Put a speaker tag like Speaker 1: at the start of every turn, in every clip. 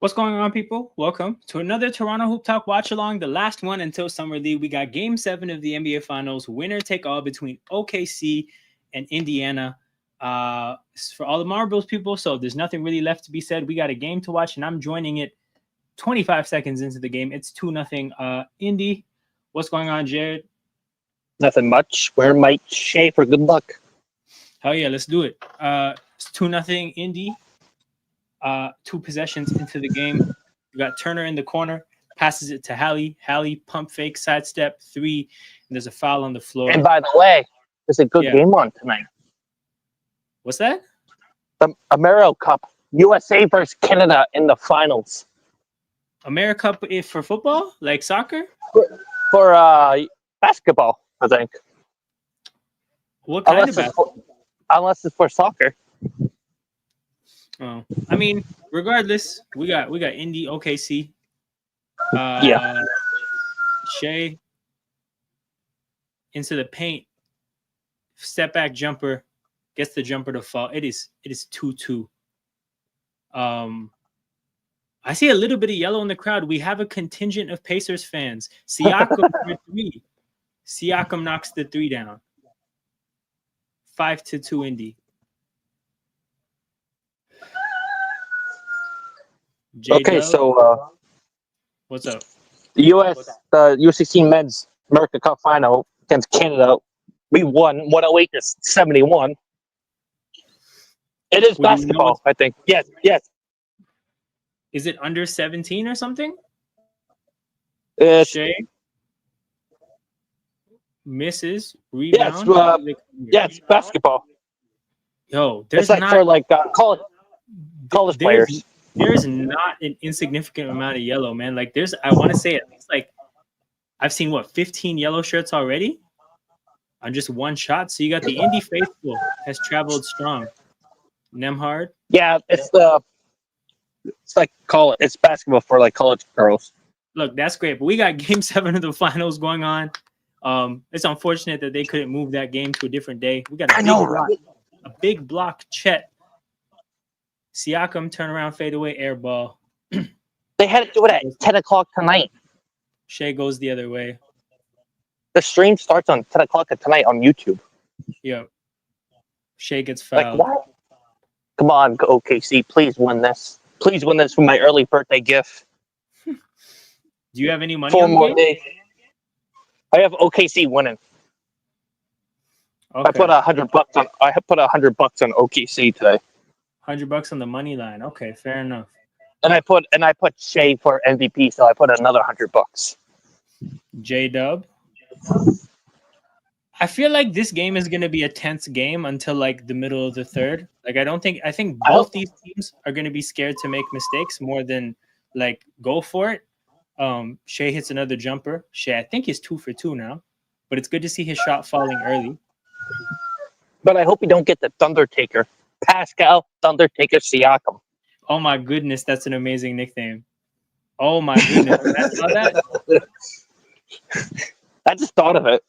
Speaker 1: What's going on, people? Welcome to another Toronto Hoop Talk watch along, the last one until Summer League. We got Game 7 of the NBA Finals, winner take all between OKC and Indiana. For all the marbles people, so there's nothing really left to be said. We got a game to watch, and I'm joining it 25 seconds into the game. It's 2-0 Indy. What's going on, Jared?
Speaker 2: Nothing much. Where might Shea for good luck?
Speaker 1: Hell yeah, let's do it. It's 2-0 Indy. 2 possessions into the game. You got Turner in the corner, passes it to Hallie. Hallie pump fake, sidestep, 3, and there's a foul on the floor.
Speaker 2: And by the way, there's a good game on tonight.
Speaker 1: What's that?
Speaker 2: The Amero Cup, USA versus Canada in the finals.
Speaker 1: Amero Cup for football, like soccer?
Speaker 2: For basketball, I think.
Speaker 1: What kind of basketball?
Speaker 2: Unless it's for soccer.
Speaker 1: Oh, I mean, regardless, we got Indy, OKC. Shea into the paint, step back jumper, gets the jumper to fall. It is 2-2. I see a little bit of yellow in the crowd. We have a contingent of Pacers fans. Siakam for 3. Siakam knocks the 3 down. 5-2 Indy.
Speaker 2: Okay, so
Speaker 1: what's up?
Speaker 2: The U16 men's America Cup final against Canada. We won 108 to 71. It is basketball, I think. Yes.
Speaker 1: Is it under 17 or something?
Speaker 2: Shea
Speaker 1: misses, rebound.
Speaker 2: Yes, basketball.
Speaker 1: Yo, there's
Speaker 2: it's like for like college players.
Speaker 1: There's not an insignificant amount of yellow, man. Like I want to say at least like I've seen 15 yellow shirts already on just one shot. So you got the Indy faithful has traveled strong. Nemhard.
Speaker 2: Yeah, it's like it's basketball for like college girls.
Speaker 1: Look, that's great, but we got Game 7 of the finals going on. It's unfortunate that they couldn't move that game to a different day. We got a big block. Chet. Siakam, turn around, fade away, air ball.
Speaker 2: They had to do it at 10 o'clock tonight.
Speaker 1: Shea goes the other way.
Speaker 2: The stream starts on 10 o'clock tonight on YouTube.
Speaker 1: Yep. Shea gets fouled.
Speaker 2: Like, what? Come on, OKC. Please win this. Please win this for my early birthday gift.
Speaker 1: Do you have any money
Speaker 2: 4
Speaker 1: on the
Speaker 2: more
Speaker 1: game?
Speaker 2: days. I have OKC winning.
Speaker 1: Okay.
Speaker 2: I put $100 on. I put $100 on OKC today.
Speaker 1: $100 on the money line. Okay, fair enough.
Speaker 2: And I put Shea for MVP, so I put another $100.
Speaker 1: J-Dub. I feel like this game is going to be a tense game until like the middle of the third. Like I think both these teams are going to be scared to make mistakes more than like go for it. Shea hits another jumper. Shea, I think he's 2 for 2 now, but it's good to see his shot falling early.
Speaker 2: But I hope you don't get the Thundertaker. Pascal Thundertaker Siakam.
Speaker 1: Oh my goodness, that's an amazing nickname. Oh my goodness. I saw that.
Speaker 2: I just thought of it.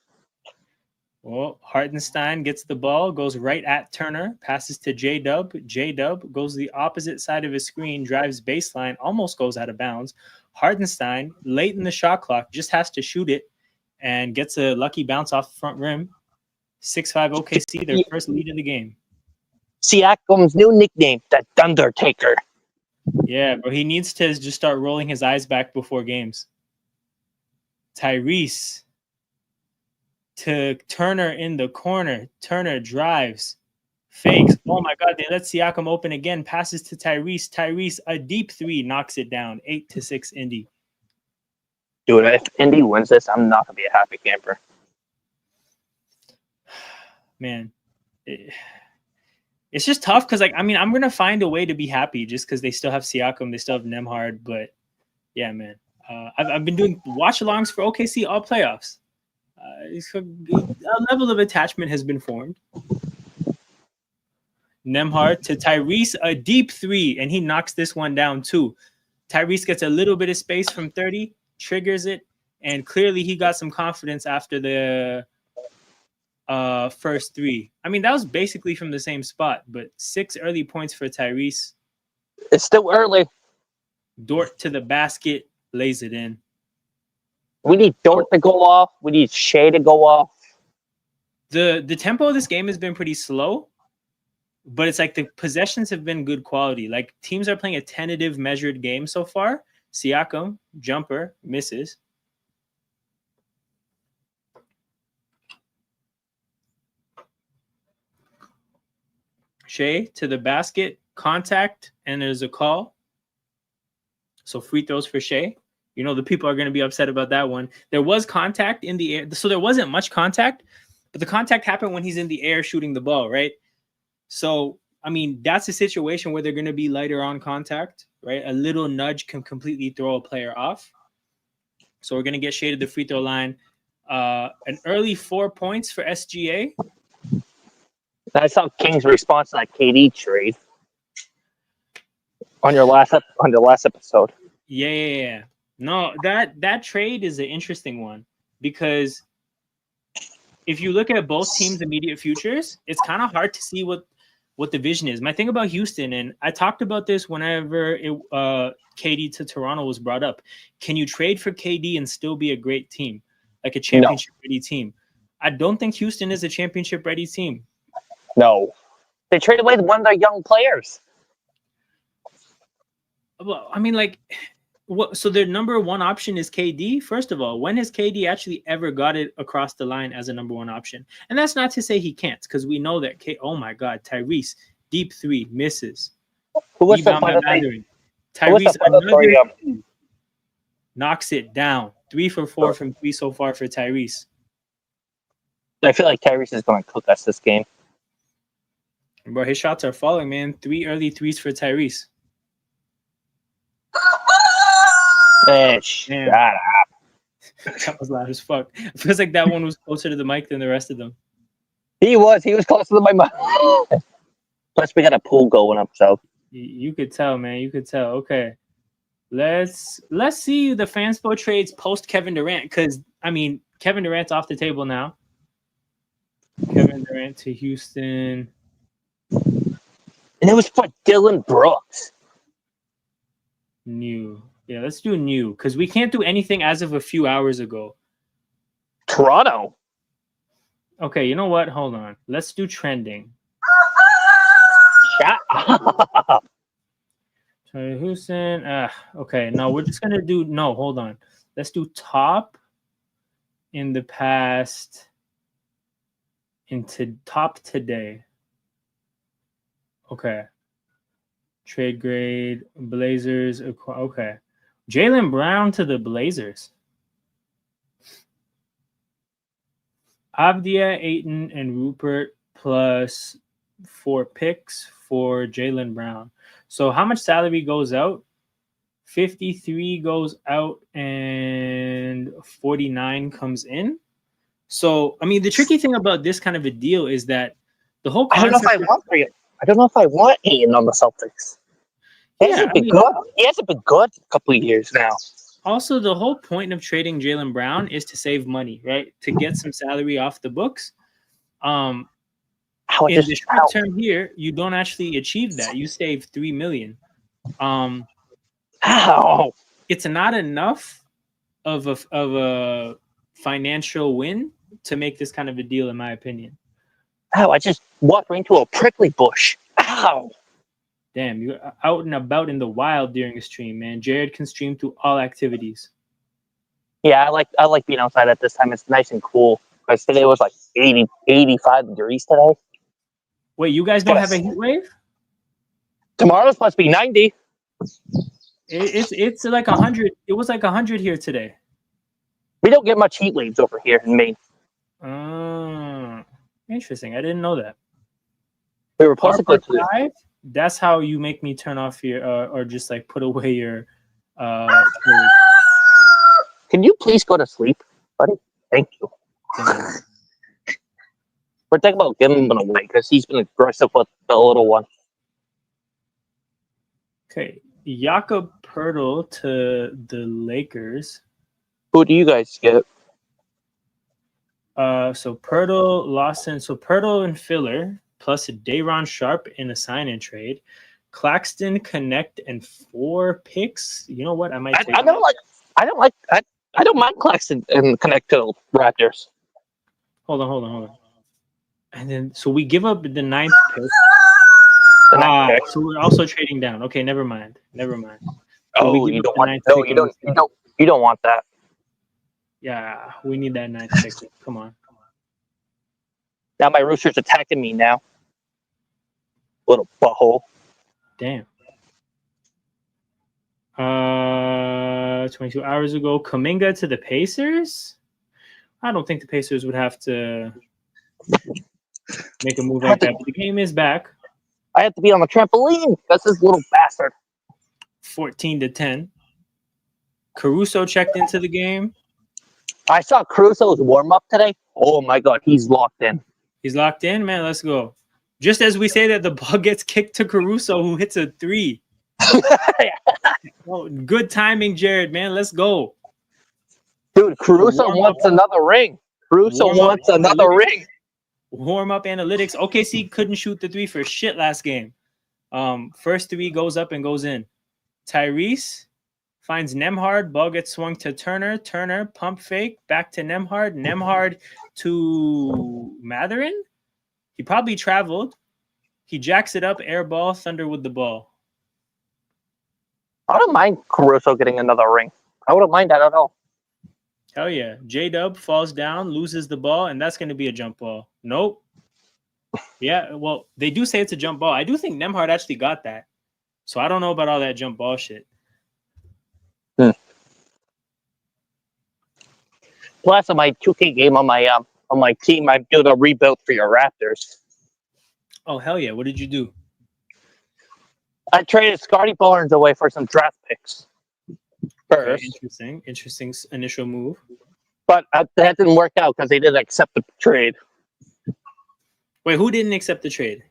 Speaker 1: Well, Hartenstein gets the ball, goes right at Turner, passes to J-Dub. J-Dub goes the opposite side of his screen, drives baseline, almost goes out of bounds. Hartenstein, late in the shot clock, just has to shoot it and gets a lucky bounce off the front rim. 6-5 OKC, their first lead of the game.
Speaker 2: Siakam's new nickname, the Thundertaker.
Speaker 1: Yeah, but he needs to just start rolling his eyes back before games. Tyrese to Turner in the corner. Turner drives, fakes. Oh my God, they let Siakam open again. Passes to Tyrese. Tyrese, a deep 3, knocks it down. 8-6 Indy.
Speaker 2: Dude, if Indy wins this, I'm not going to be a happy camper.
Speaker 1: Man, it's just tough because, like, I mean, I'm going to find a way to be happy just because they still have Siakam, they still have Nemhard. But, yeah, man. I've been doing watch-alongs for OKC all playoffs. A level of attachment has been formed. Nemhard to Tyrese, a deep 3, and he knocks this one down too. Tyrese gets a little bit of space from 30, triggers it, and clearly he got some confidence after the first 3. I mean, that was basically from the same spot, but 6 early points for Tyrese.
Speaker 2: It's still early.
Speaker 1: Dort to the basket, lays it in.
Speaker 2: We need Dort to go off. We need Shea to go off.
Speaker 1: The tempo of this game has been pretty slow, but it's like the possessions have been good quality. Like teams are playing a tentative, measured game so far. Siakam, jumper, misses. Shea to the basket, contact, and there's a call. So free throws for Shea. You know, the people are going to be upset about that one. There was contact in the air. So there wasn't much contact, but the contact happened when he's in the air shooting the ball, right? So, I mean, that's a situation where they're going to be lighter on contact, right? A little nudge can completely throw a player off. So we're going to get Shea to the free throw line. An early 4 points for SGA.
Speaker 2: I saw King's response to that KD trade on your last episode.
Speaker 1: Yeah. No, that trade is an interesting one because if you look at both teams' immediate futures, it's kind of hard to see what the vision is. My thing about Houston, and I talked about this whenever KD to Toronto was brought up. Can you trade for KD and still be a great team, like a championship-ready team? I don't think Houston is a championship-ready team.
Speaker 2: No. They traded away one of their young players.
Speaker 1: Well, I mean, like, so their number one option is KD? First of all, when has KD actually ever got it across the line as a number one option? And that's not to say he can't, because we know that, oh my God, Tyrese, deep three, misses.
Speaker 2: Who was the final three?
Speaker 1: Tyrese, knocks it down. 3 for 4 from 3 so far for Tyrese.
Speaker 2: I feel like Tyrese is going to cook us this game.
Speaker 1: Bro, his shots are falling, man. 3 early threes for Tyrese.
Speaker 2: Shut up.
Speaker 1: That was loud as fuck. It feels like that one was closer to the mic than the rest of them.
Speaker 2: He was closer to my mic. Plus, we got a pool going up, so.
Speaker 1: You could tell, man. You could tell. Okay. Let's see the Fanspo trades post Kevin Durant, because, I mean, Kevin Durant's off the table now. Kevin Durant to Houston.
Speaker 2: And it was for Dylan Brooks.
Speaker 1: New. Yeah, let's do new, because we can't do anything as of a few hours ago.
Speaker 2: Toronto.
Speaker 1: Okay, you know what? Hold on. Let's do trending.
Speaker 2: Shut up.
Speaker 1: Houston. Okay, no, we're just going to do... No, hold on. Let's do top in the past into top today. Okay. Trade grade, Blazers. Okay. Jaylen Brown to the Blazers. Avdia, Ayton, and Rupert plus 4 picks for Jaylen Brown. So how much salary goes out? 53 goes out and 49 comes in. So, I mean, the tricky thing about this kind of a deal is that the whole concept...
Speaker 2: I don't know if I want Ayton on the Celtics. He hasn't been good a couple of years now.
Speaker 1: Also, the whole point of trading Jaylen Brown is to save money, right? To get some salary off the books. In the short term here, you don't actually achieve that. You save $3 million. It's not enough of a financial win to make this kind of a deal, in my opinion.
Speaker 2: Ow, I just walked into a prickly bush. Ow.
Speaker 1: Damn, you're out and about in the wild during a stream, man. Jared can stream through all activities.
Speaker 2: Yeah, I like being outside at this time. It's nice and cool. Because today was like 85 degrees today.
Speaker 1: Wait, you guys don't have a heat wave?
Speaker 2: Tomorrow's supposed to be 90.
Speaker 1: It's like 100. It was like 100 here today.
Speaker 2: We don't get much heat waves over here in Maine.
Speaker 1: Interesting. I didn't know that.
Speaker 2: We were supposed to go to
Speaker 1: live. That's how you make me turn off your or just like put away your.
Speaker 2: Can you please go to sleep, buddy? Thank you. We're thinking about giving him away because he's been aggressive with the little one.
Speaker 1: Okay, Jakob Poeltl to the Lakers.
Speaker 2: Who do you guys get?
Speaker 1: So Poeltl, Lawson. So Poeltl and filler plus a Day'Ron Sharp in a sign-in trade. Claxton, Connect, and 4 picks. You know what? I might take.
Speaker 2: I don't mind Claxton and Connect to Raptors.
Speaker 1: Hold on. And then, so we give up the 9th pick. So we're also trading down. Okay, never mind.
Speaker 2: Oh, you don't want. No, you don't want that.
Speaker 1: Yeah, we need that 9th pick. Come on.
Speaker 2: Now my rooster's attacking me now. Little butthole.
Speaker 1: Damn. 22 hours ago, Kuminga to the Pacers. I don't think the Pacers would have to make a move like that. But the game is back.
Speaker 2: I have to be on the trampoline. That's this little bastard.
Speaker 1: 14-10. Caruso checked into the game.
Speaker 2: I saw Caruso's warm up today. Oh my god, he's locked in.
Speaker 1: He's locked in, man. Let's go. Just as we say that, the ball gets kicked to Caruso, who hits a 3. Oh, good timing, Jared, man. Let's go.
Speaker 2: Dude, Caruso wants another ring.
Speaker 1: Warm-up analytics. OKC couldn't shoot the 3 for shit last game. First 3 goes up and goes in. Tyrese finds Nembhard. Ball gets swung to Turner. Turner, pump fake. Back to Nembhard. Nembhard to Matherin. He probably traveled. He jacks it up. Air ball. Thunder with the ball.
Speaker 2: I don't mind Caruso getting another ring. I wouldn't mind that at all.
Speaker 1: Hell yeah. J-Dub falls down, loses the ball, and that's going to be a jump ball. Nope. Yeah, well, they do say it's a jump ball. I do think Nembhard actually got that. So I don't know about all that jump ball shit.
Speaker 2: Plus, on my 2K game on my team, I'm doing a rebuild for your Raptors.
Speaker 1: Oh, hell yeah. What did you do?
Speaker 2: I traded Scotty Barnes away for some draft picks. First.
Speaker 1: Okay, interesting initial move.
Speaker 2: But that didn't work out because they didn't accept the trade.
Speaker 1: Wait, who didn't accept the trade?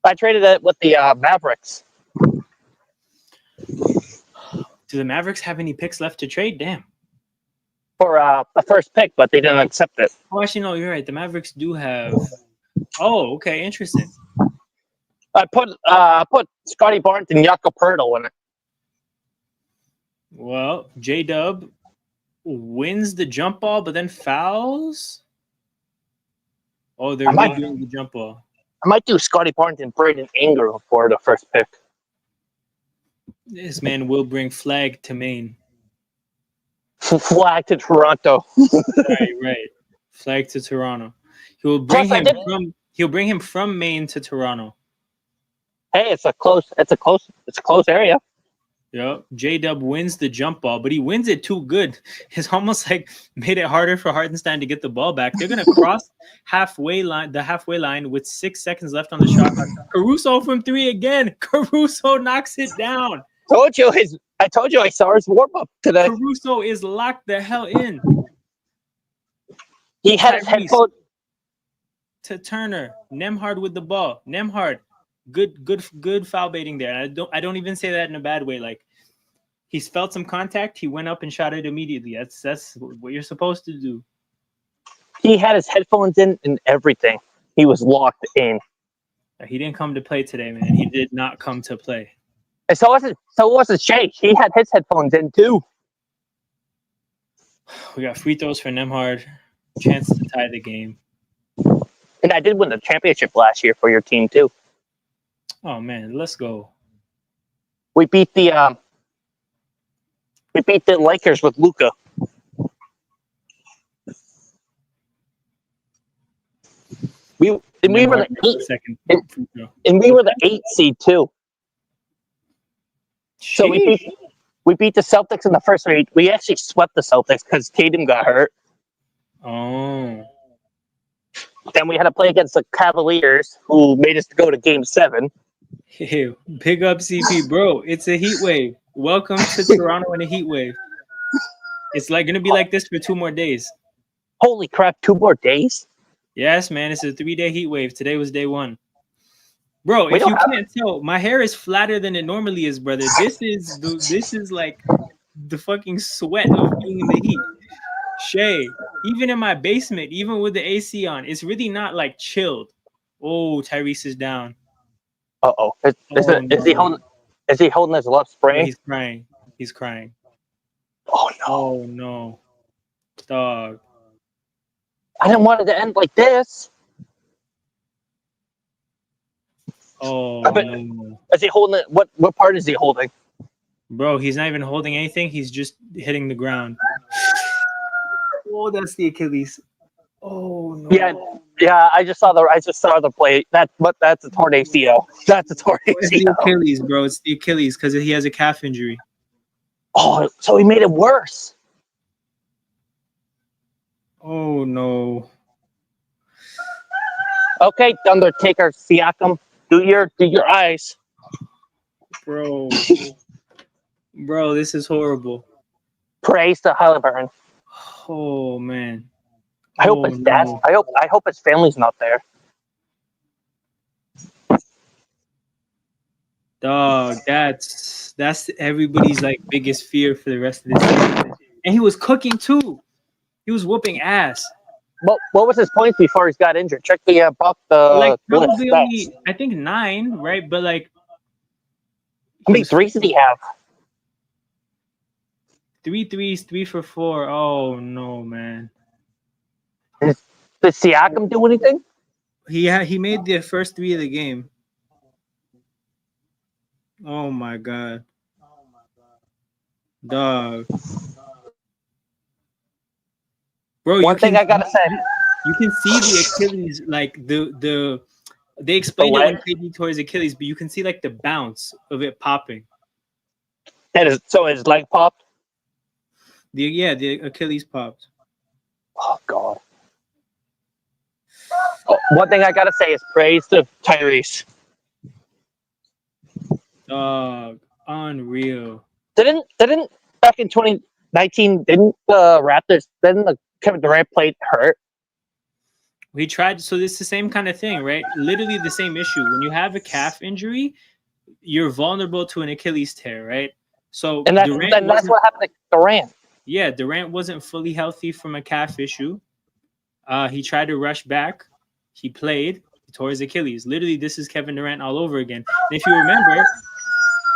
Speaker 2: I traded it with the Mavericks.
Speaker 1: Do the Mavericks have any picks left to trade? Damn.
Speaker 2: For the first pick, but they didn't accept it.
Speaker 1: Oh, actually, no, you're right. The Mavericks do have. Oh, okay, interesting.
Speaker 2: I put Scotty Barnes and Jakob Poeltl in it.
Speaker 1: Well, J-Dub wins the jump ball, but then fouls. Oh, they're doing the jump ball.
Speaker 2: I might do Scotty Barnes and Braden Ingram for the first pick.
Speaker 1: This man will bring flag to Maine.
Speaker 2: Flag to Toronto.
Speaker 1: Right. Flag to Toronto. He'll bring him from Maine to Toronto.
Speaker 2: Hey, it's a close area.
Speaker 1: Yep. J-Dub wins the jump ball, but he wins it too good. It's almost like made it harder for Hartenstein to get the ball back. They're gonna cross the halfway line with 6 seconds left on the shot clock. Caruso from 3 again. Caruso knocks it down.
Speaker 2: I told you I saw his warm up today.
Speaker 1: Caruso is locked the hell in.
Speaker 2: He had his headphone
Speaker 1: to Turner. Nembhard with the ball. Nembhard. Good foul baiting there. And I don't even say that in a bad way. Like, he's felt some contact. He went up and shot it immediately. That's what you're supposed to do.
Speaker 2: He had his headphones in and everything. He was locked in.
Speaker 1: He didn't come to play today, man. He did not come to play.
Speaker 2: And so wasn't Shea. He had his headphones in too.
Speaker 1: We got free throws for Nembhard. Chance to tie the game.
Speaker 2: And I did win the championship last year for your team too.
Speaker 1: Oh man, let's go.
Speaker 2: We beat the Lakers with Luka. We were the 8th seed too. Jeez. So we beat the Celtics in the first round. We actually swept the Celtics because Tatum got hurt.
Speaker 1: Oh.
Speaker 2: Then we had to play against the Cavaliers, who made us go to Game 7.
Speaker 1: Hey, big up CP, bro. It's a heat wave. Welcome to Toronto in a heat wave. It's like gonna be like this for 2 more days.
Speaker 2: Holy crap! 2 more days?
Speaker 1: Yes, man. It's a 3-day heat wave. Today was day 1. Bro, if you can't tell, my hair is flatter than it normally is, brother. This is like the fucking sweat of being in the heat. Shay, even in my basement, even with the AC on, it's really not like chilled. Oh, Tyrese is down.
Speaker 2: Uh-oh. Is he
Speaker 1: no.
Speaker 2: holding? Is he holding his left
Speaker 1: Yeah,
Speaker 2: spring?
Speaker 1: he's crying. He's crying.
Speaker 2: Oh no!
Speaker 1: Oh no, dog.
Speaker 2: I didn't want it to end like this.
Speaker 1: Oh
Speaker 2: I bet.
Speaker 1: no,
Speaker 2: Is he holding it? What part is he holding?
Speaker 1: bro. He's not even holding anything. He's just hitting the ground. Oh, that's the Achilles. Oh
Speaker 2: Yeah,
Speaker 1: no.
Speaker 2: yeah. I just saw the plate. That's a torn ACL. That's a torn
Speaker 1: It's the
Speaker 2: ACL.
Speaker 1: Achilles, bro. It's the Achilles because he has a calf injury.
Speaker 2: Oh, so he made it worse.
Speaker 1: Oh no,
Speaker 2: Okay, Undertaker, Siakam, do your eyes.
Speaker 1: bro. Bro, this is horrible.
Speaker 2: Praise to Halliburton.
Speaker 1: Oh man.
Speaker 2: I hope
Speaker 1: Oh
Speaker 2: his dad.
Speaker 1: no.
Speaker 2: I hope his family's not there.
Speaker 1: Dog, that's everybody's like biggest fear for the rest of the season. And he was cooking too. He was whooping ass.
Speaker 2: What was his points before he got injured? Check the
Speaker 1: Like
Speaker 2: list.
Speaker 1: probably
Speaker 2: Stats.
Speaker 1: only I think 9, right? But like
Speaker 2: How
Speaker 1: he
Speaker 2: many
Speaker 1: was
Speaker 2: threes did he have?
Speaker 1: 3 threes, 3 for 4. Oh no, man.
Speaker 2: Did Siakam do anything?
Speaker 1: He made the first 3 of the game. Oh my god. Dog. Bro,
Speaker 2: One thing I gotta say.
Speaker 1: you can see the Achilles like they explained it when KD tore his Achilles, but you can see like the bounce of it popping.
Speaker 2: So his leg popped.
Speaker 1: The Achilles popped.
Speaker 2: Oh God. Oh, one thing I gotta say is praise to Tyrese.
Speaker 1: Dog, unreal.
Speaker 2: Didn't back in 2019? Didn't the Raptors? Didn't the Kevin Durant play hurt?
Speaker 1: He tried, so it's the same kind of thing, right? Literally the same issue. When you have a calf injury, you're vulnerable to an Achilles tear, right? So
Speaker 2: And that's what happened to Durant.
Speaker 1: Yeah, Durant wasn't fully healthy from a calf issue. He tried to rush back. He played. He tore his Achilles. Literally, this is Kevin Durant all over again. And if you remember,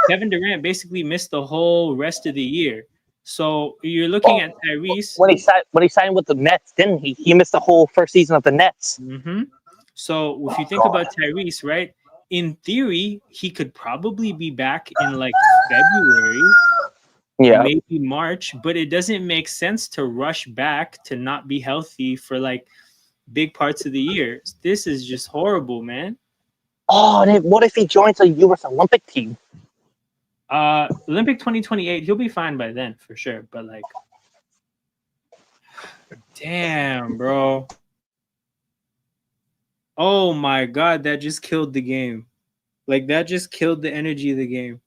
Speaker 1: Kevin Durant basically missed the whole rest of the year. So you're looking at Tyrese.
Speaker 2: When he signed with the Nets, didn't he? He missed the whole first season of the Nets.
Speaker 1: Mm-hmm. So if you think about Tyrese, right? In theory, he could probably be back in like February, maybe March, but it doesn't make sense to rush back to not be healthy for like big parts of the year. This is just horrible, man.
Speaker 2: Oh, and what if he joins a U.S. Olympic team?
Speaker 1: Olympic 2028, he'll be fine by then for sure. But like, damn, bro. Oh my god, that just killed the game. Like that just killed the energy of the game.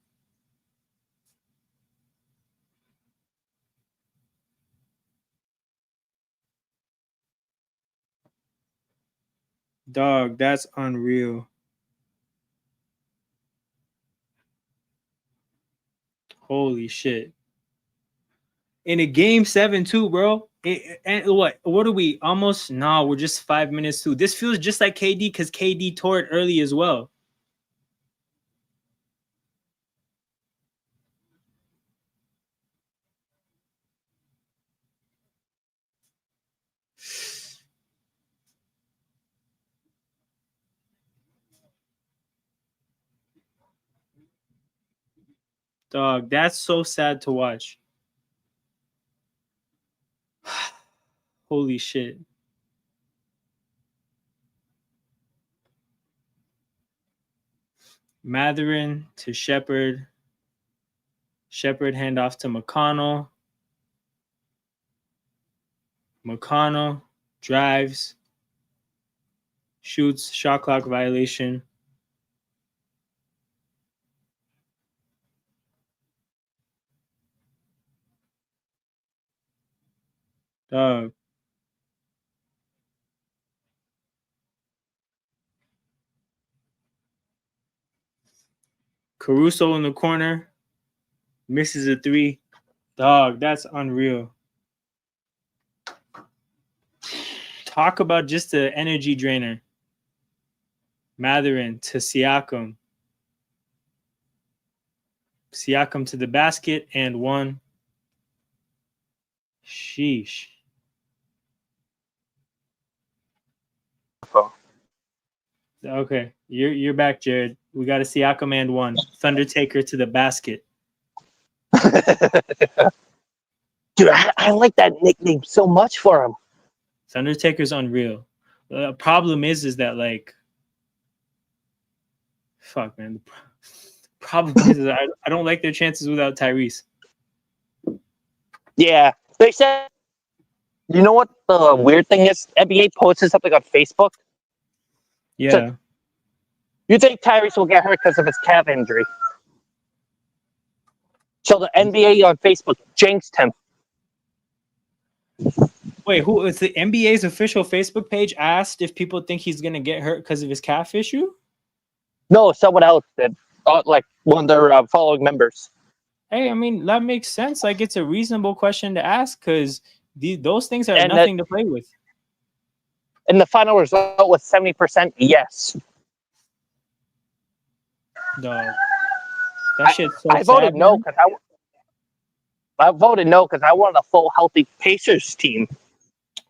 Speaker 1: Dog, that's unreal. Holy shit. In a game 7 too, bro. And what are we almost? No, we're just 5 minutes through. This feels just like KD because KD tore it early as well. Dog, that's so sad to watch. Holy shit. Matherin to Shepard. Shepard handoff to McConnell. McConnell drives, shoots, shot clock violation. Dog. Caruso in the corner. Misses a 3. Dog, that's unreal. Talk about just an energy drainer. Matherin to Siakam. Siakam to the basket and one. Sheesh. Okay, you're back, Jared. We got a Siakam and one. Thundertaker to the basket.
Speaker 2: Dude, I like that nickname so much for him.
Speaker 1: Thundertaker's unreal. The problem is that like, fuck, man. The problem is that I don't like their chances without Tyrese.
Speaker 2: Yeah, they said. You know what the weird thing is? NBA posted something on Facebook.
Speaker 1: Yeah.
Speaker 2: So, you think Tyrese will get hurt because of his calf injury? So the NBA on Facebook jinxed him.
Speaker 1: Wait, who is the NBA's official Facebook page asked if people think he's gonna get hurt because of his calf issue?
Speaker 2: No, someone else did. Like one of their following members.
Speaker 1: Hey, I mean that makes sense. Like it's a reasonable question to ask because those things are nothing to play with.
Speaker 2: And the final result was 70% yes.
Speaker 1: Dog. That shit's so
Speaker 2: I voted
Speaker 1: sad,
Speaker 2: no
Speaker 1: man.
Speaker 2: because I voted no because I wanted a full healthy Pacers team.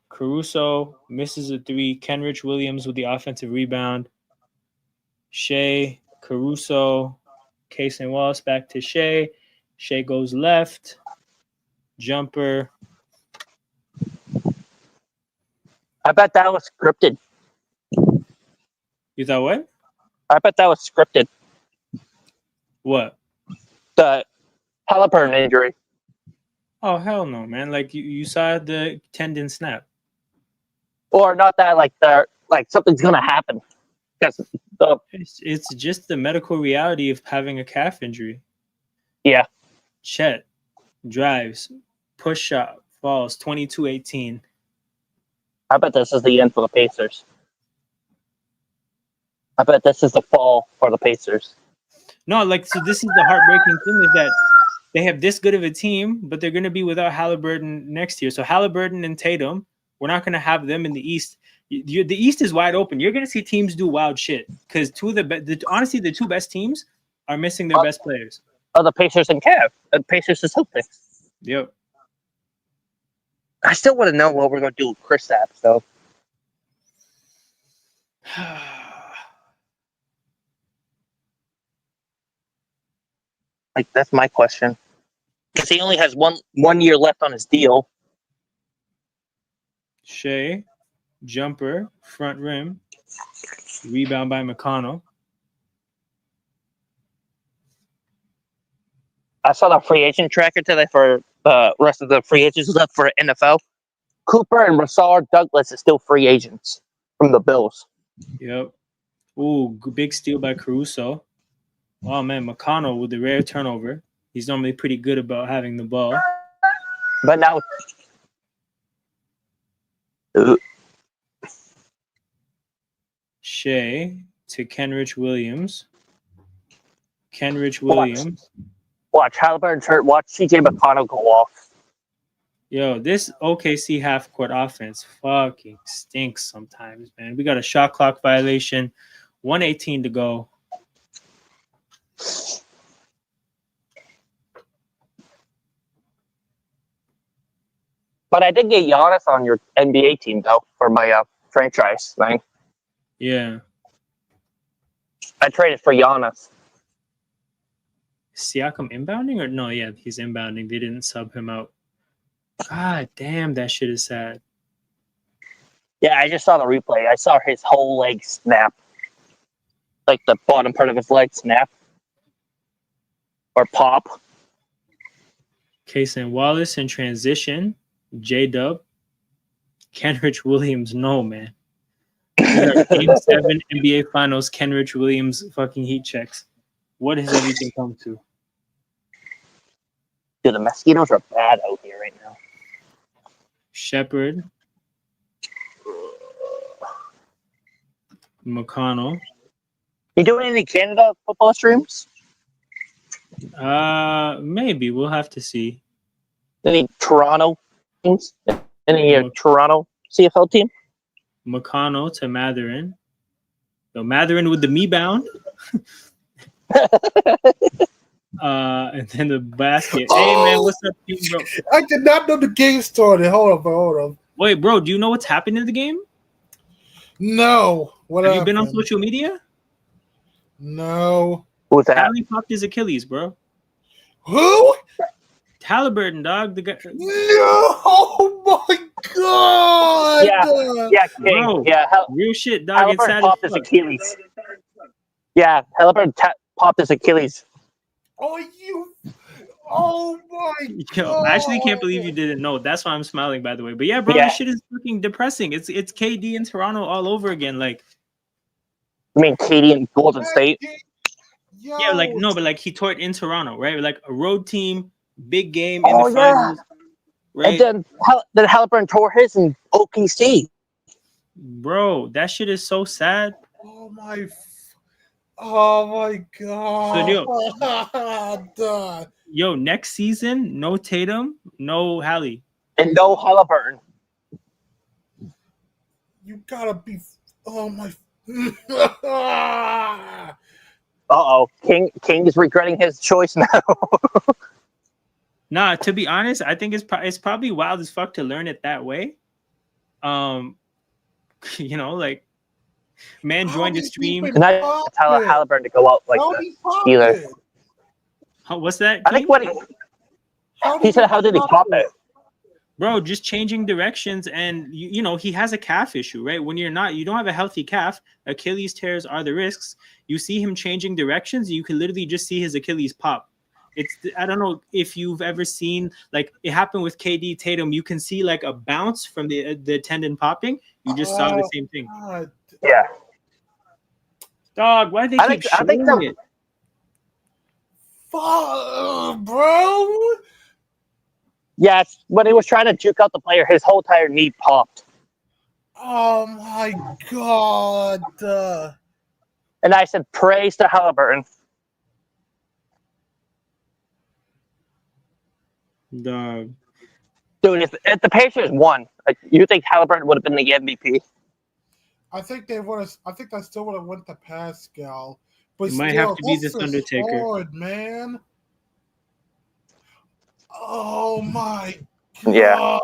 Speaker 1: Caruso misses a three. Kenrich Williams with the offensive rebound. Shea, Caruso, Case and Wallace back to Shea. Shea goes left. Jumper.
Speaker 2: I bet that was scripted.
Speaker 1: You thought what?
Speaker 2: I bet that was scripted.
Speaker 1: What?
Speaker 2: The Halliburton injury.
Speaker 1: Oh, hell no, man. Like you saw the tendon snap.
Speaker 2: Or not that like something's gonna happen. Because
Speaker 1: It's just the medical reality of having a calf injury.
Speaker 2: Yeah.
Speaker 1: Chet drives, push shot, falls 22-18.
Speaker 2: I bet this is the end for the Pacers. I bet this is the fall for the Pacers.
Speaker 1: No, like so this is the heartbreaking thing is that they have this good of a team, but they're going to be without Halliburton next year. So Halliburton and Tatum, we're not going to have them in the East. The East is wide open. You're going to see teams do wild shit because honestly, the two best teams are missing their best players.
Speaker 2: The Pacers and Cavs. The Pacers is hoping.
Speaker 1: Yep.
Speaker 2: I still want to know what we're going to do with Kristaps, though. Like, that's my question. Because he only has one year left on his deal.
Speaker 1: Shea, jumper, front rim, rebound by McConnell.
Speaker 2: I saw the free agent tracker today for the rest of the free agents left for NFL. Cooper and Rassard Douglas is still free agents from the Bills.
Speaker 1: Yep. Ooh, big steal by Caruso. Oh, man, McConnell with the rare turnover. He's normally pretty good about having the ball.
Speaker 2: But now...
Speaker 1: Shea to Kenrich Williams. Kenrich Williams.
Speaker 2: Watch Halliburton's hurt. Watch CJ McConnell go off.
Speaker 1: Yo, this OKC half-court offense fucking stinks sometimes, man. We got a shot clock violation. 1:18 to go.
Speaker 2: But I did get Giannis on your NBA team, though, for my franchise thing.
Speaker 1: Yeah.
Speaker 2: I traded for Giannis.
Speaker 1: Siakam inbounding or no? Yeah, he's inbounding. They didn't sub him out. God damn, that shit is sad.
Speaker 2: Yeah, I just saw the replay. I saw his whole leg snap. Like the bottom part of his leg snap. Or pop.
Speaker 1: Case and Wallace in transition. J-Dub. Kenrich Williams, no, man. Game 7 NBA Finals, Kenrich Williams fucking heat checks. What has everything come to?
Speaker 2: Dude, the mosquitoes are bad out here right now.
Speaker 1: Shepard. McConnell.
Speaker 2: You doing any Canada football streams?
Speaker 1: Maybe. We'll have to see.
Speaker 2: Any Toronto teams? Any Toronto CFL team?
Speaker 1: McConnell to Matherin. So Matherin with the me bound. And then the basket. Hey man, what's up, team, bro?
Speaker 3: I did not know the game started. Hold on.
Speaker 1: Wait, bro, do you know what's happened in the game?
Speaker 3: No. What
Speaker 1: Have
Speaker 3: happened?
Speaker 1: you been on social media?
Speaker 3: No.
Speaker 2: Who's that?
Speaker 1: Hallie popped his Achilles, bro.
Speaker 3: Who?
Speaker 1: Halliburton, dog. The guy.
Speaker 3: No! Oh my god!
Speaker 2: Yeah, King.
Speaker 1: Bro,
Speaker 2: Yeah,
Speaker 1: real shit, dog. It's
Speaker 2: Halliburton
Speaker 1: sad
Speaker 2: popped
Speaker 1: as
Speaker 2: his
Speaker 1: fuck.
Speaker 2: Achilles. Yeah, Halliburton popped his Achilles.
Speaker 3: Oh, you. Oh my
Speaker 1: Yo,
Speaker 3: god.
Speaker 1: I actually can't believe you didn't know. That's why I'm smiling, by the way. But yeah, bro,
Speaker 2: Yeah.
Speaker 1: this shit is fucking depressing. It's KD in Toronto all over again. Like,
Speaker 2: I mean, Katie and Golden State.
Speaker 3: Yo.
Speaker 1: yeah, like no, but like he tore it in Toronto, right? Like a road team, big game in
Speaker 2: Oh,
Speaker 1: the finals, right?
Speaker 2: And then Halliburton tore his in OKC.
Speaker 1: Bro, that shit is so sad.
Speaker 3: Oh my god.
Speaker 1: So, yo, next season, no Tatum, no Hallie.
Speaker 2: And no Halliburton.
Speaker 3: You gotta be. Oh my.
Speaker 2: King is regretting his choice now.
Speaker 1: Nah, to be honest, I think it's probably wild as fuck to learn it that way. You know, like man joined the stream.
Speaker 2: And I tell Halliburton to go out like that either.
Speaker 1: What's that?
Speaker 2: I think what he said, how did he pop it?
Speaker 1: Bro, just changing directions, and you know he has a calf issue, right? When you don't have a healthy calf, Achilles tears are the risks. You see him changing directions, you can literally just see his Achilles pop. I don't know if you've ever seen, like it happened with KD Tatum. You can see like a bounce from the tendon popping. You just saw the same thing.
Speaker 3: God.
Speaker 2: Yeah.
Speaker 1: Dog, why do they keep showing it?
Speaker 3: Fuck, bro.
Speaker 2: Yeah, when he was trying to juke out the player, his whole entire knee popped.
Speaker 3: Oh my god.
Speaker 2: And I said, praise to Halliburton.
Speaker 1: Dog.
Speaker 2: Dude, if the Pacers won, you think Halliburton would have been the MVP?
Speaker 3: I think they would have. I think I still would have went to Pascal. But
Speaker 1: it might have to be this Undertaker.
Speaker 3: Hard, man. Oh my god.
Speaker 2: Yeah.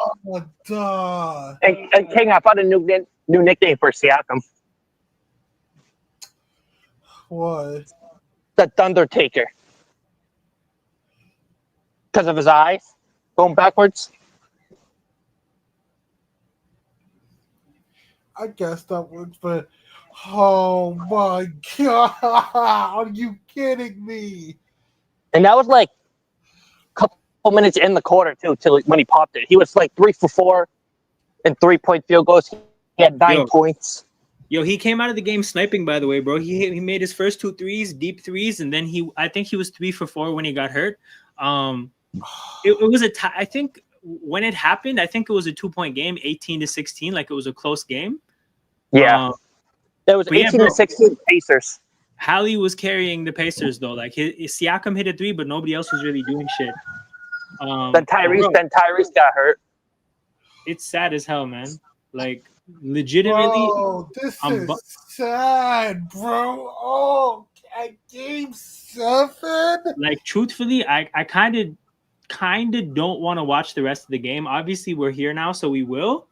Speaker 2: And King, I found a new nickname for Siakam.
Speaker 3: What?
Speaker 2: The Thundertaker. Because of his eyes going backwards.
Speaker 3: I guess that works, but oh my god, are you kidding me?
Speaker 2: And that was like a couple minutes in the quarter too, till when he popped it. He was like 3 for 4 and 3-point field goals. He had 9 points.
Speaker 1: Yo, he came out of the game sniping, by the way, bro. He made his first 2 threes, deep threes, and then I think he was 3 for 4 when he got hurt. It was a tie. I think when it happened, I think it was a 2-point game, 18-16, like it was a close game.
Speaker 2: Yeah. It was 18-16 Pacers.
Speaker 1: Hallie was carrying the Pacers though. Like Siakam hit a 3, but nobody else was really doing shit.
Speaker 2: Then Tyrese got hurt.
Speaker 1: It's sad as hell, man. Like legitimately.
Speaker 3: Bro, this is sad, bro. Oh, at game 7.
Speaker 1: Like truthfully, I kind of don't want to watch the rest of the game. Obviously, we're here now, so we will.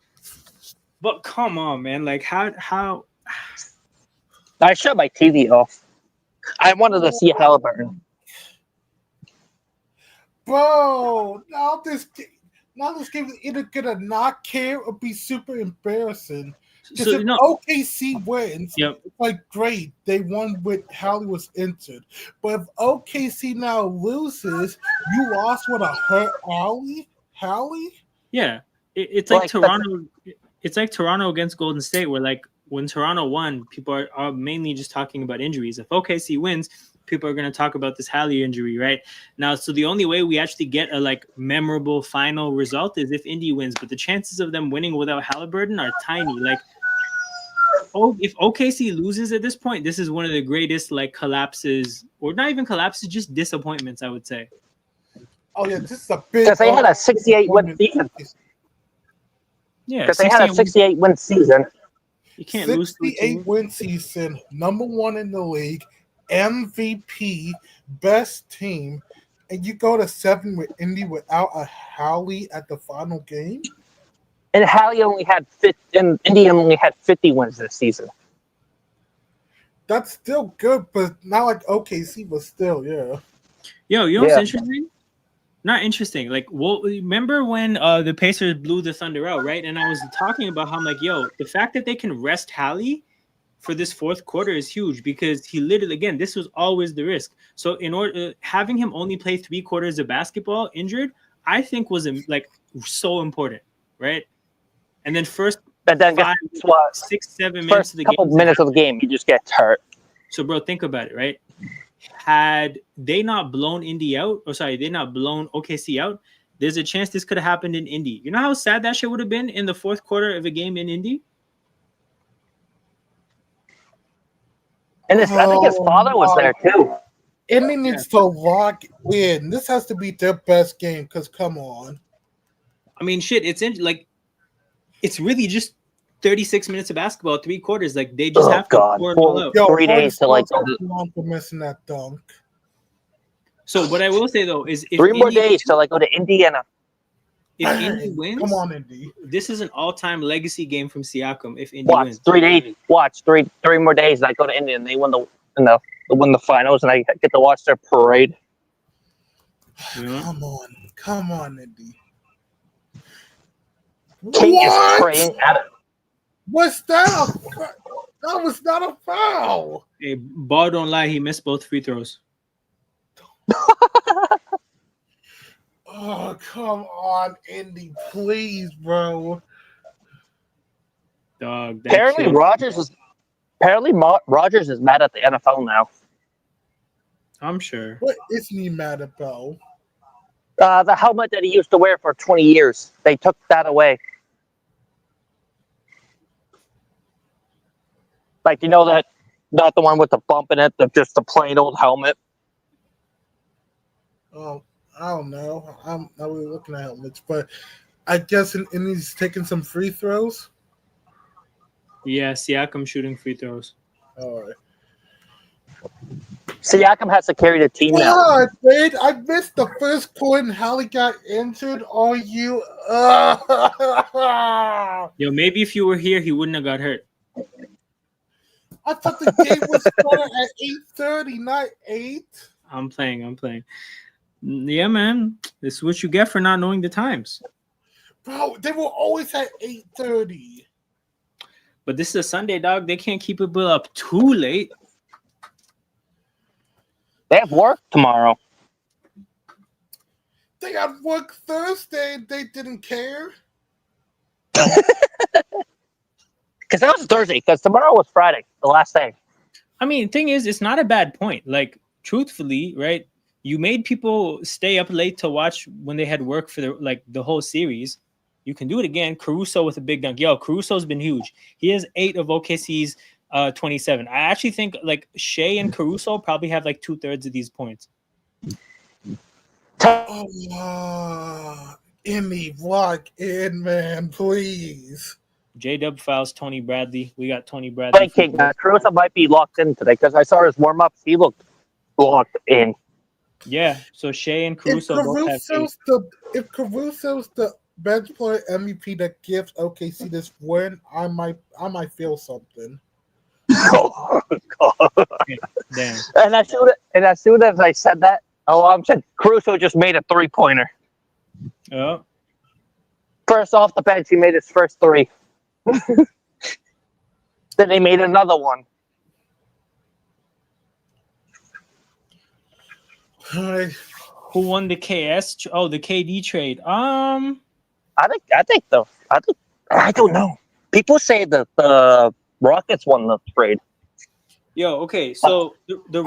Speaker 1: But come on, man. Like how
Speaker 2: I shut my TV off. I wanted to see Halliburton.
Speaker 3: Bro, now this game is either gonna not care or be super embarrassing. Because if OKC wins, it's like great, they won with Hallie was injured. But if OKC now loses, you lost with a hurt Hallie?
Speaker 1: Yeah. It's like Toronto. It's like Toronto against Golden State, where like when Toronto won, people are mainly just talking about injuries. If OKC wins, people are going to talk about this Hallie injury, right? Now, so the only way we actually get a like memorable final result is if Indy wins, but the chances of them winning without Halliburton are tiny. Like, if OKC loses at this point, this is one of the greatest like collapses, or not even collapses, just disappointments, I would say.
Speaker 3: Oh yeah, this is a big.
Speaker 2: Because they had a 68-win season.
Speaker 1: Yeah,
Speaker 2: because they had a 68-win season.
Speaker 1: You can't lose to a team.
Speaker 3: 68-win season, number 1 in the league, MVP, best team, and you go to 7 with Indy without a Howley at the final game?
Speaker 2: And Howley only had and Indy only had 50 wins this season.
Speaker 3: That's still good, but not like OKC, but still, yeah.
Speaker 1: Yo, you know what's interesting? Not interesting. Like, well, remember when the Pacers blew the Thunder out, right? And I was talking about how I'm like, yo, the fact that they can rest Halley for this fourth quarter is huge because he literally, again, this was always the risk. So in order having him only play 3 quarters of basketball injured, I think was like so important, right? And then
Speaker 2: but then
Speaker 1: 6, 7 minutes of the game.
Speaker 2: Couple minutes of the game, he just gets hurt.
Speaker 1: So, bro, think about it, right? Had they not blown Indy out, they not blown OKC out, there's a chance this could have happened in Indy. You know how sad that shit would have been in the fourth quarter of a game in Indy?
Speaker 2: And I think his father was there too.
Speaker 3: Indy needs to lock in. This has to be their best game because, come on.
Speaker 1: I mean, shit, it's really just 36 minutes of basketball, 3 quarters. Like, they just have to pour it all out.
Speaker 2: 3 days to like
Speaker 3: for missing that dunk.
Speaker 1: So what I will say though is if
Speaker 2: 3 more days to like go to Indiana.
Speaker 1: If Indy wins,
Speaker 3: come on, Indy.
Speaker 1: This is an all-time legacy game from Siakam. If Indy wins,
Speaker 2: 3 days. Watch 3 more days. And I go to Indy and they win the finals, and I get to watch their parade.
Speaker 1: Yeah.
Speaker 3: Come on, Indy.
Speaker 2: King is praying at it.
Speaker 3: What's that? That was not a foul.
Speaker 1: Hey, Ball don't lie. He missed both free throws.
Speaker 3: Oh, come on, Indy, please, bro.
Speaker 1: Dog.
Speaker 2: Apparently, Rogers is mad at the NFL now.
Speaker 1: I'm sure.
Speaker 3: What is he mad about?
Speaker 2: The helmet that he used to wear for 20 years. They took that away. Like, you know that, not the one with the bump in it, just the plain old helmet.
Speaker 3: Oh, I don't know. I'm not really looking at helmets, but I guess he's taking some free throws.
Speaker 1: Yeah, Siakam shooting free throws.
Speaker 3: All right.
Speaker 2: Siakam has to carry the team now.
Speaker 3: Dude, I missed the first point and Halley got injured. Are you?
Speaker 1: Yo, maybe if you were here, he wouldn't have got hurt.
Speaker 3: I thought the game was started at 8:30, not 8.
Speaker 1: I'm playing. Yeah, man. This is what you get for not knowing the times.
Speaker 3: Bro, they were always at 8:30.
Speaker 1: But this is a Sunday, dog. They can't keep it up too late.
Speaker 2: They have work tomorrow.
Speaker 3: They got work Thursday and they didn't care.
Speaker 2: Because that was Thursday, because tomorrow was Friday, the last day.
Speaker 1: I mean, thing is, it's not a bad point. Like, truthfully, right? You made people stay up late to watch when they had work for the whole series. You can do it again. Caruso with a big dunk. Yo, Caruso's been huge. He has 8 of OKC's 27. I actually think like Shea and Caruso probably have like 2/3 of these points.
Speaker 3: Emmy, lock in, man, please.
Speaker 1: J-Dub fouls Tony Bradley. We got Tony Bradley.
Speaker 2: Thinking Caruso might be locked in today because I saw his warm-ups. He looked locked in.
Speaker 1: Yeah, so Shea and Caruso both have 8.
Speaker 3: If Caruso's the bench player MVP that gives OKC this win, I might feel something.
Speaker 2: Oh God!
Speaker 1: Damn.
Speaker 2: And as soon as I said that, alarm said Caruso just made a 3-pointer.
Speaker 1: Oh.
Speaker 2: First off the bench, he made his first 3. Then he made another one.
Speaker 1: Who won the KS? Oh, the KD trade.
Speaker 2: I don't know. People say that the Rockets won the trade.
Speaker 1: Yo, okay, so the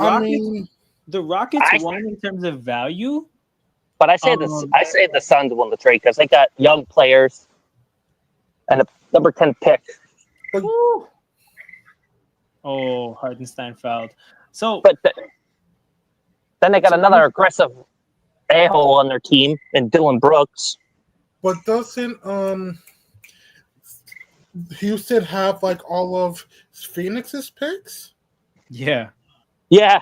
Speaker 1: Rockets won in terms of value.
Speaker 2: But I say the Suns won the trade because they got young players and a number 10 pick.
Speaker 1: Oh, Hartenstein fouled. So,
Speaker 2: but then they got another aggressive a-hole on their team in Dylan Brooks.
Speaker 3: But doesn't Houston have like all of Phoenix's picks?
Speaker 1: Yeah.
Speaker 2: Yeah,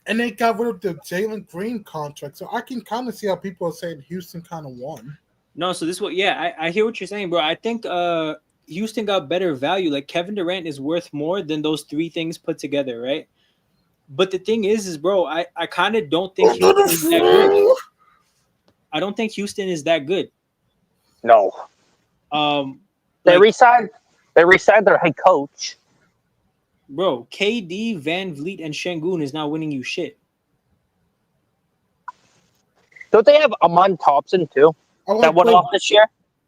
Speaker 3: And they got rid of the Jalen Green contract. So I can kind of see how people are saying Houston kind of won.
Speaker 1: No, so this is what, yeah, I hear what you're saying, bro. I think Houston got better value. Like Kevin Durant is worth more than those three things put together, right? But the thing is bro, I kind of don't think Houston is that good. I don't think Houston is that good.
Speaker 2: No. They resigned their head coach.
Speaker 1: Bro, KD, Van Vliet, and Şengün is not winning you shit.
Speaker 2: Don't they have Amon Thompson too? That went off this year?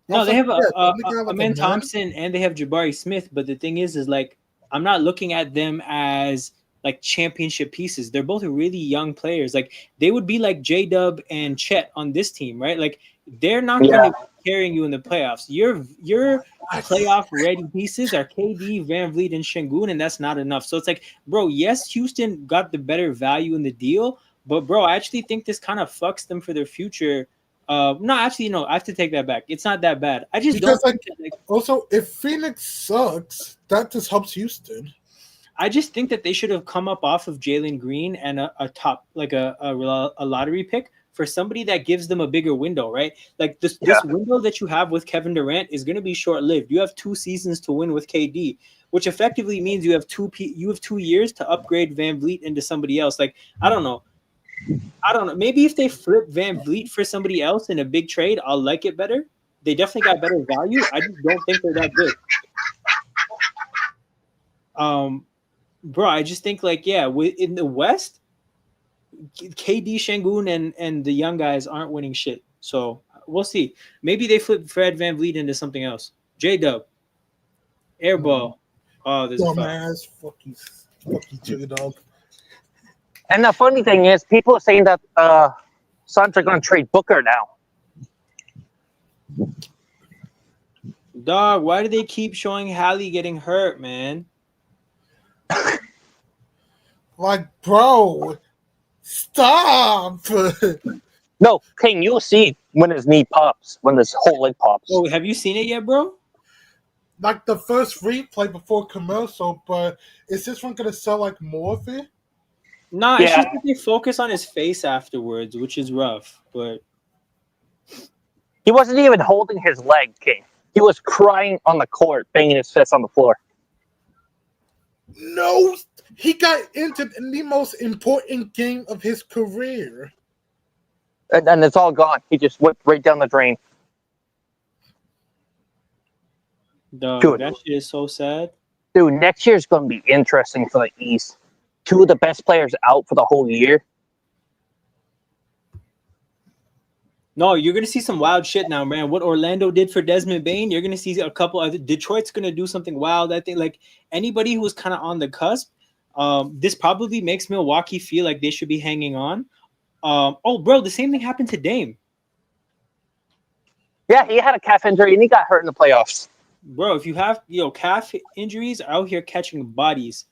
Speaker 1: No, they have Amen Thompson and they have Jabari Smith. But the thing is like, I'm not looking at them as like championship pieces. They're both really young players. Like they would be like J-Dub and Chet on this team, right? Like they're not going to be carrying you in the playoffs. Your playoff ready pieces are KD, Van Vliet, and Şengün, and that's not enough. So it's like, bro, yes, Houston got the better value in the deal, but bro, I actually think this kind of fucks them for their future. No, actually, no, I have to take that back. It's not that bad. I just don't think that, like,
Speaker 3: also, if Phoenix sucks, that just helps Houston.
Speaker 1: I just think that they should have come up off of Jalen Green and a top, like a lottery pick for somebody that gives them a bigger window, right? Like this window that you have with Kevin Durant is going to be short-lived. You have 2 seasons to win with KD, which effectively means you have 2 years to upgrade Van Vliet into somebody else. Like, I don't know. Maybe if they flip Van Vliet for somebody else in a big trade, I'll like it better. They definitely got better value. I just don't think they're that good. Bro, I just think like, yeah, in the West, KD, Şengün, and the young guys aren't winning shit. So we'll see. Maybe they flip Fred Van Vliet into something else. J-Dub. Airball. Oh, there's
Speaker 3: dumbass. Fuck you, J-Dub.
Speaker 2: And the funny thing is, people are saying that Suns are going to trade Booker now.
Speaker 1: Dog, why do they keep showing Hallie getting hurt, man?
Speaker 3: Like, bro, stop.
Speaker 2: No, King, you'll see when his knee pops, when his whole leg pops.
Speaker 1: Oh, have you seen it yet, bro?
Speaker 3: Like the first replay before commercial, but is this one going to sell like more of it?
Speaker 1: Nah, it's just that they focus on his face afterwards, which is rough, but...
Speaker 2: He wasn't even holding his leg, King. He was crying on the court, banging his fist on the floor.
Speaker 3: No, he got injured in the most important game of his career.
Speaker 2: And it's all gone. He just went right down the drain.
Speaker 1: Dude, that shit is so sad.
Speaker 2: Dude, next year's going to be interesting for the East. 2 of the best players out for the whole year.
Speaker 1: No, you're going to see some wild shit now, man. What Orlando did for Desmond Bane, you're going to see a couple of... Detroit's going to do something wild. I think, like, anybody who was kind of on the cusp, this probably makes Milwaukee feel like they should be hanging on. Oh, bro, the same thing happened to Dame.
Speaker 2: Yeah, he had a calf injury, and he got hurt in the playoffs.
Speaker 1: Bro, if you have, calf injuries are out here catching bodies.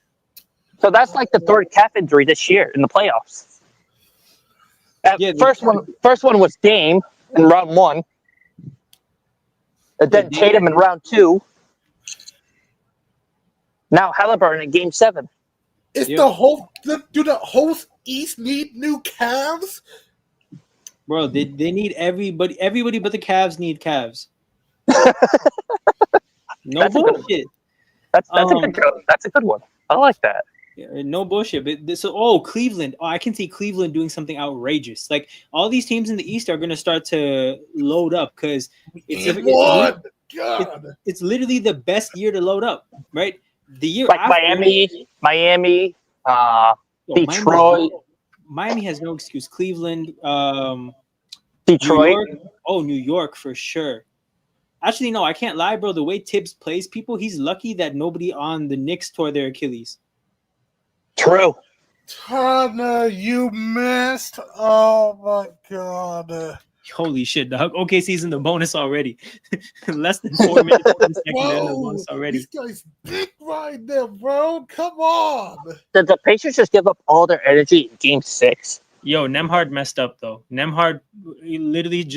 Speaker 2: So that's like the 3rd calf injury this year in the playoffs. First one was Dame in round 1. And then Tatum in round 2. Now Halliburton in game 7.
Speaker 3: Do the whole East need new calves?
Speaker 1: Bro, they need everybody but the Cavs need calves. No bullshit.
Speaker 2: That's a good one. I like that.
Speaker 1: Yeah, no bullshit. But Cleveland. Oh, I can see Cleveland doing something outrageous. Like all these teams in the East are going to start to load up because it's literally the best year to load up, right? The year
Speaker 2: like
Speaker 1: after,
Speaker 2: Miami, Detroit.
Speaker 1: Miami has no excuse. Cleveland,
Speaker 2: Detroit.
Speaker 1: New York for sure. Actually, no, I can't lie, bro. The way Tibbs plays people, he's lucky that nobody on the Knicks tore their Achilles.
Speaker 2: True.
Speaker 3: Turner, you missed. Oh my god.
Speaker 1: Holy shit, dog. OKC's in the bonus already. Less than 4 minutes in the second in the bonus already.
Speaker 3: This guy's big right there, bro. Come on.
Speaker 2: Did the Pacers just give up all their energy in game 6?
Speaker 1: Yo, Nembhard messed up though. Nembhard literally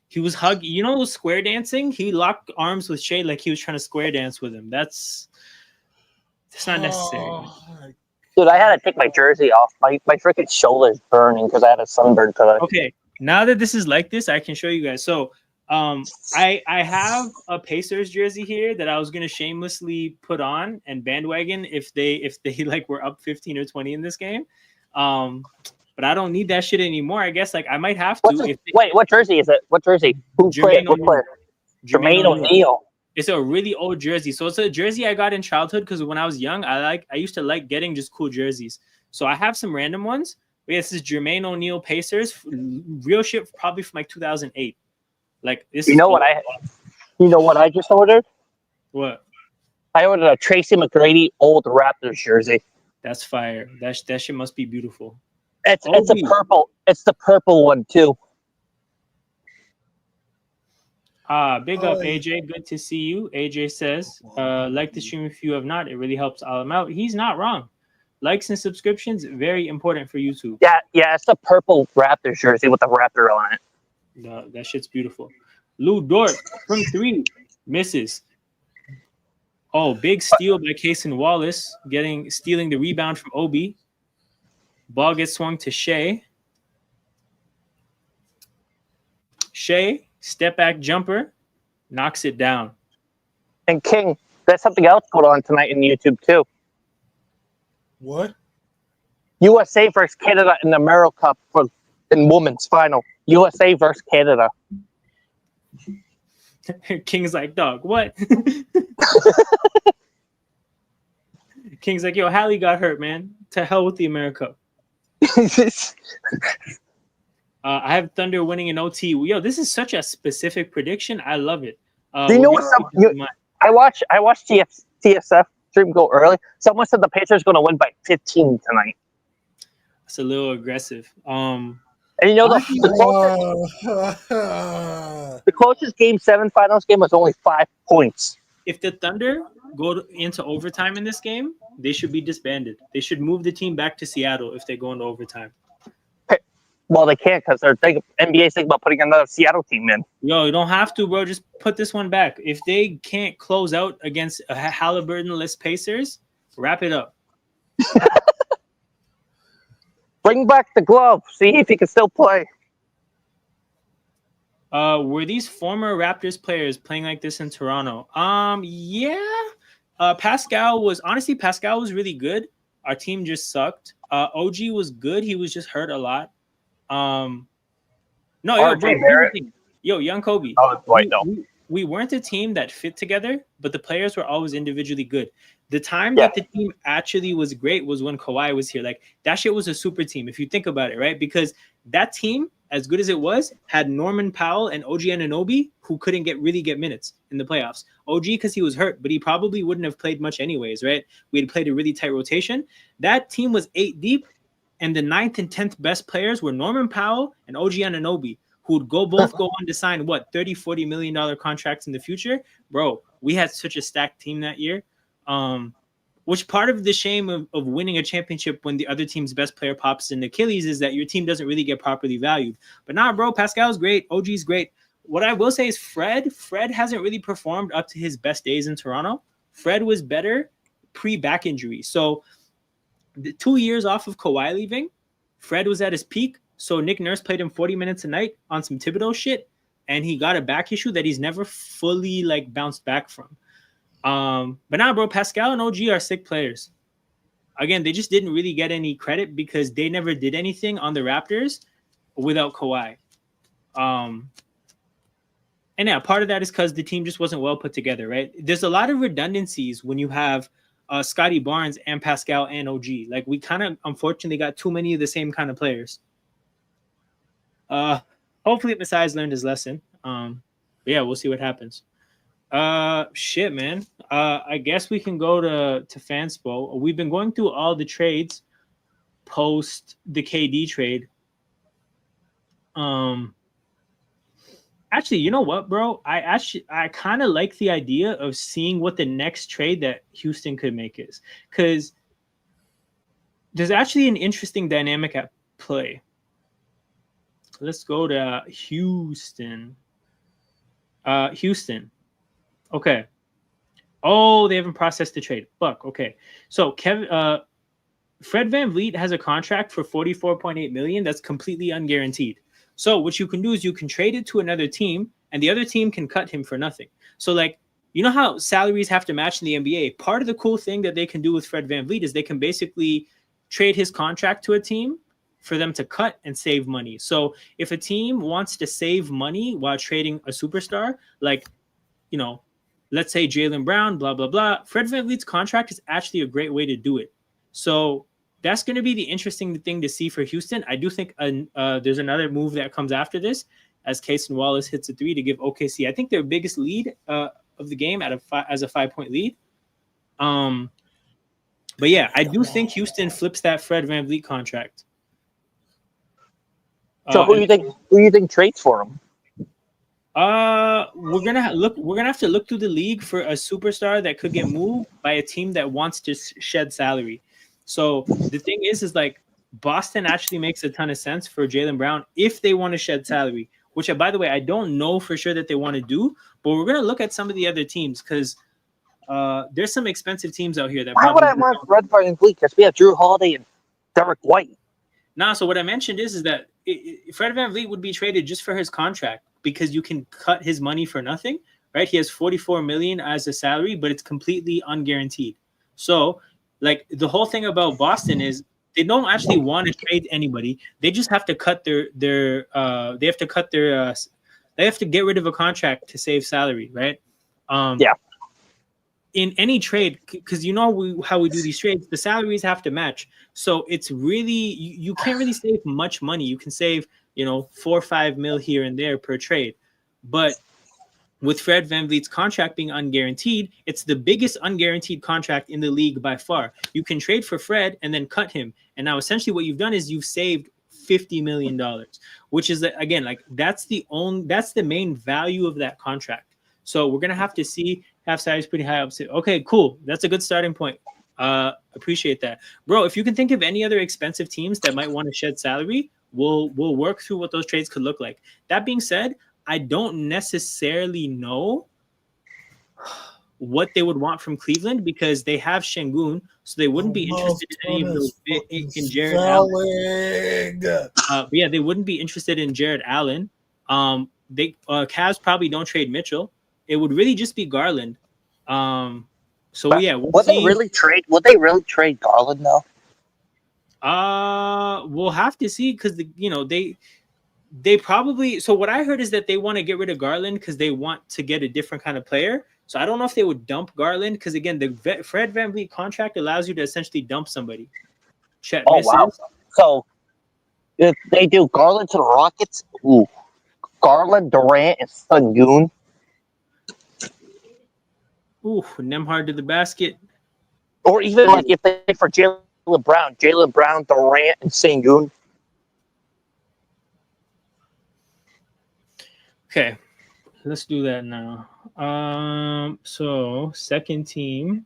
Speaker 1: he was hugging, square dancing? He locked arms with Shea like he was trying to square dance with him. That's not necessary.
Speaker 2: Dude, I had to take my jersey off. My freaking shoulder's burning because I had a sunburn today.
Speaker 1: Okay, now that this is like this, I can show you guys. So, I have a Pacers jersey here that I was gonna shamelessly put on and bandwagon if they like were up 15 or 20 in this game. But I don't need that shit anymore. I guess like I might have to.
Speaker 2: Wait, what jersey is it? What jersey? Who played? What player? Jermaine O'Neal.
Speaker 1: It's a really old jersey. So it's a jersey I got in childhood because when I was young, I used to like getting just cool jerseys. So I have some random ones. But yeah, this is Jermaine O'Neal Pacers. Real shit, probably from like 2008. Like this.
Speaker 2: You know what I just ordered?
Speaker 1: What?
Speaker 2: I ordered a Tracy McGrady old Raptors jersey.
Speaker 1: That's fire. That shit must be beautiful.
Speaker 2: It's a purple. It's the purple one too.
Speaker 1: Big up AJ. Good to see you. AJ says, like the stream if you have not. It really helps him out. He's not wrong. Likes and subscriptions, very important for YouTube.
Speaker 2: Yeah, it's the purple Raptors jersey with the Raptor on it.
Speaker 1: That shit's beautiful. Lou Dort from 3 misses. Oh, big steal by Cason Wallace, stealing the rebound from Obi. Ball gets swung to Shea. Shea, step back jumper, knocks it down.
Speaker 2: And King, there's something else going on tonight in YouTube too.
Speaker 3: What?
Speaker 2: USA versus Canada in the Merrill Cup in women's final. USA versus Canada.
Speaker 1: King's like, dog, what? King's like, yo, Hallie got hurt, man. To hell with the America. I have Thunder winning in OT. Yo, this is such a specific prediction. I love it.
Speaker 2: Do you know what? I watched TSF stream go early. Someone said the Pacers going to win by 15 tonight.
Speaker 1: It's a little aggressive.
Speaker 2: And you know the closest Game 7 finals game was only 5 points.
Speaker 1: If the Thunder go into overtime in this game, they should be disbanded. They should move the team back to Seattle if they go into overtime.
Speaker 2: Well, they can't because NBA's thinking about putting another Seattle team in.
Speaker 1: Yo, you don't have to, bro. Just put this one back. If they can't close out against a Halliburton-less Pacers, wrap it up.
Speaker 2: Bring back the glove. See if he can still play.
Speaker 1: Were these former Raptors players playing like this in Toronto? Yeah. Pascal was really good. Our team just sucked. OG was good. He was just hurt a lot. Young Kobe.
Speaker 2: Oh, right, no.
Speaker 1: We weren't a team that fit together, but the players were always individually good. The time that the team actually was great was when Kawhi was here. Like, that shit was a super team, if you think about it, right? Because that team, as good as it was, had Norman Powell and OG Anunoby, who couldn't really get minutes in the playoffs. OG, because he was hurt, but he probably wouldn't have played much anyways, right? We had played a really tight rotation. That team was 8 deep, and the 9th and 10th best players were Norman Powell and OG Anunoby, who would both go on to sign, $30-40 million contracts in the future. Bro, we had such a stacked team that year. Which part of the shame of winning a championship when the other team's best player pops in Achilles is that your team doesn't really get properly valued. But nah, bro, Pascal's great. OG's great. What I will say is Fred hasn't really performed up to his best days in Toronto. Fred was better pre-back injury. So the 2 years off of Kawhi leaving, Fred was at his peak. So Nick Nurse played him 40 minutes a night on some Thibodeau shit, and he got a back issue that he's never fully bounced back from. But now, bro, Pascal and OG are sick players. Again, they just didn't really get any credit because they never did anything on the Raptors without Kawhi. And yeah, part of that is because the team just wasn't well put together, right? There's a lot of redundancies when you have Scotty Barnes and Pascal and OG. Like, we kind of unfortunately got too many of the same kind of players. Hopefully Masai's learned his lesson. But yeah, we'll see what happens. Shit, man. I guess we can go to Fanspo. We've been going through all the trades post the KD trade. Actually, you know what, bro? I kind of like the idea of seeing what the next trade that Houston could make is, because there's actually an interesting dynamic at play. Let's go to Houston. Houston. Okay. Oh, they haven't processed the trade. Fuck. Okay. So Fred VanVleet has a contract for $44.8 million that's completely unguaranteed. So what you can do is you can trade it to another team, and the other team can cut him for nothing. So like, you know how salaries have to match in the NBA? Part of the cool thing that they can do with Fred VanVleet is they can basically trade his contract to a team for them to cut and save money. So if a team wants to save money while trading a superstar, like, you know, let's say Jaylen Brown, blah, blah, blah, Fred VanVleet's contract is actually a great way to do it. So that's going to be the interesting thing to see for Houston. I do think there's another move that comes after this as Cason Wallace hits a three to give OKC, I think, their biggest lead of the game as a 5-point lead. But yeah, I do think Houston flips that Fred VanVleet contract.
Speaker 2: So who do you think trades for him?
Speaker 1: We're gonna have to look through the league for a superstar that could get moved by a team that wants to shed salary. So the thing is like Boston actually makes a ton of sense for Jaylen Brown if they want to shed salary, which by the way, I don't know for sure that they want to do, but we're gonna look at some of the other teams because there's some expensive teams out here that.
Speaker 2: Why would I want Fred VanVleet? Because we have Drew Holiday and Derek White.
Speaker 1: Nah, so what I mentioned is that Fred VanVleet would be traded just for his contract because you can cut his money for nothing, right? He has $44 million as a salary, but it's completely unguaranteed. So, like the whole thing about Boston is they don't actually want to trade anybody. They just have to cut they have to get rid of a contract to save salary, right?
Speaker 2: Yeah.
Speaker 1: In any trade, because you know how we do these trades, the salaries have to match. So it's really you can't really save much money. You can save 4 or 5 mil here and there per trade, but with Fred VanVleet's contract being unguaranteed, it's the biggest unguaranteed contract in the league by far. You can trade for Fred and then cut him, and now essentially what you've done is you've saved $50 million, which is again like that's the main value of that contract. So we're gonna have to see. Half salaries pretty high up. Okay, cool. That's a good starting point. Appreciate that, bro. If you can think of any other expensive teams that might want to shed salary, we'll work through what those trades could look like. That being said, I don't necessarily know what they would want from Cleveland because they have Şengün, so they wouldn't be interested in any of those in Jared Allen. But yeah, they wouldn't be interested in Jared Allen. Cavs probably don't trade Mitchell. It would really just be Garland. So yeah,
Speaker 2: would they really trade Garland though?
Speaker 1: We'll have to see because they probably. So what I heard is that they want to get rid of Garland because they want to get a different kind of player. So I don't know if they would dump Garland because again, the Fred VanVleet contract allows you to essentially dump somebody. Chet misses.
Speaker 2: Wow! So if they do Garland to the Rockets, Garland, Durant, and Şengün.
Speaker 1: Ooh, Nembhard to the basket.
Speaker 2: Or even like if they for Jaylen Brown, Durant, and Şengün.
Speaker 1: Okay, let's do that now. So second team.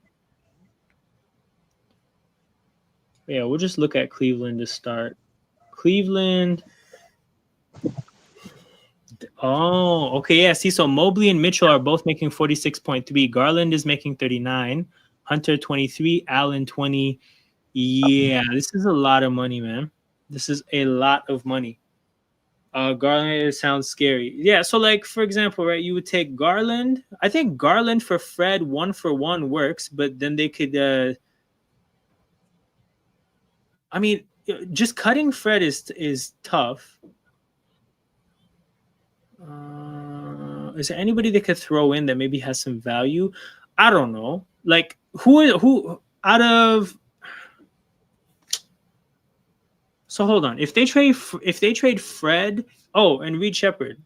Speaker 1: Yeah, we'll just look at Cleveland to start. Cleveland. Oh, okay. Yeah. See, so Mobley and Mitchell are both making 46.3. Garland is making 39. Hunter 23. Allen 20. Yeah, this is a lot of money, man. This is a lot of money. Garland sounds scary. Yeah. So, like for example, right, you would take Garland. I think Garland for Fred 1-for-1 works, but then they could. I mean, just cutting Fred is tough. Is there anybody they could throw in that maybe has some value? I don't know. Like who out of. So hold on. If they trade Fred, and Reed Shepherd.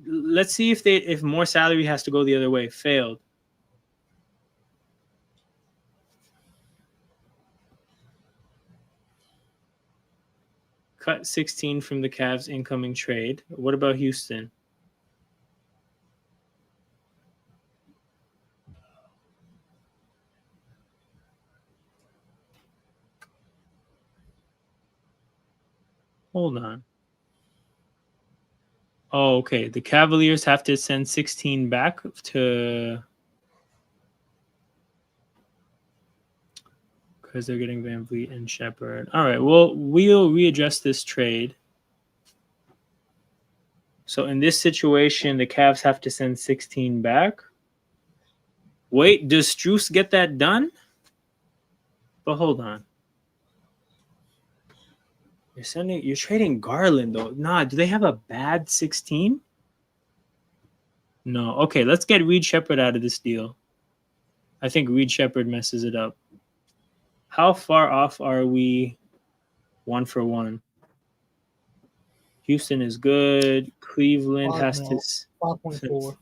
Speaker 1: Let's see if more salary has to go the other way. Failed. Cut 16 from the Cavs incoming trade. What about Houston? Hold on. Oh, okay. The Cavaliers have to send 16 back to. because they're getting Van Vliet and Shepard. All right, well, we'll readjust this trade. So in this situation, the Cavs have to send 16 back. Wait, does Strus get that done? But hold on. You're trading Garland though. Nah, do they have a bad 16? No. Okay, let's get Reed Shepard out of this deal. I think Reed Shepard messes it up. How far off are we 1-for-1? Houston is good. Cleveland has to
Speaker 3: 5.4.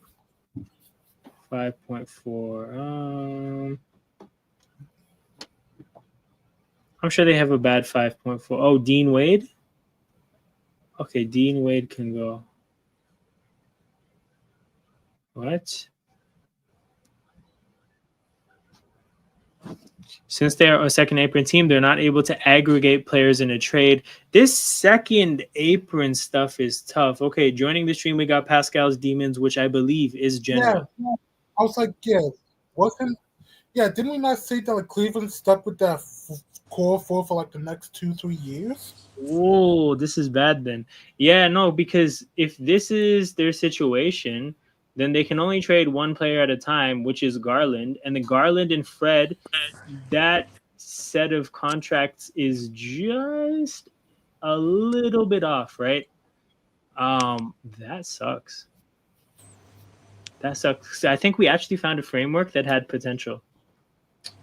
Speaker 1: 5.4. I'm sure they have a bad 5.4. Oh, Dean Wade? Okay, Dean Wade can go. What? Since they're a second apron team, they're not able to aggregate players in a trade. This second apron stuff is tough. Okay, joining the stream, we got Pascal's Demons, which I believe is Genoa.
Speaker 3: Yeah, I was like, didn't we not say that like, Cleveland stuck with that core four for like the next 2-3 years?
Speaker 1: Whoa, this is bad then. Yeah, no, because if this is their situation, then they can only trade one player at a time, which is Garland. And the Garland and Fred, that set of contracts is just a little bit off, right? That sucks. That sucks. I think we actually found a framework that had potential.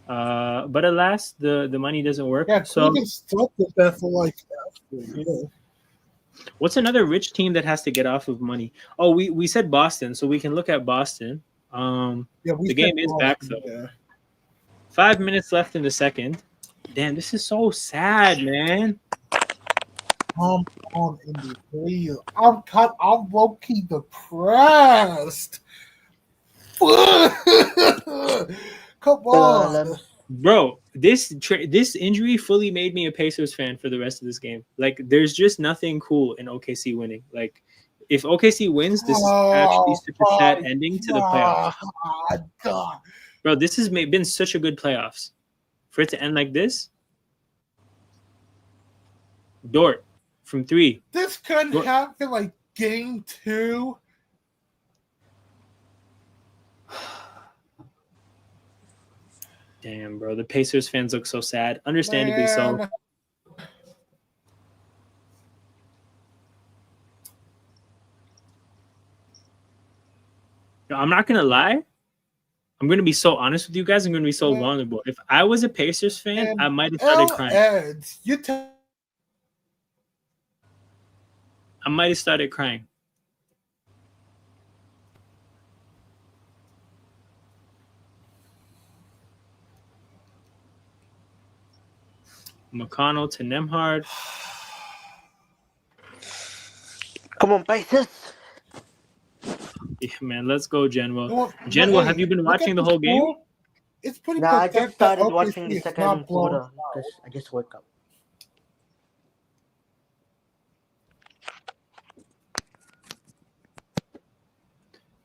Speaker 1: But alas, the money doesn't work.
Speaker 3: Yeah,
Speaker 1: so
Speaker 3: stuck with that for like
Speaker 1: What's another rich team that has to get off of money? Oh, we said Boston, so we can look at Boston. The game is back though. Yeah. 5 minutes left in the second. Damn, this is so sad, man.
Speaker 3: On Indy, please. I'm low-key depressed. Come on.
Speaker 1: Bro, this injury fully made me a Pacers fan for the rest of this game. Like, there's just nothing cool in OKC winning. Like, if OKC wins, this is actually such a sad ending to the playoffs.
Speaker 3: God.
Speaker 1: Bro, this has been such a good playoffs. For it to end like this, Dort from 3.
Speaker 3: This couldn't happen like game 2.
Speaker 1: Damn, bro. The Pacers fans look so sad. Understandably so. I'm not going to lie. I'm going to be so honest with you guys. I'm going to be so vulnerable. If I was a Pacers fan, I might have started crying. I might have started crying. McConnell to Nembhard.
Speaker 4: Come on, Pacers.
Speaker 1: Yeah, man, let's go, Genoa. Genoa, have you been watching the whole game?
Speaker 3: It's pretty
Speaker 4: Nah, I just started watching the second quarter. I just woke up.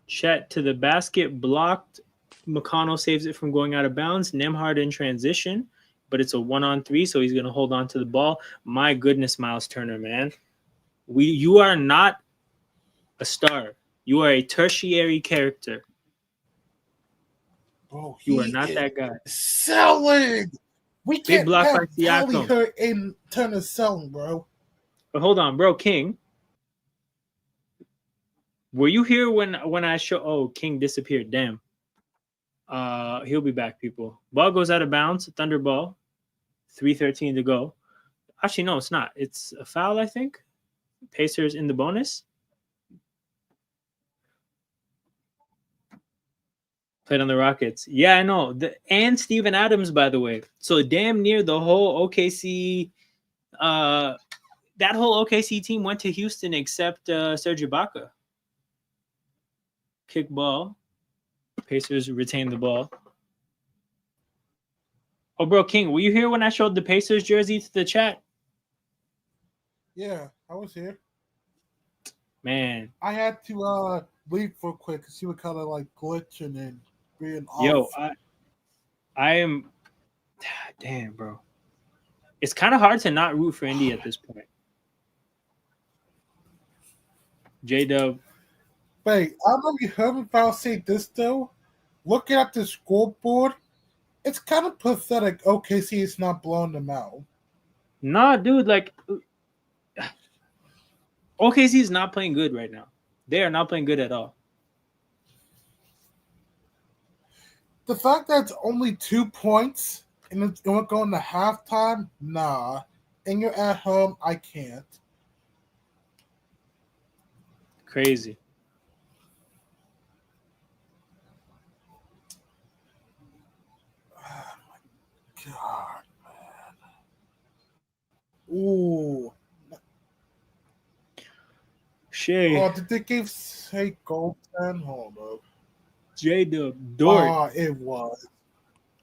Speaker 1: Chet to the basket, blocked. McConnell saves it from going out of bounds. Nembhard in transition, but it's a 1-on-3, so he's going to hold on to the ball. My goodness, Miles Turner, man. You are not a star. You are a tertiary character.
Speaker 3: Bro,
Speaker 1: you are not that guy.
Speaker 3: Selling. We can't have
Speaker 1: Siakam
Speaker 3: and Turner selling, bro.
Speaker 1: But hold on, bro. King. Were you here when I show? Oh, King disappeared. Damn. He'll be back, people. Ball goes out of bounds. Thunder ball. 3:13 to go. Actually, no, it's not. It's a foul, I think. Pacers in the bonus. Played on the Rockets. Yeah, I know. And Steven Adams, by the way. So damn near the whole OKC, that whole OKC team went to Houston except Serge Ibaka. Kick ball. Pacers retain the ball. Oh, bro, King, were you here when I showed the Pacers jersey to the chat?
Speaker 3: Yeah, I was here.
Speaker 1: Man.
Speaker 3: I had to leave for quick because you were kind of like glitching and being off.
Speaker 1: Yo, I am Damn, bro. It's kind of hard to not root for Indy at this point. J-Dub.
Speaker 3: Wait, I don't know if you heard me about say this though. Looking at the scoreboard, it's kind of pathetic. OKC is not blowing them out.
Speaker 1: Nah, dude, like OKC is not playing good right now. They are not playing good at all.
Speaker 3: The fact that it's only 2 points and we're going to halftime, nah. And you're at home, I can't.
Speaker 1: Crazy.
Speaker 3: Oh my God, man. Ooh.
Speaker 1: Shay.
Speaker 3: Oh, did they give say gold 10? Hold up.
Speaker 1: J-Dub. Dort.
Speaker 3: Oh, it was.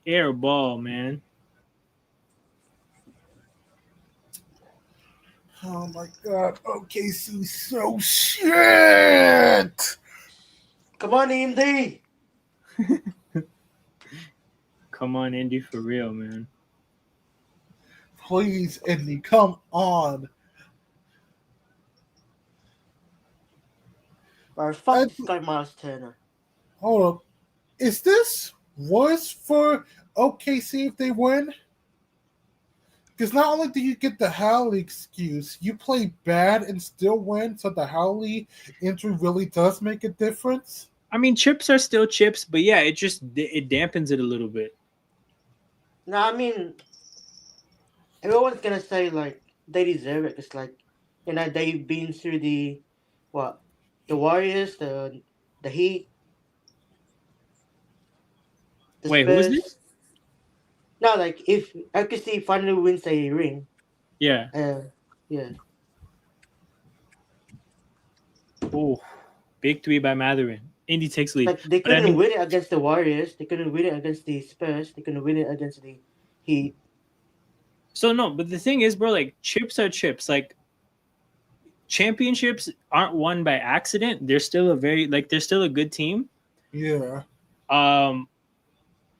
Speaker 1: Air ball, man.
Speaker 3: Oh my God. OKC so shit.
Speaker 4: Come on, Indy.
Speaker 1: Come on, Indy, for real, man.
Speaker 3: Please, Indy, come on.
Speaker 4: Or fuck this guy, Miles Turner.
Speaker 3: Hold up. Is this worse for OKC if they win? Because not only do you get the Howley excuse, you play bad and still win, so the Howley injury really does make a difference.
Speaker 1: I mean, chips are still chips, but yeah, it dampens it a little bit.
Speaker 4: No, I mean, everyone's gonna say like they deserve it. It's like, they've been through the Warriors, the Heat.
Speaker 1: Wait, who is this?
Speaker 4: No, like if OKC finally wins a ring.
Speaker 1: Yeah.
Speaker 4: Yeah.
Speaker 1: Oh, big three by Matherin. Indy takes lead.
Speaker 4: Like they couldn't win it against the Warriors. They couldn't win it against the Spurs. They couldn't win it against the Heat.
Speaker 1: So no, but the thing is, bro, like chips are chips. Like championships aren't won by accident. They're still they're still a good team.
Speaker 3: Yeah.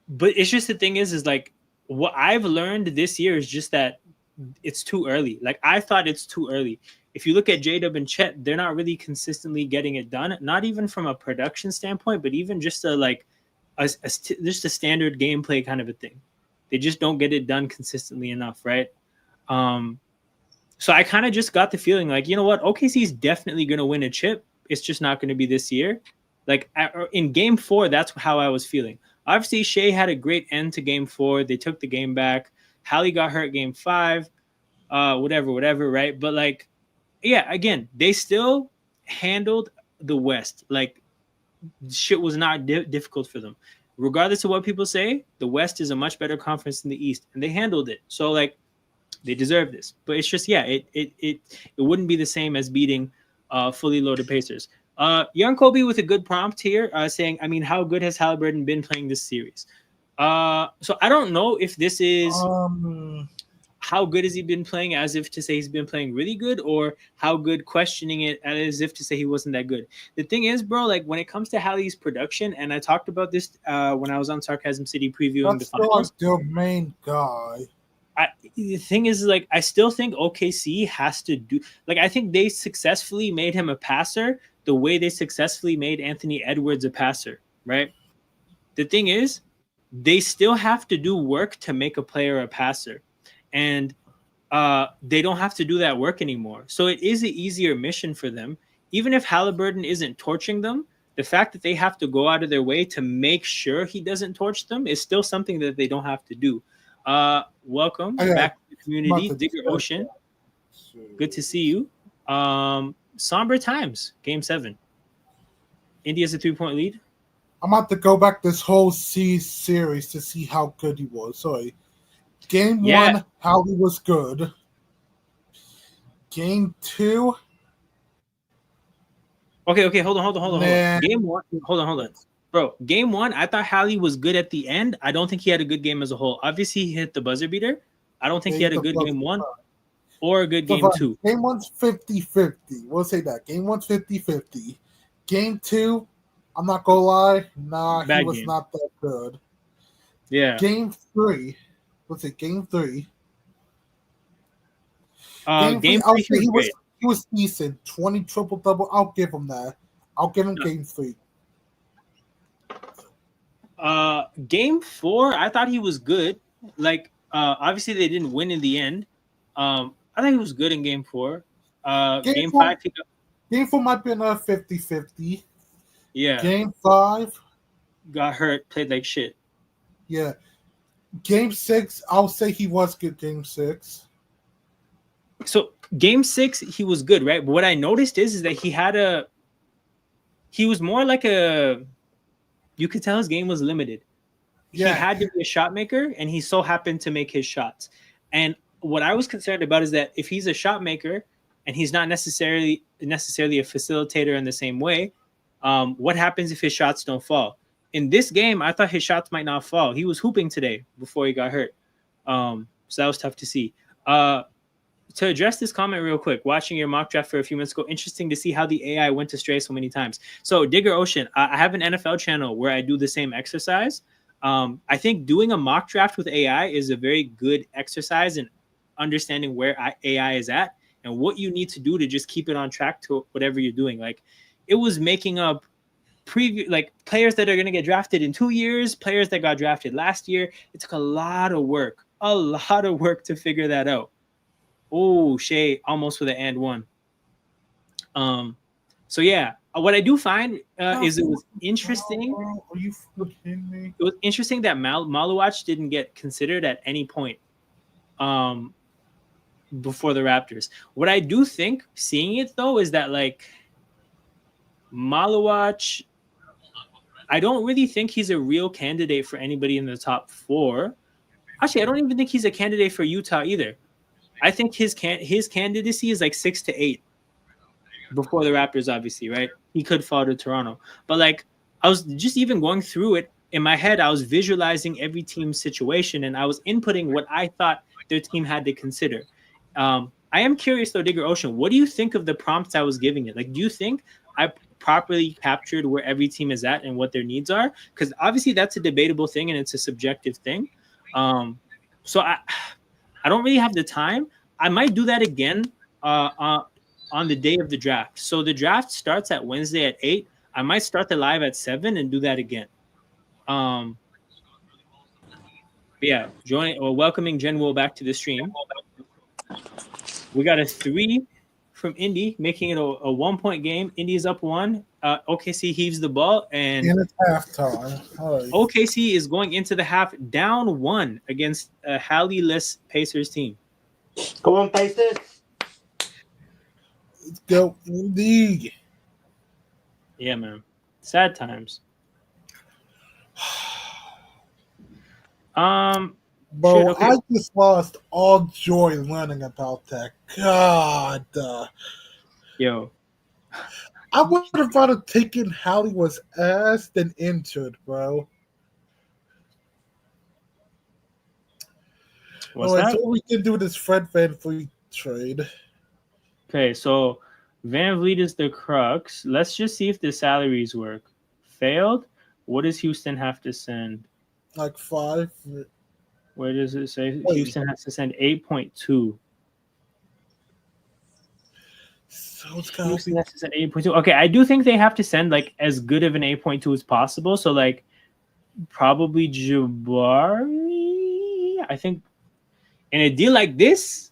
Speaker 1: But it's just the thing is like what I've learned this year is just that it's too early. Like I thought it's too early. If you look at J-Dub and Chet, they're not really consistently getting it done. Not even from a production standpoint, but even just just a standard gameplay kind of a thing. They just don't get it done consistently enough, right? So I kind of just got the feeling like, you know what, OKC is definitely going to win a chip. It's just not going to be this year. Like in Game 4, that's how I was feeling. Obviously, Shea had a great end to Game 4. They took the game back. Hallie got hurt Game 5. Whatever, right? But like, yeah, again, they still handled the West. Like, shit was not difficult for them. Regardless of what people say, the West is a much better conference than the East, and they handled it. So like, they deserve this. But it's just, yeah, it wouldn't be the same as beating fully loaded Pacers. Young Kobe with a good prompt here, saying, I mean, how good has Halliburton been playing this series? So I don't know if this is how good has he been playing, as if to say he's been playing really good, or how good questioning it as if to say he wasn't that good. The thing is, bro, like when it comes to Hallie's production, and I talked about this when I was on Sarcasm City previewing the finals.
Speaker 3: That's their main guy.
Speaker 1: The thing is, like, I still think OKC has to do, like, I think they successfully made him a passer the way they successfully made Anthony Edwards a passer, right? The thing is, they still have to do work to make a player a passer. And they don't have to do that work anymore. So it is an easier mission for them. Even if Halliburton isn't torching them, the fact that they have to go out of their way to make sure he doesn't torch them is still something that they don't have to do. Welcome back to the community, Digger Ocean. Good to see you. Somber times, Game 7. India's a 3-point lead.
Speaker 3: I'm about to go back this whole series to see how good he was. Sorry. Game 1, how he was good. Game 2.
Speaker 1: Okay, hold on. Game 1, hold on. Bro, Game 1, I thought Hallie was good at the end. I don't think he had a good game as a whole. Obviously, he hit the buzzer beater. I don't think he had a good Game 1 or a good Game 2.
Speaker 3: Game 1's 50-50. We'll say that. Game 1's 50-50. Game 2, I'm not going to lie. Nah, he was not that good.
Speaker 1: Yeah.
Speaker 3: Game 3. let's say game 3.
Speaker 1: Game 3,
Speaker 3: I'll say
Speaker 1: he
Speaker 3: was decent. 20 triple double. I'll give him that. I'll give him game 3.
Speaker 1: Game 4, I thought he was good. Like, obviously they didn't win in the end. I thought he was good in game 4. Game 5,
Speaker 3: game 4 might be another 50-50.
Speaker 1: Yeah.
Speaker 3: Game 5
Speaker 1: got hurt, played like shit.
Speaker 3: Yeah. Game 6, I'll say he was good. Game 6.
Speaker 1: So game 6, he was good, right? But what I noticed is that he was more like you could tell his game was limited. Yeah. He had to be a shot maker, and he so happened to make his shots. And what I was concerned about is that if he's a shot maker and he's not necessarily a facilitator in the same way, what happens if his shots don't fall? In this game, I thought his shots might not fall. He was hooping today before he got hurt. So that was tough to see. To address this comment real quick, watching your mock draft for a few minutes ago, interesting to see how the AI went astray so many times. So Digger Ocean, I have an NFL channel where I do the same exercise. I think doing a mock draft with AI is a very good exercise in understanding where AI is at and what you need to do to just keep it on track to whatever you're doing. Like, it was making up players that are going to get drafted in 2 years, players that got drafted last year. It took a lot of work to figure that out. Oh, Shay almost with an and one. So yeah, what I do find is it was interesting.
Speaker 3: Are you kidding me?
Speaker 1: It was interesting that Maluach didn't get considered at any point before the Raptors. What I do think, seeing it though, is that like Maluach, I don't really think he's a real candidate for anybody in the top 4. Actually, I don't even think he's a candidate for Utah either. I think his candidacy is like 6 to 8 before the Raptors, obviously, right? He could fall to Toronto. But like, I was just even going through it in my head. I was visualizing every team's situation, and I was inputting what I thought their team had to consider. I am curious though, Digger Ocean, what do you think of the prompts I was giving it? Like, do you think I properly captured where every team is at and what their needs are? Because obviously that's a debatable thing and it's a subjective thing. So I don't really have the time. I might do that again on the day of the draft. So the draft starts at Wednesday at 8. I might start the live at 7 and do that again. Yeah, welcoming Jen Will back to the stream. We got a 3 from Indy, making it a 1-point game. Indy's up 1. OKC heaves the ball, and
Speaker 3: it's halftime.
Speaker 1: OKC is going into the half down 1 against a Halley-less Pacers team.
Speaker 4: Go on, Pacers.
Speaker 3: Let's go, Indy.
Speaker 1: Yeah, man. Sad times.
Speaker 3: Bro, okay. I just lost all joy learning about that. God.
Speaker 1: Yo.
Speaker 3: I would have rather taken Halley was ass than injured, bro.
Speaker 1: What's that?
Speaker 3: So we can do this Fred VanVleet trade.
Speaker 1: Okay, so VanVleet is the crux. Let's just see if the salaries work. Failed? What does Houston have to send?
Speaker 3: Like 5.
Speaker 1: Where does it say? Wait. Houston has to send 8.2.
Speaker 3: So it's
Speaker 1: Houston has to send 8.2. Okay, I do think they have to send like as good of an 8.2 as possible. So like probably Jabari. I think in a deal like this,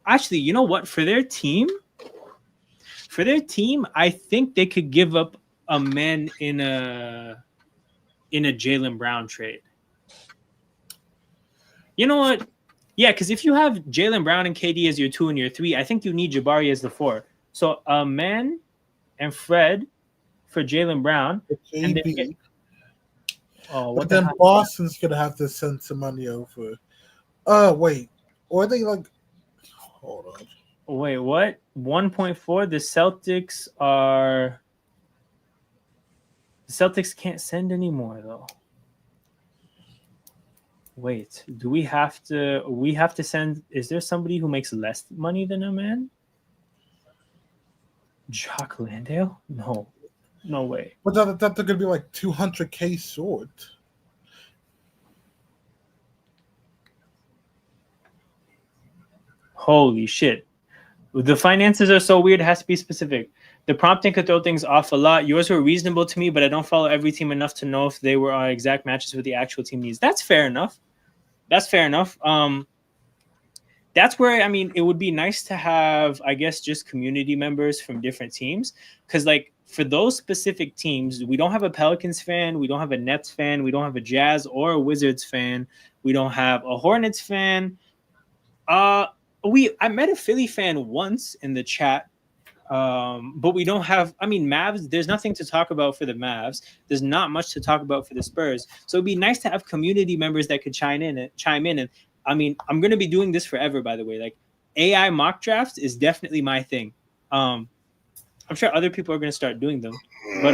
Speaker 1: actually, you know what? For their team, I think they could give up a man in a Jaylen Brown trade. You know what? Yeah, because if you have Jaylen Brown and KD as your 2 and your 3, I think you need Jabari as the 4. So a man and Fred for Jaylen Brown. And
Speaker 3: but then Boston's going to have to send some money over. Wait. Or are they like... Hold on.
Speaker 1: Wait, what? 1.4? The Celtics can't send anymore, though. Wait, do we have to send? Is there somebody who makes less money than a man? Jock Landale? No way.
Speaker 3: But that they're gonna be like $200K short.
Speaker 1: Holy shit. The finances are so weird. It has to be specific. The prompting could throw things off a lot. Yours were reasonable to me, but I don't follow every team enough to know if they were exact matches with the actual team needs. That's fair enough. That's fair enough. That's where, I mean, it would be nice to have, I guess, just community members from different teams. Because, like, for those specific teams, we don't have a Pelicans fan. We don't have a Nets fan. We don't have a Jazz or a Wizards fan. We don't have a Hornets fan. I met a Philly fan once in the chat. But we don't have, I mean, Mavs, there's nothing to talk about for the Mavs. There's not much to talk about for the Spurs. So it'd be nice to have community members that could chime in. And I mean, I'm going to be doing this forever, by the way. Like, AI mock drafts is definitely my thing. I'm sure other people are going to start doing them. But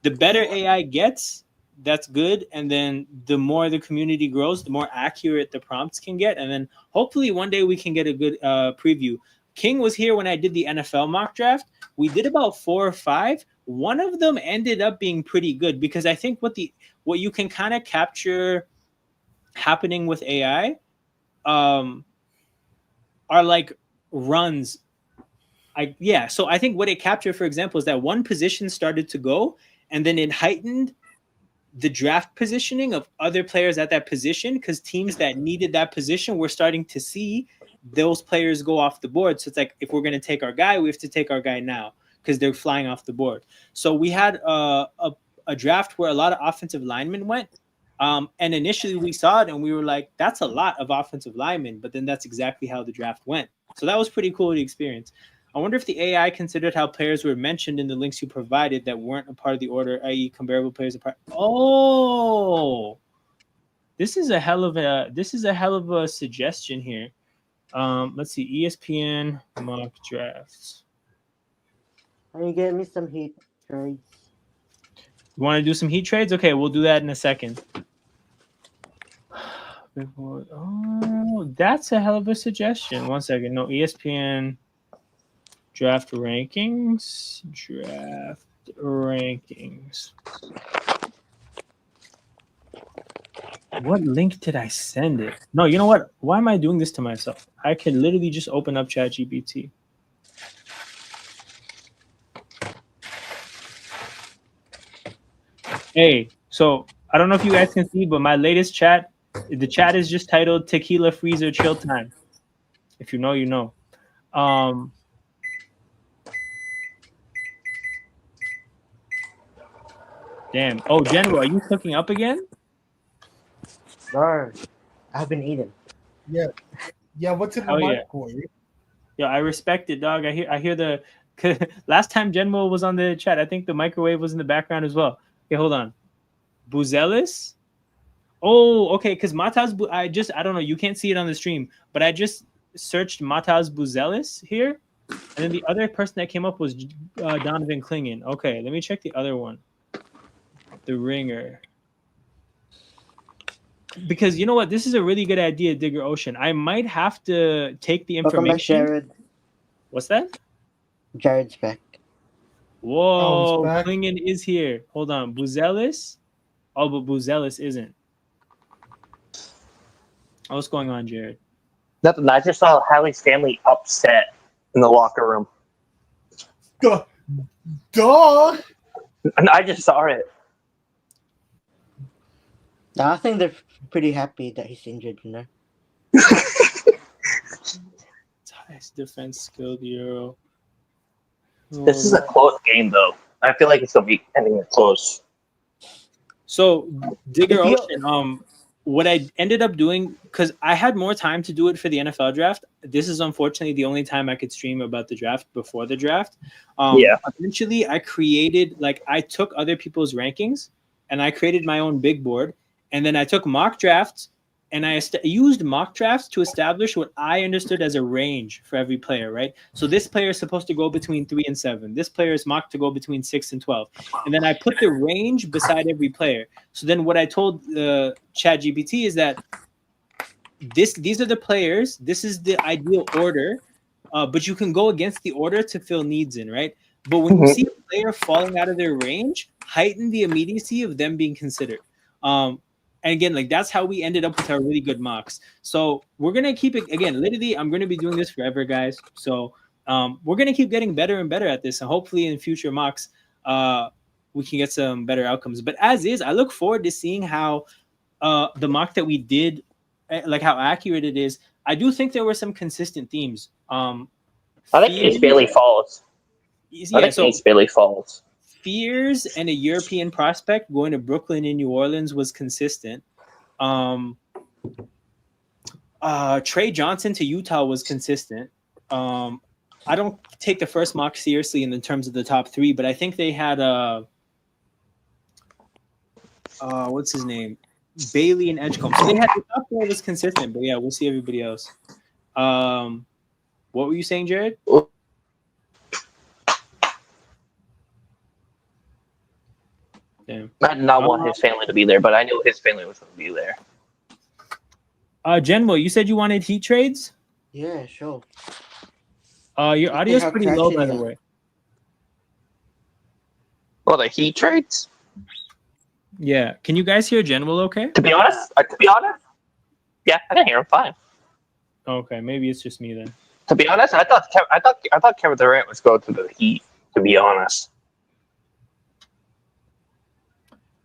Speaker 1: the better AI gets, that's good. And then the more the community grows, the more accurate the prompts can get. And then hopefully one day we can get a good preview. King was here when I did the NFL mock draft. We did about 4 or 5. One of them ended up being pretty good because I think what you can kind of capture happening with AI are like runs. So I think what it captured, for example, is that one position started to go and then it heightened the draft positioning of other players at that position because teams that needed that position were starting to see those players go off the board. So it's like, if we're going to take our guy, we have to take our guy now because they're flying off the board. So we had a draft where a lot of offensive linemen went. And initially we saw it and we were like, that's a lot of offensive linemen. But then that's exactly how the draft went. So that was pretty cool to experience. I wonder if the AI considered how players were mentioned in the links you provided that weren't a part of the order, i.e. comparable players apart. Oh, this is a hell of a suggestion here. Let's see, ESPN mock drafts.
Speaker 4: Can you get me some heat trades?
Speaker 1: You want to do some heat trades? Okay, we'll do that in a second. Oh, that's a hell of a suggestion. 1 second. No, ESPN draft rankings. What link did I send it? No, you know what? Why am I doing this to myself? I can literally just open up ChatGPT. Hey, so I don't know if you guys can see, but my latest chat, the chat is just titled Tequila Freezer Chill Time. If you know, you know. Damn. Oh, General, are you cooking up again?
Speaker 4: Sure. I've been eating.
Speaker 3: Yeah. Yeah, what's in the microwave?
Speaker 1: Yeah, I respect it, dog. I hear the last time General was on the chat, I think the microwave was in the background as well. Okay, hold on. Buzelis? Oh, okay, because Mataz, I don't know, you can't see it on the stream, but I just searched Mataz Buzelis here, and then the other person that came up was Donovan Clingan. Okay, let me check the other one. The Ringer. Because you know what? This is a really good idea, Digger Ocean. I might have to take the information.
Speaker 4: Welcome back, Jared.
Speaker 1: What's that?
Speaker 4: Jared's back.
Speaker 1: Whoa, Clingan is here. Hold on. Buzelis? Oh, but Buzelis isn't. Oh, what's going on, Jared?
Speaker 2: Nothing. I just saw Hallie's family upset in the locker room.
Speaker 3: Duh!
Speaker 2: And I just saw it.
Speaker 4: I think they're pretty happy that he's injured, you know?
Speaker 1: Highest defense skilled Euro.
Speaker 2: This is a close game, though. I feel like it's going to be ending it close.
Speaker 1: So, Digger Ocean, what I ended up doing, because I had more time to do it for the NFL draft. This is unfortunately the only time I could stream about the draft before the draft. Eventually, I took other people's rankings and I created my own big board. And then I took mock drafts and I used mock drafts to establish what I understood as a range for every player, right? So this player is supposed to go between 3 and 7. This player is mocked to go between 6 and 12. And then I put the range beside every player. So then what I told ChatGPT is that these are the players. This is the ideal order, but you can go against the order to fill needs in, right? But when you see a player falling out of their range, heighten the immediacy of them being considered. And again, like that's how we ended up with our really good mocks. So we're gonna keep it again. Literally, I'm gonna be doing this forever, guys. So we're gonna keep getting better and better at this, and hopefully in future mocks, we can get some better outcomes. But as is, I look forward to seeing how the mock that we did, like how accurate it is. I do think there were some consistent themes.
Speaker 2: I think Ace Bailey falls.
Speaker 1: Yeah,
Speaker 2: I think Ace Bailey falls.
Speaker 1: Fears and a European prospect going to Brooklyn and New Orleans was consistent. Trey Johnson to Utah was consistent. I don't take the first mock seriously in the terms of the top 3, but I think they had what's his name? Bailey and Edgecombe. So they had the top 4 was consistent, but yeah, we'll see everybody else. What were you saying, Jared? Damn.
Speaker 2: I did not want his family to be there, but I knew his family was going to be there.
Speaker 1: Genwo, you said you wanted Heat trades?
Speaker 4: Yeah, sure.
Speaker 1: Your audio's pretty low, by the way.
Speaker 2: Well, the Heat trades?
Speaker 1: Yeah. Can you guys hear Genwo okay?
Speaker 2: To be honest, yeah, I can hear him fine.
Speaker 1: Okay, maybe it's just me then.
Speaker 2: To be honest, I thought Kevin Durant was going to the Heat. To be honest.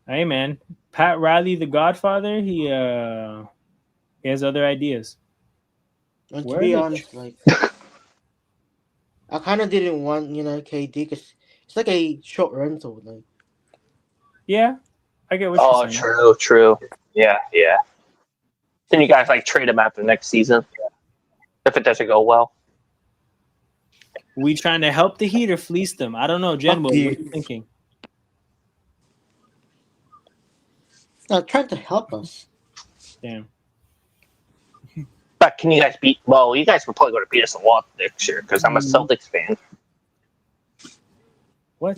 Speaker 1: Hey man, Pat Riley, the Godfather, he has other ideas.
Speaker 4: And to be honest, like I kind of didn't want KD because it's like a short rental. Like,
Speaker 1: yeah, I get what you're saying.
Speaker 2: Oh, true. Yeah. Then you guys like trade him after next season if it doesn't go well.
Speaker 1: We trying to help the Heat or fleece them? I don't know, Jen. What are you thinking?
Speaker 4: Trying to help us.
Speaker 1: Damn.
Speaker 2: But can you guys beat? Well, you guys will probably going to beat us a lot next year because I'm a Celtics fan.
Speaker 1: What?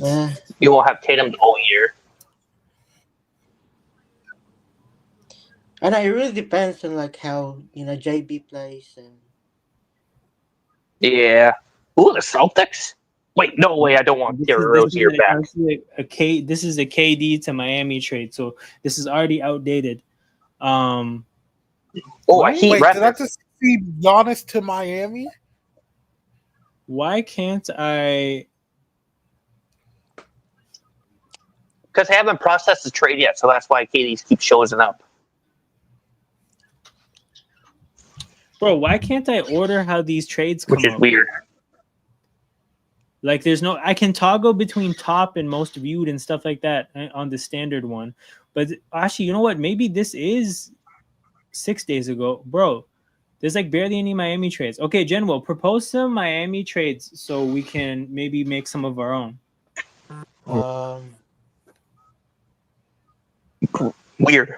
Speaker 2: You won't have Tatum the whole year.
Speaker 4: And it really depends on like how JB plays and.
Speaker 2: Yeah. Ooh, the Celtics. Wait, no way! I don't want Terry Rozier back.
Speaker 1: This is a KD to Miami trade, so this is already outdated.
Speaker 3: Wait, did I just see Giannis to Miami?
Speaker 1: Why can't I?
Speaker 2: Because they haven't processed the trade yet, so that's why KD keeps showing up.
Speaker 1: Bro, why can't I order how these trades come
Speaker 2: Which is
Speaker 1: up?
Speaker 2: weird.
Speaker 1: Like, there's no, I can toggle between top and most viewed and stuff like that on the standard one. But actually, you know what? Maybe this is 6 days ago. Bro, there's like barely any Miami trades. Okay, Genwo, propose some Miami trades so we can maybe make some of our own.
Speaker 2: Weird.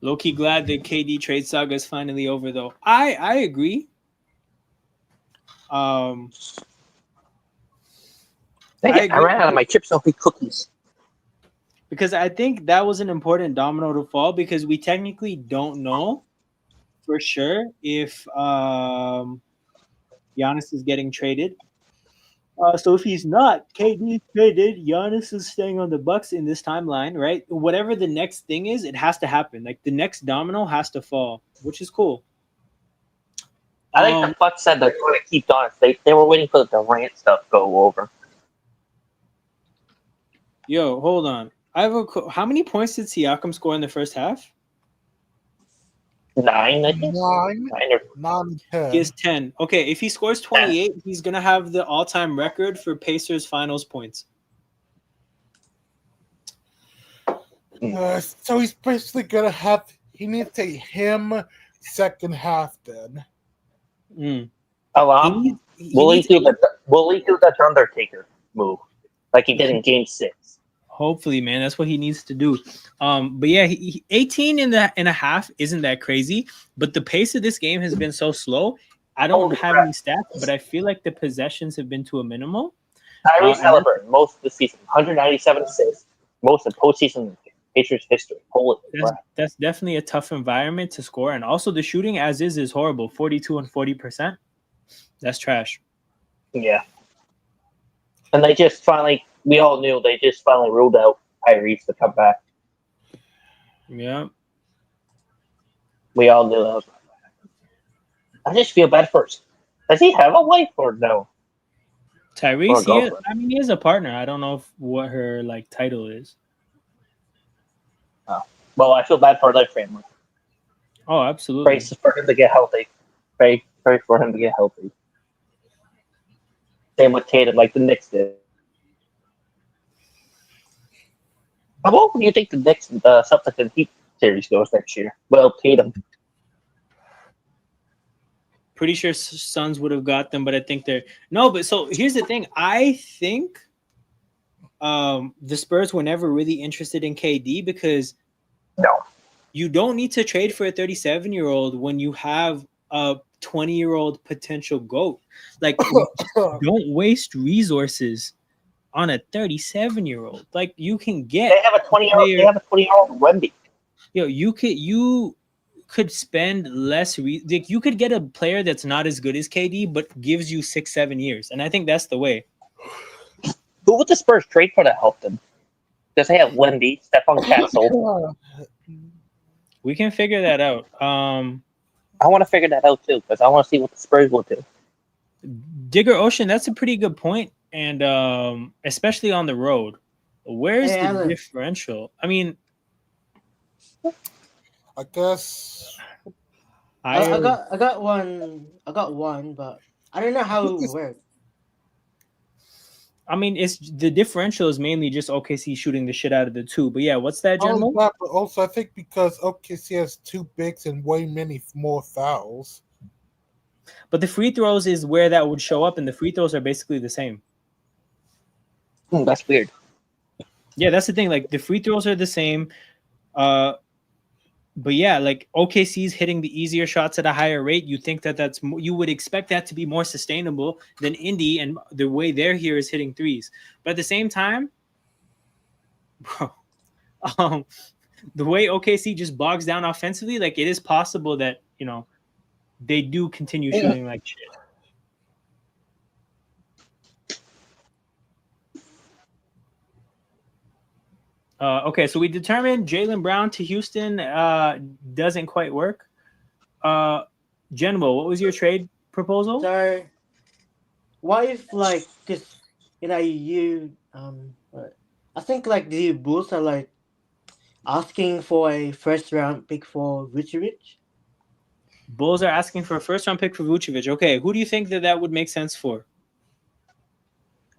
Speaker 1: Low-key glad the KD trade saga is finally over, though. I agree.
Speaker 2: I ran out of my chips and cookies.
Speaker 1: Because I think that was an important domino to fall because we technically don't know for sure if Giannis is getting traded. So if he's not, KD traded, Giannis is staying on the Bucks in this timeline, right? Whatever the next thing is, it has to happen. Like the next domino has to fall, which is cool.
Speaker 2: I think the Bucks said they're going to keep Giannis. They were waiting for the Durant stuff to go over.
Speaker 1: Yo, hold on. I have how many points did Siakam score in the first half?
Speaker 2: 9, I think.
Speaker 3: 9, 10.
Speaker 1: He has 10. Okay, if he scores 28, he's going to have the all-time record for Pacers finals points.
Speaker 3: So he's basically going to have... He needs to take him second half then.
Speaker 2: Will he do the Undertaker move like he did in Game 6?
Speaker 1: Hopefully, man, that's what he needs to do. But yeah, 18 and a half isn't that crazy. But the pace of this game has been so slow. I don't have any stats, but I feel like the possessions have been to a minimal.
Speaker 2: Tyrese Halliburton, most of the season, 197 assists, most in postseason Pacers history. Holy crap.
Speaker 1: That's definitely a tough environment to score. And also the shooting as is horrible. 42 and 40%. That's trash.
Speaker 2: Yeah. And they just finally, we all knew they just finally ruled out Tyrese to come back.
Speaker 1: Yeah.
Speaker 2: We all knew that was. I just feel bad for. Does he have a wife or no?
Speaker 1: Tyrese, he is a partner. I don't know what her like title is.
Speaker 2: Oh. Well, I feel bad for their family.
Speaker 1: Oh, absolutely.
Speaker 2: Pray for him to get healthy. Pray for him to get healthy. Same with Tatum, like the Knicks did. How well do you think the Knicks Celtics and Heat series goes next year? Well, Tatum.
Speaker 1: Pretty sure Suns would have got them, but I think they're no. But so here's the thing. I think the Spurs were never really interested in KD because you don't need to trade for a 37-year-old when you have a 20-year-old potential GOAT. Like, don't waste resources on a 37-year-old. Like, you can get.
Speaker 2: They have a 20-year-old. They have a 20-year-old Wemby.
Speaker 1: You could spend less. Like, you could get a player that's not as good as KD, but gives you 6-7 years, and I think that's the way.
Speaker 2: Who would the Spurs trade for to help them? Because they have Wemby, Stephon Castle.
Speaker 1: We can figure that out.
Speaker 2: I want to figure that out too, because I want to see what the Spurs will do.
Speaker 1: Digger Ocean, that's a pretty good point, and especially on the road. Where's the differential? I mean,
Speaker 3: I guess
Speaker 4: I got one, but I don't know how it works.
Speaker 1: I mean, it's the differential is mainly just OKC shooting the shit out of the two. But yeah, what's that, General?
Speaker 3: But also, I think because OKC has 2 bigs and way many more fouls.
Speaker 1: But the free throws is where that would show up, and the free throws are basically the same.
Speaker 2: That's weird.
Speaker 1: Yeah, that's the thing. Like, the free throws are the same. But yeah, like OKC's hitting the easier shots at a higher rate. You think that you would expect that to be more sustainable than Indy, and the way they're here is hitting threes. But at the same time, bro, the way OKC just bogs down offensively, like it is possible that they do continue shooting like shit. Okay, so we determined Jaylen Brown to Houston doesn't quite work. General, what was your trade proposal?
Speaker 4: So, what if I think like the Bulls are like asking for a first-round pick for Vucevic.
Speaker 1: Bulls are asking for a first-round pick for Vucevic. Okay, who do you think that would make sense for?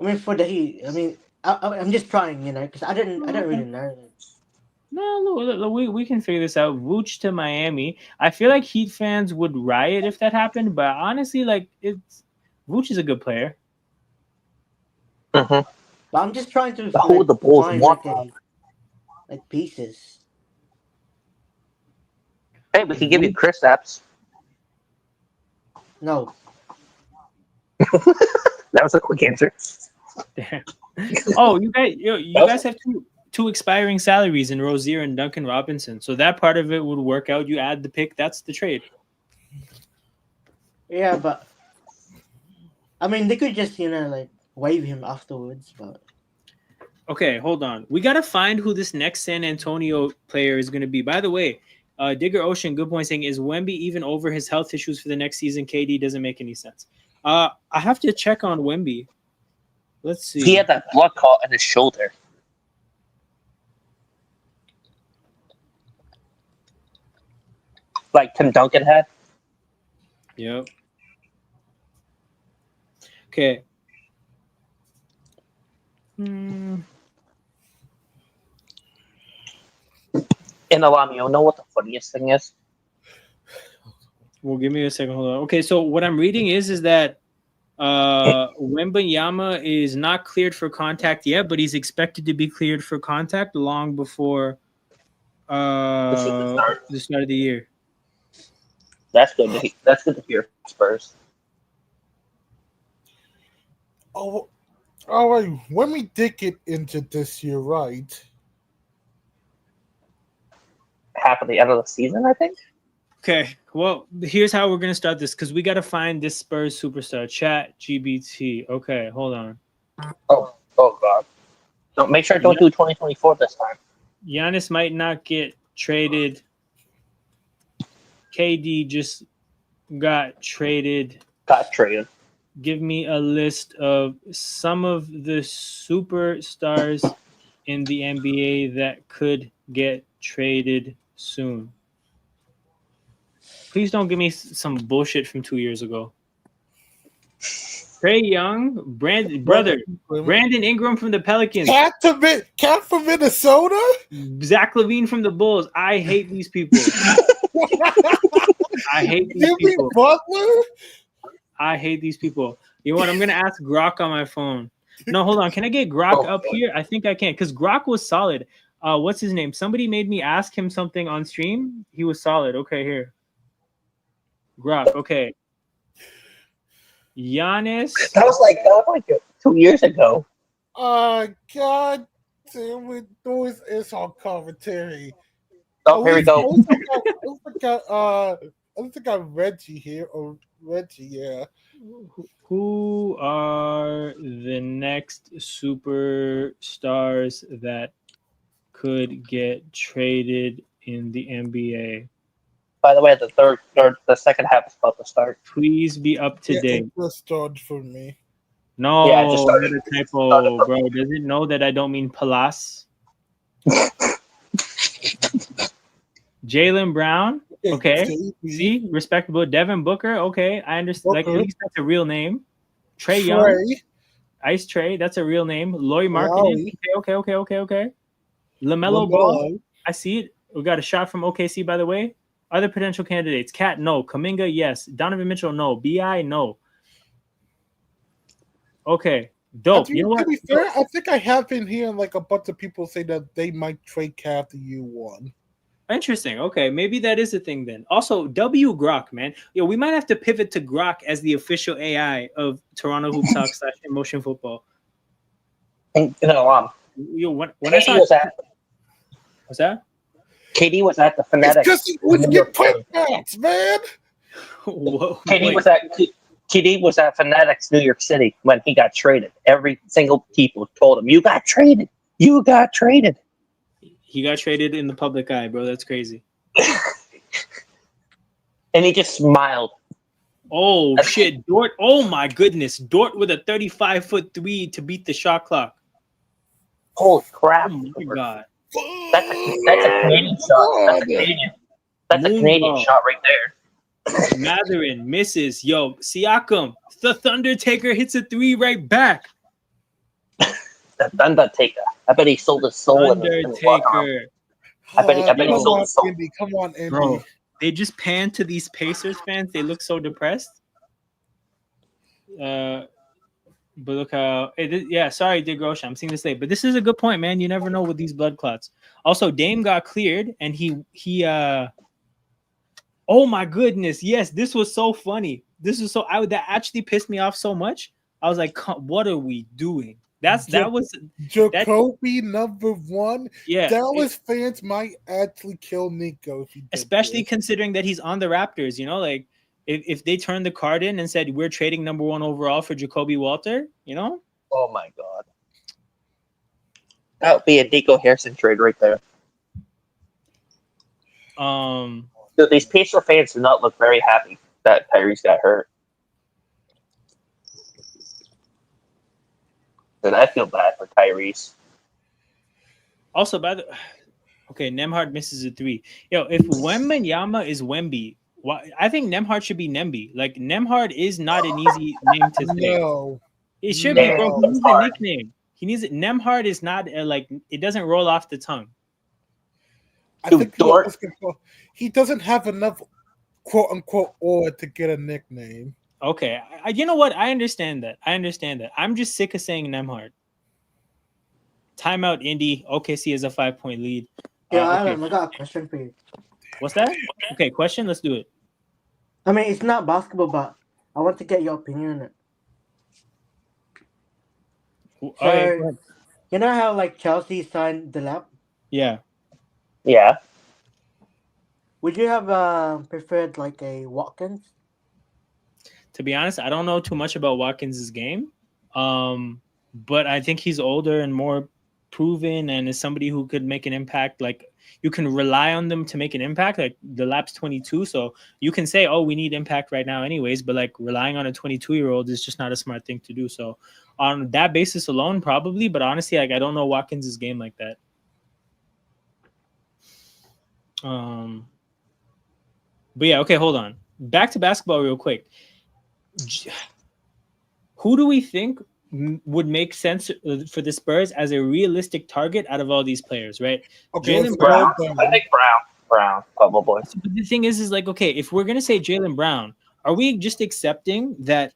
Speaker 4: I mean, for the Heat. I mean, I'm just trying, because I don't really know.
Speaker 1: No, we can figure this out. Vooch to Miami. I feel like Heat fans would riot if that happened, but honestly, like Vooch is a good player.
Speaker 2: Mm-hmm.
Speaker 4: But I'm just trying to
Speaker 2: who the Bulls want
Speaker 4: like pieces.
Speaker 2: Hey, we can give you Chris Apps.
Speaker 4: No.
Speaker 2: That was a quick answer.
Speaker 1: Oh, you guys have two expiring salaries in Rozier and Duncan Robinson, so that part of it would work out. You add the pick, that's the trade.
Speaker 4: Yeah, but I mean, they could just like waive him afterwards. But
Speaker 1: okay, hold on. We gotta find who this next San Antonio player is gonna be. By the way, Digger Ocean, good point, saying, is Wemby even over his health issues for the next season? KD doesn't make any sense. I have to check on Wemby. Let's see.
Speaker 2: He had that blood clot in his shoulder. Like Tim Duncan had.
Speaker 1: Yep. Okay.
Speaker 2: And Alami, you know what the funniest thing is?
Speaker 1: Well, give me a second. Hold on. Okay, so what I'm reading is that Wembanyama is not cleared for contact yet, but he's expected to be cleared for contact long before the start of the year.
Speaker 2: That's good. That's good to hear, Spurs.
Speaker 3: Oh, all right. When we did get into this year, right?
Speaker 2: Half of the end of the season, I think.
Speaker 1: Okay, well, here's how we're gonna start this because we gotta find this Spurs superstar. Chat GBT. Okay, hold on.
Speaker 2: Oh God. Don't make sure don't do 2024 this time.
Speaker 1: Giannis might not get traded. KD just got traded.
Speaker 2: Got traded.
Speaker 1: Give me a list of some of the superstars in the NBA that could get traded soon. Please don't give me some bullshit from 2 years ago. Trae Young, Brandon Ingram from the Pelicans.
Speaker 3: Cat from Minnesota?
Speaker 1: Zach LaVine from the Bulls. I hate these people. I hate these people.
Speaker 3: Butler?
Speaker 1: I hate these people. You know what? I'm going to ask Grok on my phone. No, hold on. Can I get Grok up here? I think I can because Grok was solid. What's his name? Somebody made me ask him something on stream. He was solid. Okay, here. Grok. Okay. Giannis.
Speaker 2: That was like 2 years ago.
Speaker 3: God damn it. Those is on commentary.
Speaker 2: Oh, here we go.
Speaker 3: I think I got Reggie here. Or Reggie, yeah.
Speaker 1: Who are the next superstars that could get traded in the NBA?
Speaker 2: By the way, the second half is about to start.
Speaker 1: Please be up to date.
Speaker 3: It just started for me.
Speaker 1: No,
Speaker 2: yeah, I just started.
Speaker 1: a typo, bro. Does it know that I don't mean Palace? Jaylen Brown. Okay. See, respectable. Devin Booker. Okay, I understand. Like, at least that's a real name. Trae Young. Ice Trae. That's a real name. Lauri Markkanen. Okay. LaMelo Ball. I see it. We got a shot from OKC, by the way. Other potential candidates. Cat, no. Kuminga, yes. Donovan Mitchell, no. BI, no. Okay. Dope. You know what?
Speaker 3: To be fair, I think I have been hearing like a bunch of people say that they might trade Cat to U1.
Speaker 1: Interesting. Okay, maybe that is a thing then. Also, W Grok, man. We might have to pivot to Grok as the official AI of Toronto Hoop Talk / Emotion Football.
Speaker 2: When
Speaker 1: I saw what's that?
Speaker 2: KD was at the Fanatics.
Speaker 3: It's because we get putbacks, man.
Speaker 1: Whoa,
Speaker 2: KD was at Fanatics New York City when he got traded. Every single people told him, "You got traded. You got traded."
Speaker 1: He got traded in the public eye, bro. That's crazy.
Speaker 2: And he just smiled.
Speaker 1: Oh, shit. Dort. Oh, my goodness. Dort with a 35-foot three to beat the shot clock.
Speaker 2: Holy crap.
Speaker 1: Oh, my God.
Speaker 2: That's a Canadian shot. That's a Canadian shot right there.
Speaker 1: Matherin misses. Yo, Siakam. The Thundertaker hits a three right back.
Speaker 2: The Thundertaker. I bet he sold his soul.
Speaker 1: Thundertaker.
Speaker 2: I bet he sold his soul.
Speaker 3: Andy, come on, Andy.
Speaker 1: Bro, they just pan to these Pacers fans. They look so depressed. But look how... sorry, Digrosha. I'm seeing this late. But this is a good point, man. You never know with these blood clots. Also, Dame got cleared, and he oh, my goodness. Yes, this was so funny. That actually pissed me off so much. I was like, what are we doing? That was
Speaker 3: Jacoby number one.
Speaker 1: Yeah,
Speaker 3: Dallas fans might actually kill Nico if he did
Speaker 1: especially
Speaker 3: this.
Speaker 1: considering that he's on the Raptors. You know, like if they turned the card in and said we're trading number one overall for Jacoby Walter, you know.
Speaker 2: Oh my God, that would be a Nico Harrison trade right there. Dude, these Pacer fans do not look very happy that Tyrese got hurt. And I feel bad for Tyrese.
Speaker 1: Also, Nembhard misses a three. If Wembanyama is Wemby, I think Nembhard should be Nemby. Like, Nembhard is not an easy name to say.
Speaker 3: No.
Speaker 1: It should be, bro. He needs a nickname. He needs it. Nembhard is not it doesn't roll off the tongue.
Speaker 3: I think he doesn't have enough quote unquote or to get a nickname.
Speaker 1: Okay, you know what? I understand that. I'm just sick of saying Nembhard. Timeout, Indy. OKC is a 5-point lead.
Speaker 4: Yeah, I got a question for you.
Speaker 1: What's that? Okay, question. Let's do it.
Speaker 4: I mean, it's not basketball, but I want to get your opinion on it.
Speaker 1: Okay,
Speaker 4: you know how like Chelsea signed the lap?
Speaker 1: Yeah.
Speaker 2: Yeah.
Speaker 4: Would you have preferred like a Watkins?
Speaker 1: To be honest, I don't know too much about Watkins' game, but I think he's older and more proven and is somebody who could make an impact. Like you can rely on them to make an impact. Like the lap's 22, so you can say, "Oh, we need impact right now, anyways." But like relying on a 22-year-old is just not a smart thing to do. So on that basis alone, probably. But honestly, like I don't know Watkins' game like that. But yeah, okay, hold on. Back to basketball real quick. Who do we think would make sense for the Spurs as a realistic target out of all these players, right?
Speaker 3: Okay,
Speaker 1: Jaylen
Speaker 2: Brown.
Speaker 1: Brown.
Speaker 2: I think Brown, probably.
Speaker 1: But the thing is like, okay, if we're gonna say Jaylen Brown, are we just accepting that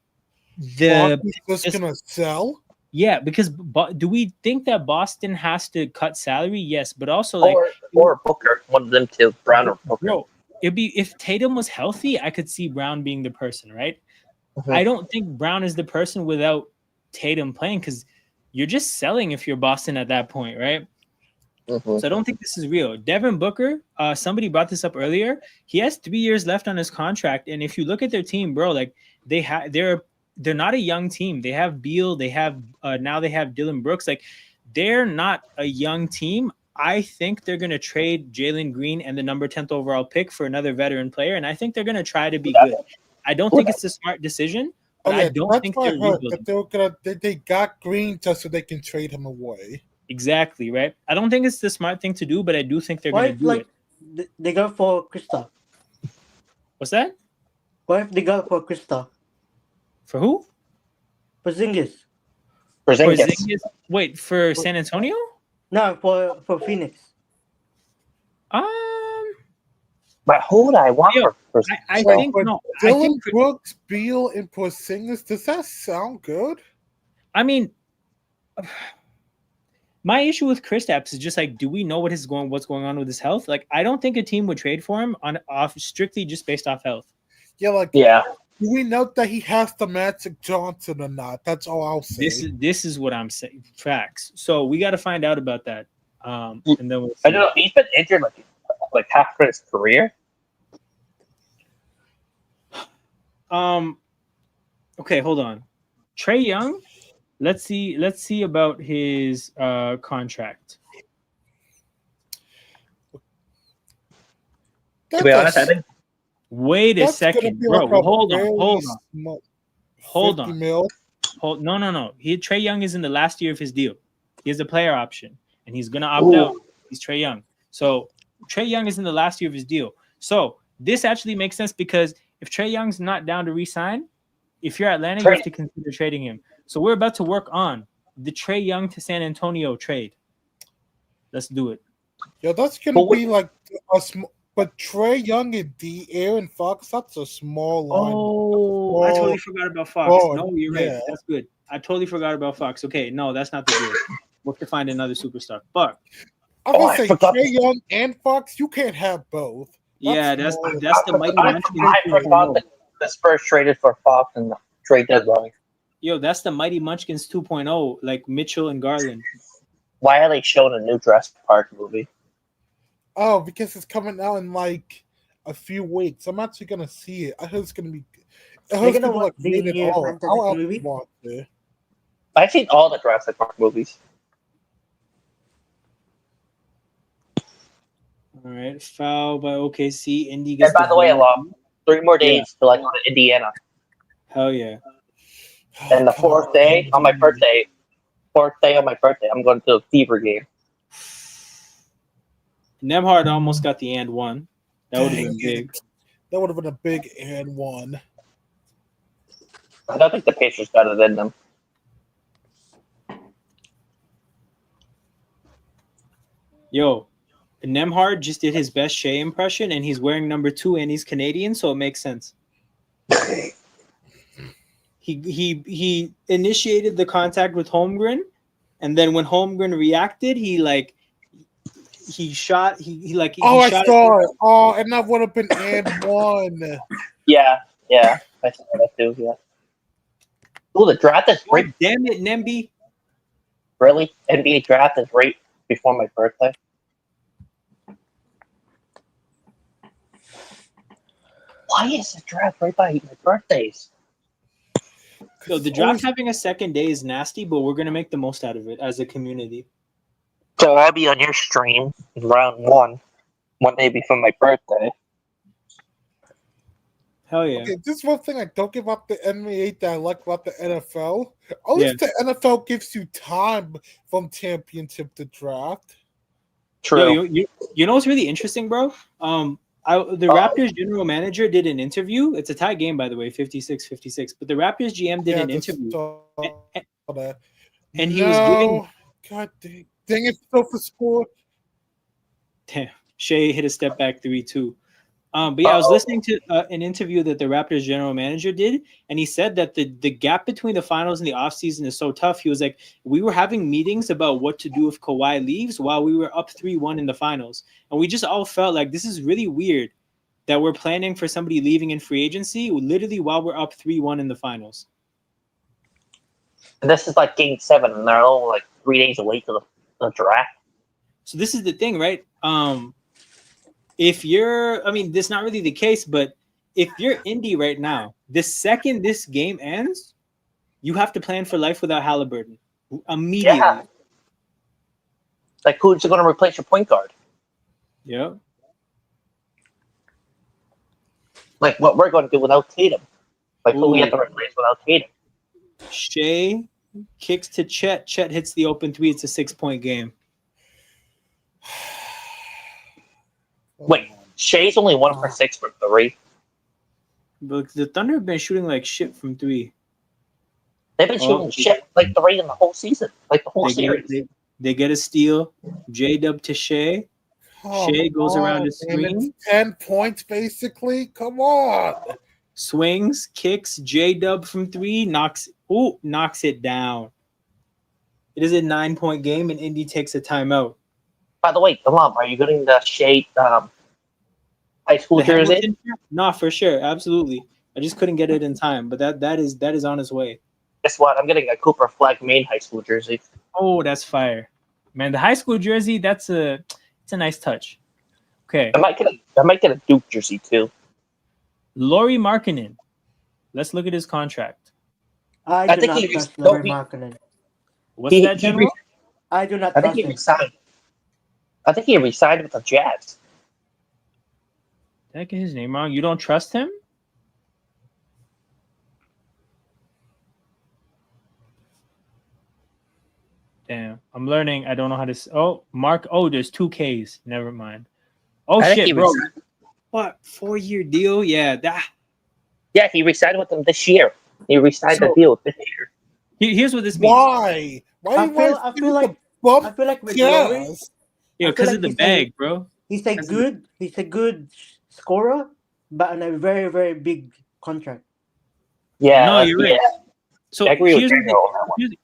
Speaker 3: Boston's just gonna sell?
Speaker 1: Yeah, because do we think that Boston has to cut salary? Yes, but also like
Speaker 2: or Booker, one of them two, Brown or Booker.
Speaker 1: Bro, it'd be if Tatum was healthy, I could see Brown being the person, right?
Speaker 2: Mm-hmm.
Speaker 1: I don't think Brown is the person without Tatum playing because you're just selling if you're Boston at that point, right?
Speaker 2: Mm-hmm.
Speaker 1: So I don't think this is real. Devin Booker, somebody brought this up earlier. He has 3 years left on his contract, and if you look at their team, bro, like they're not a young team. They have Beal, they have now they have Dylan Brooks. Like they're not a young team. I think they're going to trade Jalen Green and the number 10th overall pick for another veteran player, and I think they're going to try to be good. I don't think it's a smart decision, but I don't think they're rebuilding.
Speaker 3: They got Green just so they can trade him away.
Speaker 1: Exactly, right? I don't think it's the smart thing to do, but I do think they're going to do it.
Speaker 4: They go for Krista.
Speaker 1: What's that?
Speaker 4: What if they go for Krista?
Speaker 1: For who?
Speaker 4: Porzingis.
Speaker 1: Wait, for San Antonio?
Speaker 4: No, for Phoenix.
Speaker 2: But who would I want for?
Speaker 3: I think no. Dylan Brooks, Beal, and Porzingis. Does that sound good?
Speaker 1: I mean, my issue with Kristaps is just like, do we know what's going on with his health? Like, I don't think a team would trade for him strictly just based off health.
Speaker 3: Yeah. Do we know that he has the Magic Johnson or not? That's all I'll say.
Speaker 1: This is what I'm saying. Facts. So we got to find out about that. And then we'll see.
Speaker 2: I don't know. He's been injured like half of his career.
Speaker 1: Okay, hold on. Trae Young. Let's see about his contract.
Speaker 2: To be honest, I think.
Speaker 1: Wait a second, bro.
Speaker 3: Like
Speaker 1: hold on.
Speaker 3: No.
Speaker 1: Trae Young is in the last year of his deal. He has a player option, and he's gonna opt out. He's Trae Young. So Trae Young is in the last year of his deal. So this actually makes sense because if Trae Young's not down to re-sign, if you're Atlanta, you have to consider trading him. So we're about to work on the Trae Young to San Antonio trade. Let's do it.
Speaker 3: Yeah, that's gonna be like a small. But Trae Young and Aaron Fox, that's a small line.
Speaker 1: Oh, I totally forgot about Fox. No, you're right. That's good. I totally forgot about Fox. Okay, no, that's not the deal. We'll have to find another superstar. But
Speaker 3: I would say Trae Young and Fox, you can't have both.
Speaker 1: That's the Mighty Munchkins.
Speaker 2: I forgot that the Spurs traded for Fox and the trade deadline.
Speaker 1: Yo, that's the Mighty Munchkins 2.0, like Mitchell and Garland.
Speaker 2: Why are they showing a new Jurassic Park movie?
Speaker 3: Oh, because it's coming out in like a few weeks. I'm actually gonna see it. I heard it's gonna be. I've
Speaker 2: seen all the Jurassic Park movies.
Speaker 1: All right, foul by OKC. Indy
Speaker 2: gets. And by the way, along 3 more days to like Indiana.
Speaker 1: Hell yeah!
Speaker 2: And the fourth day on my birthday, I'm going to a Fever game.
Speaker 1: Nemhard almost got the and one. That would have been big.
Speaker 3: That would have been a big and one.
Speaker 2: I don't think the Pacers better than them.
Speaker 1: Yo, Nemhard just did his best Shea impression, and he's wearing number 2, and he's Canadian, so it makes sense. He initiated the contact with Holmgren, and then when Holmgren reacted, he shot.
Speaker 3: I saw it. Oh, and that would have been and one.
Speaker 2: Yeah, I saw that too. Yeah. Oh, the draft is right.
Speaker 1: Oh, damn it, Nemby.
Speaker 2: Really? NBA draft is right before my birthday. Why is the draft right by my birthdays?
Speaker 1: So the draft having a second day is nasty, but we're gonna make the most out of it as a community.
Speaker 2: So I'll be on your stream in round one day before my birthday.
Speaker 1: Hell yeah.
Speaker 3: Okay, this is one thing I don't give up the NBA that I like about the NFL. At least the NFL gives you time from championship to draft.
Speaker 2: True.
Speaker 1: You know what's really interesting, bro? The Raptors general manager did an interview. It's a tie game, by the way, 56-56. But the Raptors GM did an interview. And he was giving...
Speaker 3: God dang it, so for sport.
Speaker 1: Damn. Shea hit a step back 3-2. But yeah, I was listening to an interview that the Raptors general manager did, and he said that the gap between the finals and the offseason is so tough. He was like, we were having meetings about what to do if Kawhi leaves while we were up 3-1 in the finals. And we just all felt like this is really weird that we're planning for somebody leaving in free agency literally while we're up 3-1 in the finals.
Speaker 2: And this is like game 7, and they're only like 3 days away to the draft.
Speaker 1: So this is the thing, right? If you're, I mean, this is not really the case, but if you're Indy right now, the second this game ends, you have to plan for life without Halliburton immediately. Yeah.
Speaker 2: Like, who's going to replace your point guard?
Speaker 1: Yeah.
Speaker 2: Like, what we're going to do without Tatum. Like, who we have to replace without Tatum.
Speaker 1: Shea kicks to Chet. Chet hits the open 3. It's a 6-point game.
Speaker 2: Wait, Shea's only 1 for 6 from 3.
Speaker 1: But the Thunder have been shooting like shit from 3.
Speaker 2: They've been shooting shit like 3 in the whole season, like the whole series.
Speaker 1: They get a steal. J-Dub to Shea. Shea goes around the screen.
Speaker 3: 10 points, basically. Come on.
Speaker 1: Swings, kicks, J-Dub from 3, knocks it down. It is a 9-point game, and Indy takes a timeout.
Speaker 2: By the way, Alum, are you getting the Shea high school jersey?
Speaker 1: No, for sure, absolutely. I just couldn't get it in time, but that is on its way.
Speaker 2: Guess what? I'm getting a Cooper Flag Maine high school jersey.
Speaker 1: Oh, that's fire, man! The high school jersey, it's a nice touch. Okay,
Speaker 2: I might get a Duke jersey too.
Speaker 1: Lauri Markkanen. Let's look at his contract.
Speaker 4: I think he trust Lauri Markkanen.
Speaker 1: What's that, General?
Speaker 4: I do not trust him.
Speaker 2: I think he resigned with the Jazz.
Speaker 1: Did I get his name wrong? You don't trust him? Damn, I'm learning. I don't know how to. Oh, Mark. Oh, there's 2 Ks. Never mind. Oh shit, bro. What 4-year deal? Yeah,
Speaker 2: Yeah, he resigned with them this year. He resigned the deal this year.
Speaker 1: Here's what this means.
Speaker 3: Why?
Speaker 4: I feel like with Lauri,
Speaker 1: yeah, because of the bag, bro.
Speaker 4: He's a good scorer, but on a very, very big contract.
Speaker 2: Yeah,
Speaker 1: no, you're right. So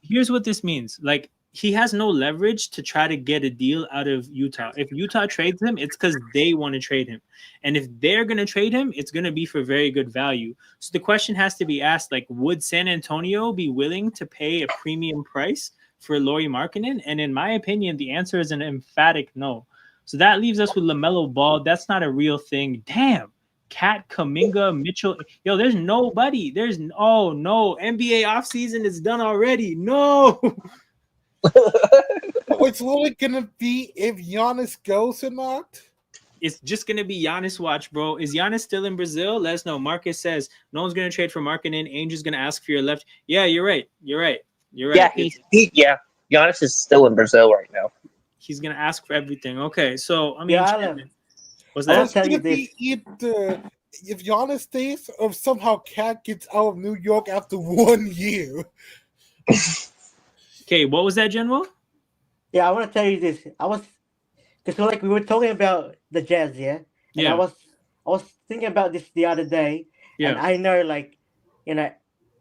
Speaker 2: here's
Speaker 1: what this means. Like, he has no leverage to try to get a deal out of Utah. If Utah trades him, it's because they want to trade him. And if they're going to trade him, it's going to be for very good value. So the question has to be asked, like, would San Antonio be willing to pay a premium price for Lauri Markkanen? And in my opinion, the answer is an emphatic no. So that leaves us with LaMelo Ball. That's not a real thing. Damn. Cat, Kuminga, Mitchell. Yo, there's nobody. Oh, no. NBA offseason is done already. No.
Speaker 3: It's literally gonna be if Giannis goes or not.
Speaker 1: It's just gonna be Giannis watch, bro. Is Giannis still in Brazil? Let us know. Marcus says no one's gonna trade for Markkanen. Angel's gonna ask for your left. Yeah, you're right. Yeah,
Speaker 2: Giannis is still in Brazil right now.
Speaker 1: He's gonna ask for everything. Okay, so I mean,
Speaker 3: was that gonna be either if Giannis stays or somehow Cat gets out of New York after 1 year?
Speaker 1: Okay, what was that, General?
Speaker 4: Yeah, I want to tell you this. Because like we were talking about the Jazz, yeah. And I was thinking about this the other day, and I know, like,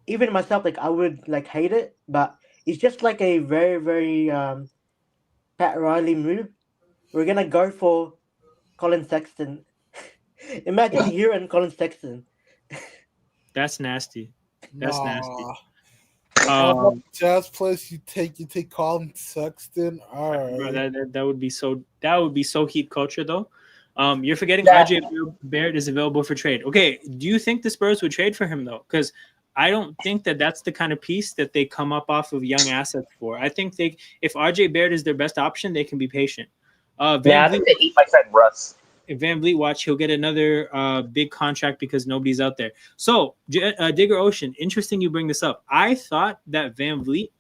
Speaker 4: even myself, like, I would like hate it, but it's just like a very, very Pat Riley move. We're gonna go for Colin Sexton. Imagine hearing Colin Sexton.
Speaker 1: That's nasty. Nasty.
Speaker 3: Jazz players you take Colin Sexton. All right.
Speaker 1: Bro, that would be so heat culture though. You're forgetting RJ Barrett is available for trade. Okay, do you think the Spurs would trade for him though? Because I don't think that that's the kind of piece that they come up off of young assets for. I think if RJ Barrett is their best option, they can be patient.
Speaker 2: I think they eat my friend Russ.
Speaker 1: Van Vliet, watch, he'll get another big contract because nobody's out there. So, Digger Ocean, interesting you bring this up. I thought that Van Vliet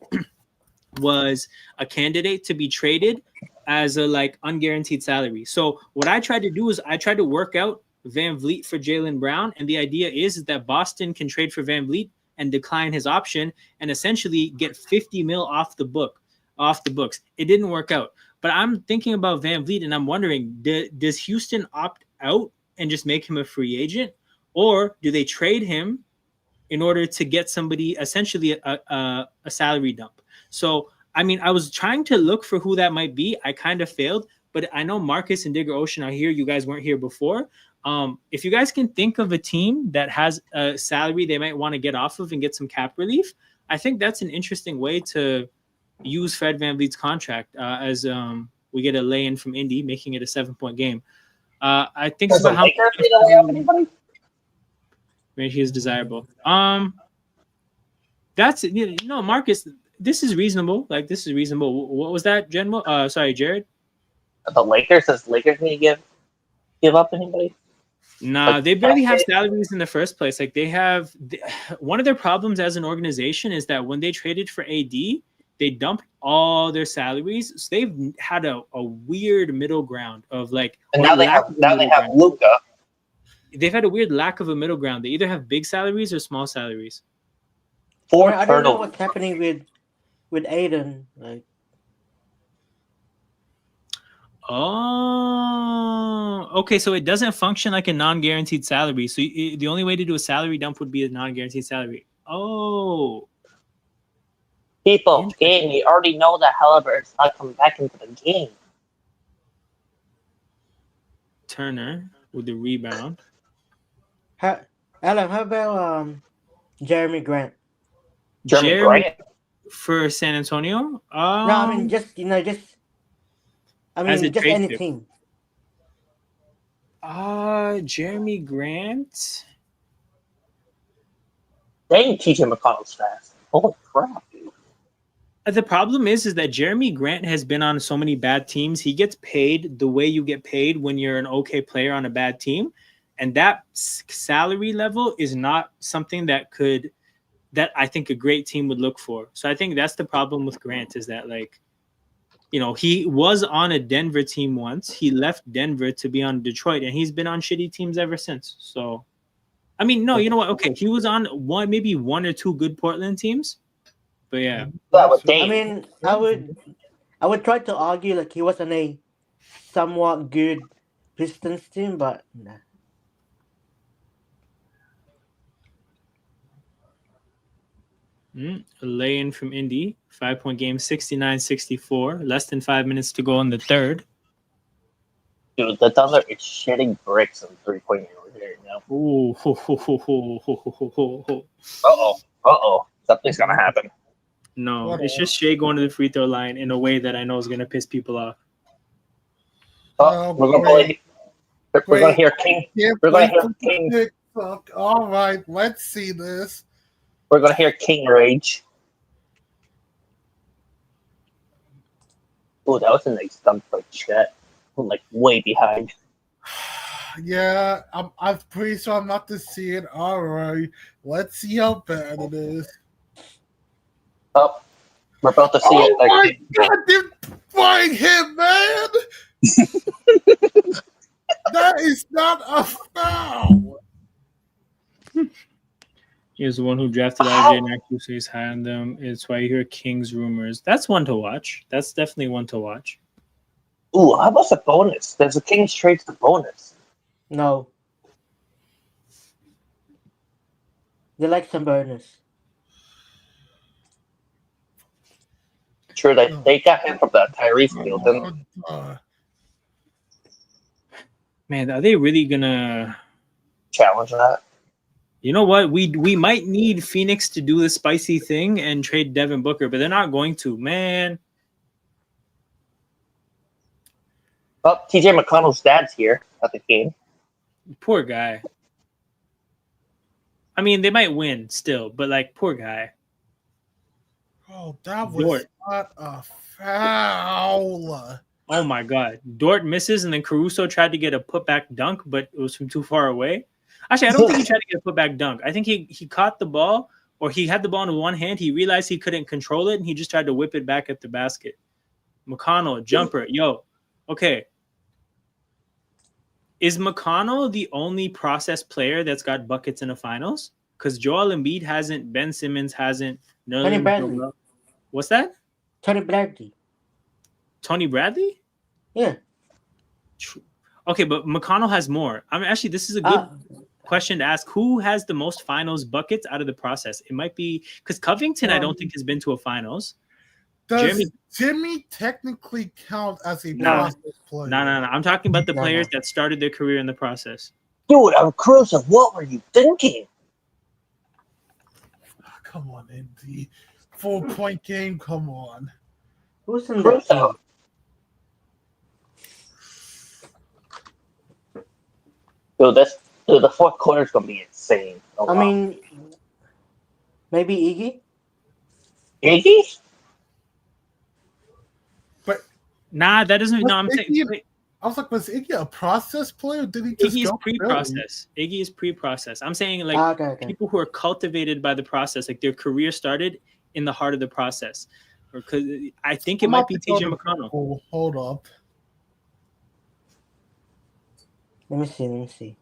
Speaker 1: was a candidate to be traded as a like unguaranteed salary. So what I tried to do is I tried to work out Van Vliet for Jaylen Brown, and the idea is that Boston can trade for Van Vliet and decline his option and essentially get 50 mil off the books. It didn't work out. But I'm thinking about Van Vliet, and I'm wondering, does Houston opt out and just make him a free agent, or do they trade him in order to get somebody essentially a salary dump? So, I mean, I was trying to look for who that might be. I kind of failed, but I know Marcus and Digger Ocean are here. You guys weren't here before. If you guys can think of a team that has a salary they might want to get off of and get some cap relief, I think that's an interesting way to use Fred VanVleet's contract as we get a lay-in from Indy, making it a 7-point game. I think it's about how maybe he is desirable. That's Marcus. This is reasonable. Like, this is reasonable. What was that, General? Sorry, Jared.
Speaker 2: The Lakers. Does Lakers need to give up anybody?
Speaker 1: Nah, like, they barely have salaries in the first place. Like, one of their problems as an organization is that when they traded for AD, they dumped all their salaries. So they've had a weird middle ground of like.
Speaker 2: And now they have Luka.
Speaker 1: They've had a weird lack of a middle ground. They either have big salaries or small salaries.
Speaker 4: I don't know what's happening with Aiden. Like,
Speaker 1: oh, okay. So it doesn't function like a non-guaranteed salary. So the only way to do a salary dump would be a non-guaranteed salary. Oh.
Speaker 2: People, game, you already know that Halliburton's not coming back into the game.
Speaker 1: Turner with the rebound.
Speaker 4: Alan, how about Jeremy Grant?
Speaker 2: Jeremy Grant
Speaker 1: for San Antonio?
Speaker 4: No, I mean just any team.
Speaker 1: Jeremy Grant.
Speaker 2: Dang, TJ McConnell's fast. Holy crap, dude.
Speaker 1: The problem is that Jeremy Grant has been on so many bad teams. He gets paid the way you get paid when you're an okay player on a bad team. And that salary level is not something that I think a great team would look for. So I think that's the problem with Grant is that, like, he was on a Denver team once. He left Denver to be on Detroit, and he's been on shitty teams ever since. So, I mean, no, you know what? Okay, he was on maybe one or two good Portland teams. But yeah.
Speaker 4: I mean, I would try to argue like he was on a somewhat good Pistons team, but nah.
Speaker 1: A lay-in from Indy, 5-point game, 69-64. Less than 5 minutes to go in the third.
Speaker 2: Dude, the Thunder is shitting bricks on 3-point right now.
Speaker 1: Ooh.
Speaker 2: Uh-oh. Something's gonna happen.
Speaker 1: No, it's just Shea going to the free throw line in a way that I know is gonna piss people off.
Speaker 2: We're gonna hear King. We're gonna hear King.
Speaker 3: All right, let's see this.
Speaker 2: We're gonna hear King rage. Oh, that was a nice dunk by Chet. Like way behind.
Speaker 3: Yeah, I'm pretty sure I'm not to see it. All right, let's see how bad it is.
Speaker 2: Oh, we're about to see it.
Speaker 3: Oh my God, they're flying him, man! That is not a foul.
Speaker 1: He's the one who drafted RJ Naku, so he's high on them. It's why you hear King's rumors. That's one to watch. That's definitely one to watch.
Speaker 2: Ooh, how about the bonus? There's a King's trade to bonus.
Speaker 4: No. They like some bonus.
Speaker 2: Sure, they got him from that Tyrese deal, didn't they?
Speaker 1: Man, are they really gonna
Speaker 2: challenge that?
Speaker 1: You know what? We might need Phoenix to do the spicy thing and trade Devin Booker, but they're not going to, man.
Speaker 2: Oh, TJ McConnell's dad's here at the game.
Speaker 1: Poor guy. I mean, they might win still, but like, poor guy.
Speaker 3: Oh, that was not a foul.
Speaker 1: Oh my God. Dort misses, and then Caruso tried to get a putback dunk, but it was from too far away. Actually, I don't think he tried to get a putback dunk. I think he caught the ball, or he had the ball in one hand. He realized he couldn't control it, and he just tried to whip it back at the basket. McConnell, jumper. Yo, okay. Is McConnell the only process player that's got buckets in the finals? Because Joel Embiid hasn't, Ben Simmons hasn't.
Speaker 4: Tony Bradley.
Speaker 1: What's that?
Speaker 4: Tony Bradley.
Speaker 1: Tony Bradley?
Speaker 4: Yeah.
Speaker 1: Okay, but McConnell has more. I mean, actually, this is a good question to ask. Who has the most finals buckets out of the process? It might be because Covington, I don't think, has been to a finals.
Speaker 3: Does Jimmy technically count as a process player?
Speaker 1: No. I'm talking about the players that started their career in the process.
Speaker 2: Dude, I'm Caruso. What were you thinking?
Speaker 3: Come on, Indy. 4-point game. Come on.
Speaker 4: Who's in that team?
Speaker 2: Dude, the fourth quarter is gonna be insane.
Speaker 4: I mean, maybe Iggy.
Speaker 2: Iggy?
Speaker 3: But
Speaker 1: nah, that doesn't. No, I'm saying.
Speaker 3: I was like, was Iggy a process player? Or did he just
Speaker 1: Iggy is pre-process. Iggy is pre-process. I'm saying like people who are cultivated by the process, like their career started in the heart of the process. Or because I think it might be TJ McConnell.
Speaker 3: Hold up.
Speaker 4: Let me see.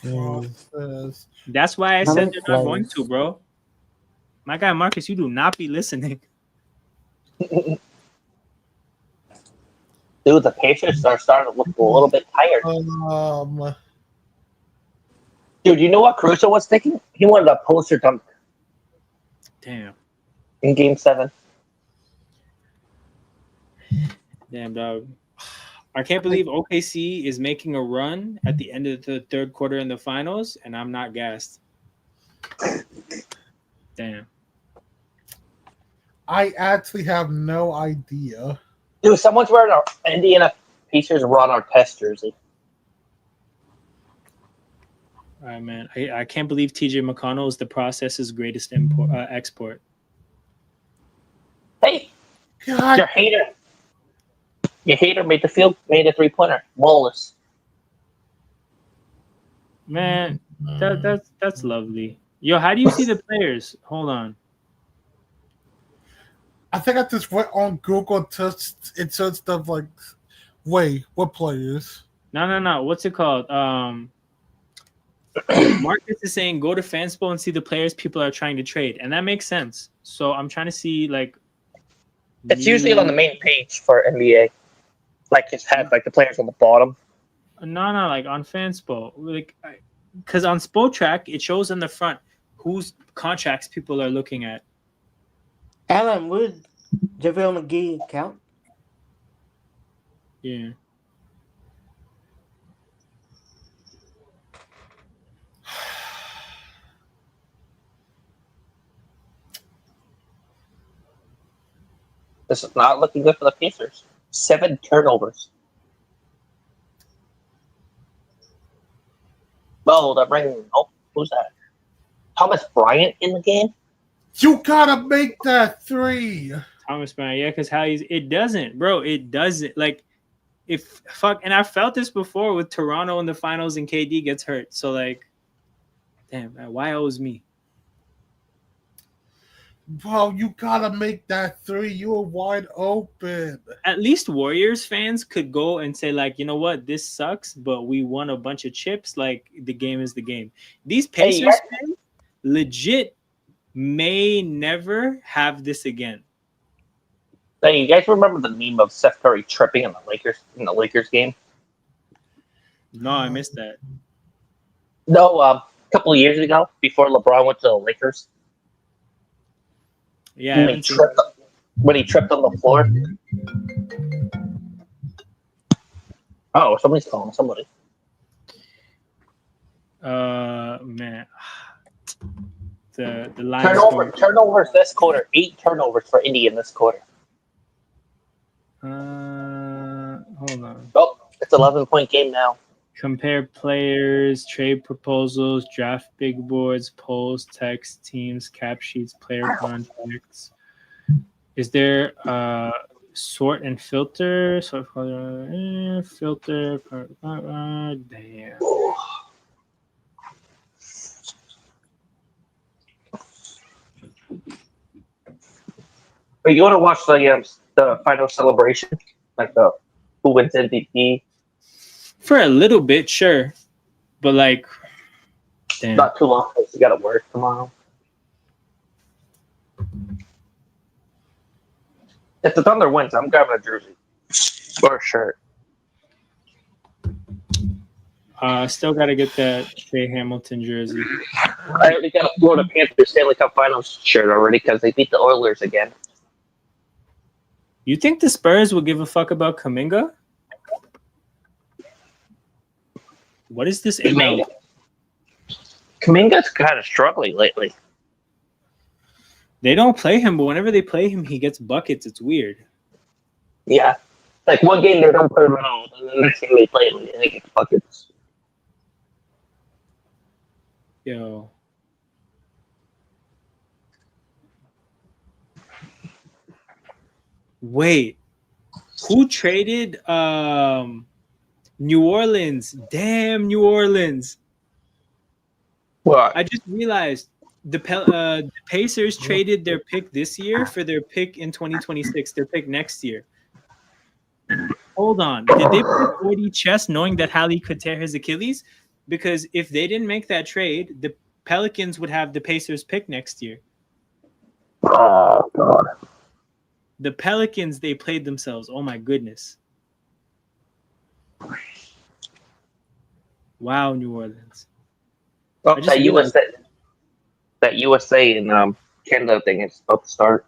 Speaker 3: Process.
Speaker 1: That's why I said they're not going to, bro. My guy Marcus, you do not be listening.
Speaker 2: Dude, the Pacers are starting to look a little bit tired. Dude, you know what Caruso was thinking? He wanted a poster dunk.
Speaker 1: Damn.
Speaker 2: In Game 7.
Speaker 1: Damn, dog. I can't believe OKC is making a run at the end of the third quarter in the finals, and I'm not gassed. Damn.
Speaker 3: I actually have no idea.
Speaker 2: Dude, someone's wearing our Indiana Pacers run our test jersey.
Speaker 1: All right, man. I can't believe TJ McConnell is the process's greatest export.
Speaker 2: Hey,
Speaker 3: God.
Speaker 2: Your hater made a 3-pointer. Wallace.
Speaker 1: Man, that's lovely. Yo, how do you see the players? Hold on.
Speaker 3: I think I just went on Google and searched stuff like, wait, what players?
Speaker 1: No. What's it called? Marcus is saying go to Fanspo and see the players people are trying to trade, and that makes sense. So I'm trying to see like.
Speaker 2: It's usually on the main page for NBA. Like it has like the players on the bottom.
Speaker 1: No, like on Fanspo, like because on Spotrac it shows on the front whose contracts people are looking at.
Speaker 4: Alan, would JaVale McGee count?
Speaker 1: Yeah.
Speaker 2: This is not looking good for the Pacers. 7 turnovers. Oh, they're bringing. Oh, who's that? Thomas Bryant in the game?
Speaker 3: You gotta make that 3.
Speaker 1: Thomas Bryant, yeah, because it doesn't, bro. It doesn't. Like, and I felt this before with Toronto in the finals and KD gets hurt. So, like, damn, man, why always me?
Speaker 3: Bro, you gotta make that 3. You are wide open.
Speaker 1: At least Warriors fans could go and say, like, you know what, this sucks, but we won a bunch of chips. Like, the game is the game. These Pacers fans legit may never have this again.
Speaker 2: Hey, you guys remember the meme of Steph Curry tripping in the Lakers game?
Speaker 1: No, I missed that.
Speaker 2: No, a couple of years ago, before LeBron went to the Lakers.
Speaker 1: Yeah,
Speaker 2: when he tripped on the floor. Oh, somebody's calling somebody.
Speaker 1: Man, the line
Speaker 2: turnovers this quarter. 8 turnovers for Indy in this quarter.
Speaker 1: Hold on.
Speaker 2: Oh, it's 11-point game now.
Speaker 1: Compare players, trade proposals, draft big boards, polls, text, teams, cap sheets, player contracts. Is there sort and filter? Filter. Damn.
Speaker 2: But you want to watch the final celebration, like the who wins MVP?
Speaker 1: For a little bit, sure, but like, damn.
Speaker 2: Not too long because you got to work tomorrow. If the Thunder wins, I'm grabbing a jersey or a shirt.
Speaker 1: Still got to get that Shea Hamilton jersey.
Speaker 2: I already got a Florida Panthers Stanley Cup Finals shirt already because they beat the Oilers again.
Speaker 1: You think the Spurs will give a fuck about Kuminga? What is this email?
Speaker 2: Kuminga's kind of struggling lately.
Speaker 1: They don't play him, but whenever they play him, he gets buckets. It's weird.
Speaker 2: Yeah. Like one game they don't play him at all, and the next game they play him and they get buckets.
Speaker 1: Yo. Wait. Who traded New Orleans? Damn, New Orleans.
Speaker 2: What?
Speaker 1: I just realized the Pacers traded their pick this year for their pick in 2026, their pick next year. Hold on. Did they play 40 chess knowing that Hallie could tear his Achilles? Because if they didn't make that trade, the Pelicans would have the Pacers pick next year.
Speaker 2: Oh, God.
Speaker 1: The Pelicans, they played themselves. Oh, my goodness. Wow, New Orleans.
Speaker 2: Oh, that USA and Canada thing is about to start.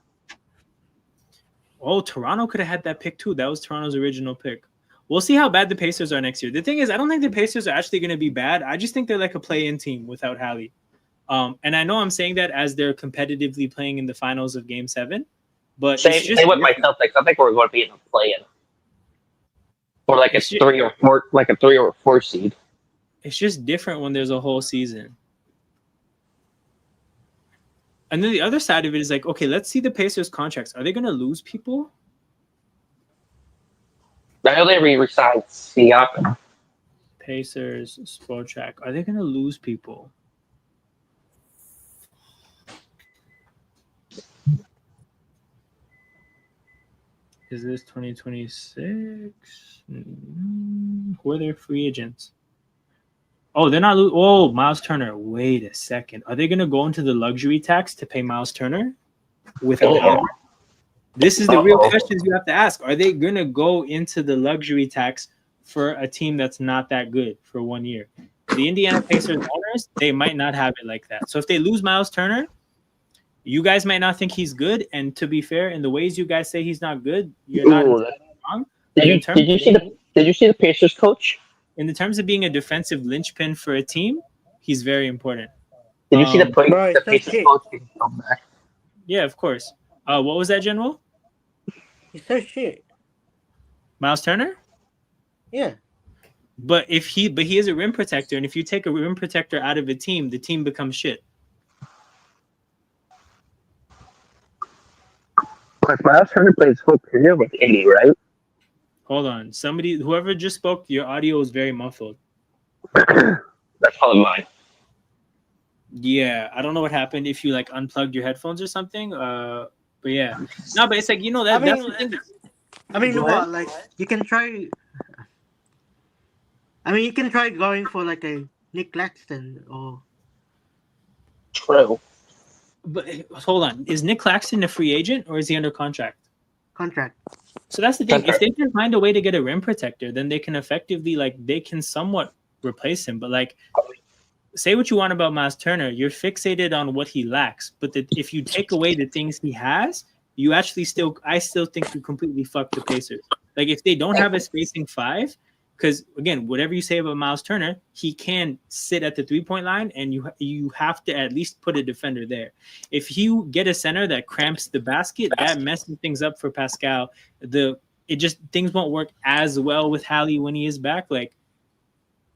Speaker 1: Oh, Toronto could have had that pick too. That was Toronto's original pick. We'll see how bad the Pacers are next year. The thing is, I don't think the Pacers are actually going to be bad. I just think they're like a play-in team without Hallie. And I know I'm saying that as they're competitively playing in the finals of Game 7. But
Speaker 2: same with my Celtics. I think we're going to be in a play-in. Or like a 3 or 4 seed.
Speaker 1: It's just different when there's a whole season. And then the other side of it is like, okay, let's see the Pacers contracts. Are they going to lose people?
Speaker 2: I know they re-signed Siakam.
Speaker 1: Pacers, Spotrac. Are they going to lose people? Is this 2026? Who are their free agents? Oh, they're not. Oh, Miles Turner. Wait a second. Are they going to go into the luxury tax to pay Miles Turner? This is the real questions you have to ask. Are they going to go into the luxury tax for a team that's not that good for 1 year? The Indiana Pacers owners, they might not have it like that. So if they lose Miles Turner, you guys might not think he's good. And to be fair, in the ways you guys say he's not good, you're not wrong.
Speaker 2: Did you see the Pacers coach?
Speaker 1: In the terms of being a defensive linchpin for a team, he's very important.
Speaker 2: Did you see the Pacers coach come back?
Speaker 1: Yeah, of course. What was that, General?
Speaker 4: He's so shit.
Speaker 1: Miles Turner?
Speaker 4: Yeah.
Speaker 1: But he is a rim protector, and if you take a rim protector out of a team, the team becomes shit.
Speaker 2: But Miles Turner plays full career with Indy, right?
Speaker 1: Hold on. Whoever just spoke, your audio is very muffled.
Speaker 2: That's probably mine.
Speaker 1: Yeah, I don't know what happened if you like unplugged your headphones or something. But yeah, no, but it's like that's the thing.
Speaker 4: I mean, what? Like you can try. I mean, you can try going for like a Nick Claxton or.
Speaker 2: True.
Speaker 1: But hold on, is Nick Claxton a free agent or is he under contract?
Speaker 4: Contract.
Speaker 1: So that's the thing. If they can find a way to get a rim protector, then they can effectively they can somewhat replace him. But like, say what you want about Miles Turner, you're fixated on what he lacks. But if you take away the things he has, you actually I still think you completely fuck the Pacers. Like if they don't have a spacing 5, because again, whatever you say about Miles Turner, he can sit at the 3-point line, and you have to at least put a defender there. If you get a center that cramps the basket, that messes things up for Pascal. Things won't work as well with Hallie when he is back. Like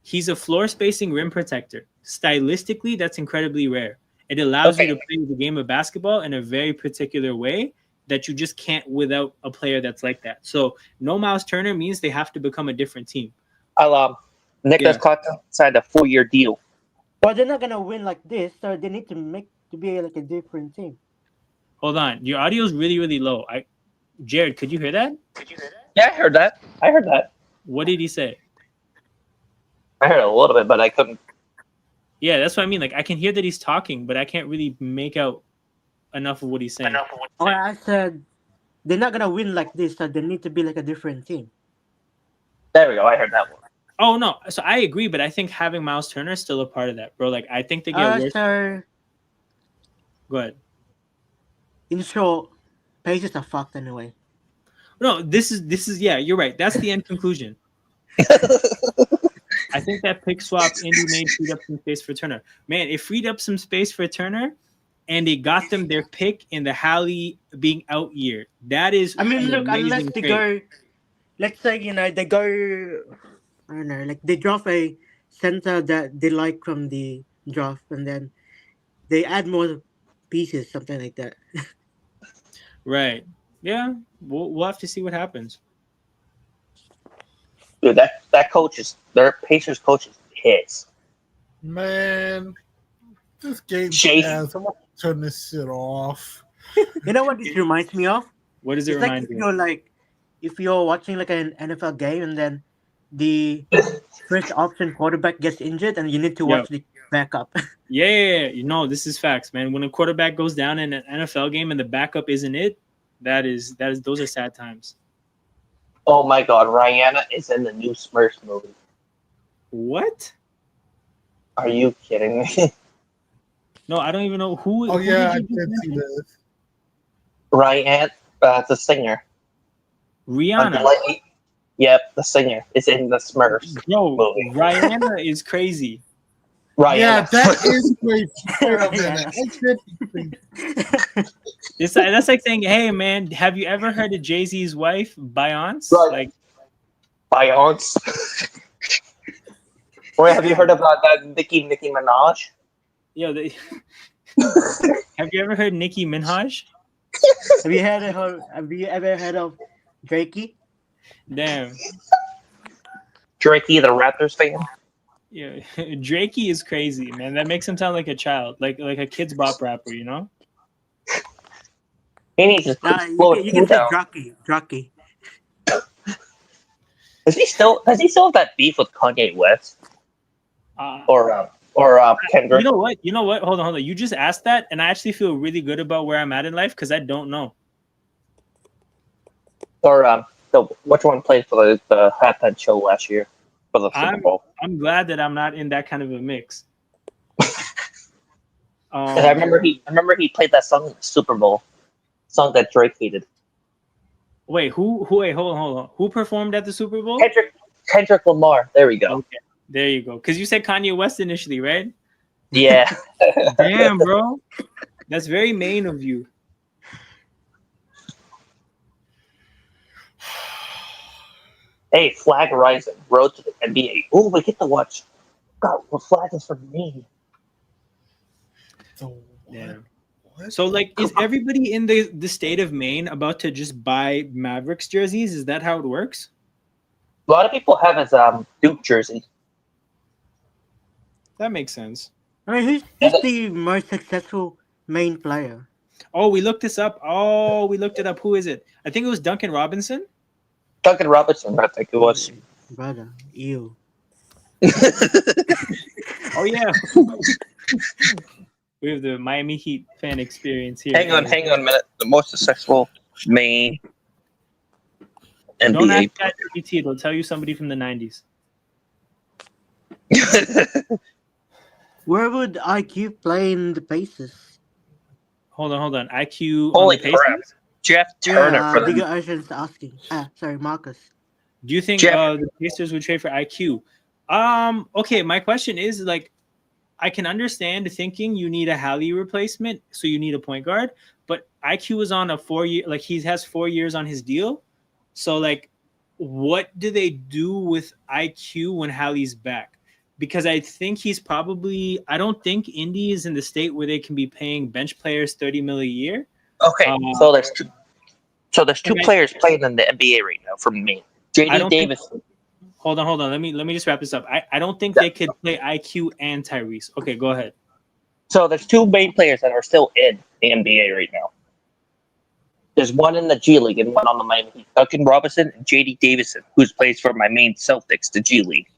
Speaker 1: He's a floor spacing rim protector. Stylistically, that's incredibly rare. It allows you to play the game of basketball in a very particular way that you just can't without a player that's like that. So no Miles Turner means they have to become a different team.
Speaker 2: Nicholas Claxton signed a 4-year deal.
Speaker 4: Well, they're not gonna win like this, so they need to be like a different team.
Speaker 1: Hold on, your audio is really, really low. Jared, could you hear that?
Speaker 2: Yeah, I heard that.
Speaker 1: What did he say?
Speaker 2: I heard a little bit, but I couldn't.
Speaker 1: Yeah, that's what I mean. Like, I can hear that he's talking, but I can't really make out enough of what he's saying.
Speaker 4: Oh, I said they're not gonna win like this, so they need to be like a different team.
Speaker 2: There we go. I heard that one.
Speaker 1: Oh no, so I agree, but I think having Miles Turner is still a part of that, bro. Like, I think they get worse.
Speaker 4: Sir,
Speaker 1: go ahead.
Speaker 4: In short, Pacers are fucked anyway.
Speaker 1: No, this is yeah, you're right. That's the end conclusion. I think that pick swap Indy made freed up some space for Turner. Man, it freed up some space for Turner, and it got them their pick in the Hallie being out year. That is,
Speaker 4: I mean, look, unless they
Speaker 1: trade.
Speaker 4: go, let's say they go, I don't know, like they draft a center that they like from the draft, and then they add more pieces, something like that.
Speaker 1: Right. Yeah. We'll have to see what happens.
Speaker 2: Dude, that coach is their Pacers coach is pissed.
Speaker 3: Man, this game has. I'm gonna turn this shit off.
Speaker 4: You know what this reminds me of?
Speaker 1: What does it remind you?
Speaker 4: If you're watching like an NFL game and then the first option quarterback gets injured and you need to watch the backup.
Speaker 1: Yeah. You know, this is facts, man. When a quarterback goes down in an NFL game and the backup isn't it, those are sad times.
Speaker 2: Oh my God, Rihanna is in the new Smurfs movie.
Speaker 1: What?
Speaker 2: Are you kidding me?
Speaker 1: No, I don't even know who.
Speaker 3: Oh yeah, I did see this.
Speaker 2: Rihanna, the singer.
Speaker 1: Rihanna.
Speaker 2: Yep, the singer is in the Smurfs movie.
Speaker 1: Rihanna is crazy.
Speaker 2: Rihanna.
Speaker 3: Yeah, that is crazy.
Speaker 1: That's like saying, "Hey, man, have you ever heard of Jay-Z's wife, Beyonce?"
Speaker 2: Right.
Speaker 1: Like
Speaker 2: Beyonce. Or have you heard about that Nicki Minaj?
Speaker 1: Yo, have you ever heard Nicki Minaj?
Speaker 4: Have you ever heard of Drakey?
Speaker 1: Damn.
Speaker 2: Drakey, the Raptors fan.
Speaker 1: Yeah, Drakey is crazy, man. That makes him sound like a child, like a kid's bop rapper, you know.
Speaker 2: He needs to
Speaker 4: you can say Drakey.
Speaker 2: Does he still have that beef with Kanye West? Or Kendrick?
Speaker 1: You know what? Hold on. You just asked that, and I actually feel really good about where I'm at in life because I don't know.
Speaker 2: Or which one played for the halftime show last year for the Super Bowl?
Speaker 1: I'm glad that I'm not in that kind of a mix.
Speaker 2: I remember he played that song in the Super Bowl, song that Drake hated.
Speaker 1: Wait, wait, hold on. Who performed at the Super Bowl?
Speaker 2: Kendrick Lamar. There we go.
Speaker 1: Okay, there you go. Because you said Kanye West initially, right?
Speaker 2: Yeah.
Speaker 1: Damn, bro. That's very Maine of you.
Speaker 2: Hey, Flag Rising, Road to the NBA. Oh, we get to watch. God, what flag is for me?
Speaker 1: Yeah. So, like, is everybody in the state of Maine about to just buy Mavericks jerseys? Is that how it works?
Speaker 2: A lot of people have his Duke jersey.
Speaker 1: That makes sense.
Speaker 4: I mean, who's the most successful Maine player?
Speaker 1: Oh, we looked this up. Oh, we looked it up. Who is it? I think it was Duncan Robinson.
Speaker 2: Duncan Robinson, I think it was.
Speaker 4: Brother, ew.
Speaker 1: Oh, yeah. We have the Miami Heat fan experience here.
Speaker 2: Hang on a minute. The most successful Maine NBA.
Speaker 1: Don't ask ChatGPT. It'll tell you somebody from the 90s.
Speaker 4: Where would IQ play in the Pacers?
Speaker 1: Hold on. IQ
Speaker 2: Holy
Speaker 1: on the Pacers?
Speaker 2: crap. Jeff Turner for
Speaker 4: Bigger Ocean's asking. Sorry, Marcus.
Speaker 1: Do you think the Pacers would trade for IQ? Okay, my question is, like, I can understand thinking you need a Hallie replacement, so you need a point guard, but IQ is on a 4-year, like, he has 4 years on his deal. So, like, what do they do with IQ when Hallie's back? because I think he's probably. I don't think Indy is in the state where they can be paying bench players $30 million a year.
Speaker 2: Okay, so there's two players playing in the NBA right now from Maine. JD Davis.
Speaker 1: Hold on. Let me just wrap this up. I don't think they could play IQ and Tyrese. Okay, go ahead.
Speaker 2: So there's two main players that are still in the NBA right now. There's one in the G League and one on the Miami Heat. Duncan Robinson and JD Davison, who plays for my Maine Celtics, the G League.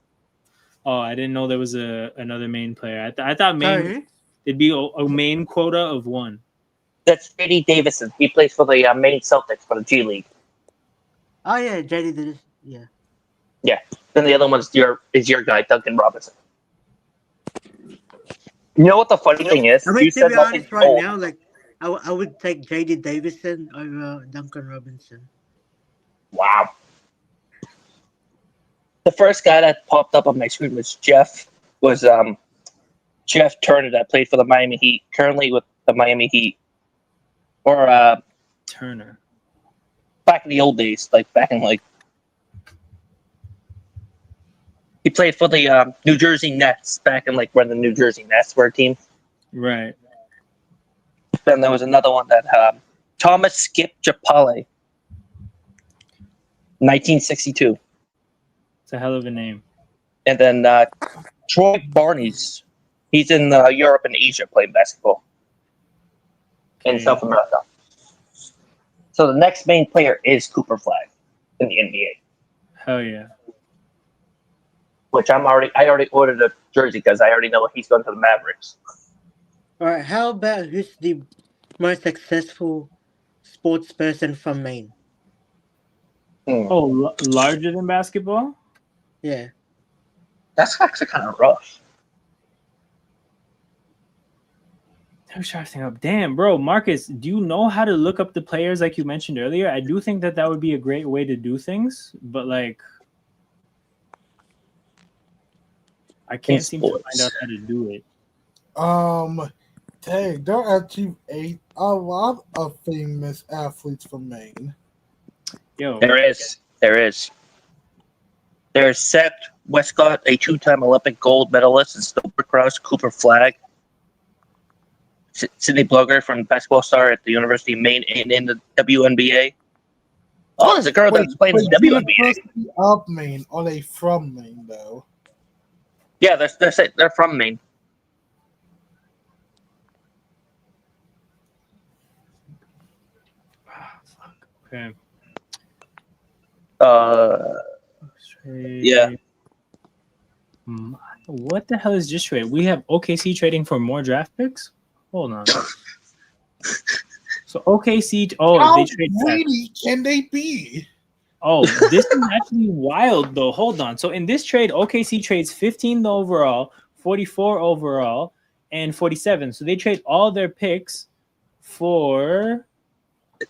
Speaker 1: Oh, I didn't know there was another Maine player. I thought Maine it'd be a Maine quota of one.
Speaker 2: That's JD Davison. He plays for the Maine Celtics for the G League.
Speaker 4: Oh yeah, JD Davison. Yeah.
Speaker 2: Yeah. Then the other one is your guy, Duncan Robinson. You know what the funny thing is?
Speaker 4: I mean,
Speaker 2: you
Speaker 4: to be honest, right now, like I would take JD Davison over Duncan Robinson.
Speaker 2: Wow. The first guy that popped up on my screen was Jeff Turner that played for the Miami Heat, currently with the Miami Heat. Or
Speaker 1: Turner.
Speaker 2: Back in the old days, he played for the New Jersey Nets back in when the New Jersey Nets were a team.
Speaker 1: Right.
Speaker 2: Then there was another one that Thomas Skip Japale, 1962.
Speaker 1: It's a hell of a name.
Speaker 2: And then Troy Barnes, he's in Europe and Asia playing basketball in South America. So the next main player is Cooper Flag in the NBA.
Speaker 1: Hell yeah.
Speaker 2: Which I already ordered a jersey because I already know he's going to the Mavericks.
Speaker 4: All right, how about who's the most successful sports person from Maine?
Speaker 1: Oh, larger than basketball?
Speaker 4: Yeah.
Speaker 2: That's actually kind of rough.
Speaker 1: I was trying to think up. Damn, bro, Marcus, do you know how to look up the players like you mentioned earlier? I do think that would be a great way to do things, but I can't seem to find out how to do it.
Speaker 3: Dang, there are actually a lot of famous athletes from Maine.
Speaker 1: Yo,
Speaker 2: there is. There's Seth Westcott, a two-time Olympic gold medalist in snowboardcross. Cooper Flag, Sydney Blogger from Basketball Star at the University of Maine and in the WNBA. Oh, there's a girl that's playing in the WNBA.
Speaker 3: University of Maine, or are they from Maine though?
Speaker 2: Yeah, they're from Maine.
Speaker 1: Okay.
Speaker 2: Yeah.
Speaker 1: What the hell is this trade? We have OKC trading for more draft picks? Hold on. So OKC.
Speaker 3: How
Speaker 1: they trade.
Speaker 3: greedy can they be?
Speaker 1: Oh, this is actually wild though. Hold on. So in this trade, OKC trades 15 overall, 44 overall, and 47. So they trade all their picks for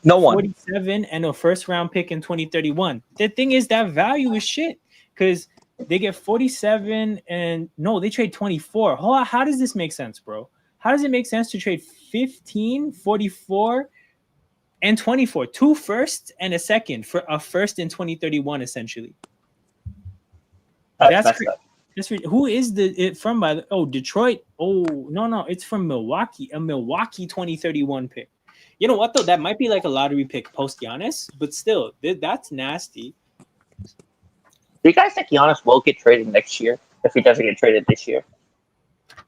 Speaker 2: no one
Speaker 1: 47 and a first round pick in 2031. The thing is that value is shit because they get 47 and no, they trade 24. How does this make sense, bro? How does it make sense to trade 15, 44, and 24? 2 firsts and a second for a first in 2031, essentially. That's who is it from? By the Detroit. Oh no, it's from Milwaukee. A Milwaukee 2031 pick. You know what though? That might be like a lottery pick post Giannis, but still, that's nasty.
Speaker 2: Do you guys think Giannis will get traded next year if he doesn't get traded this year?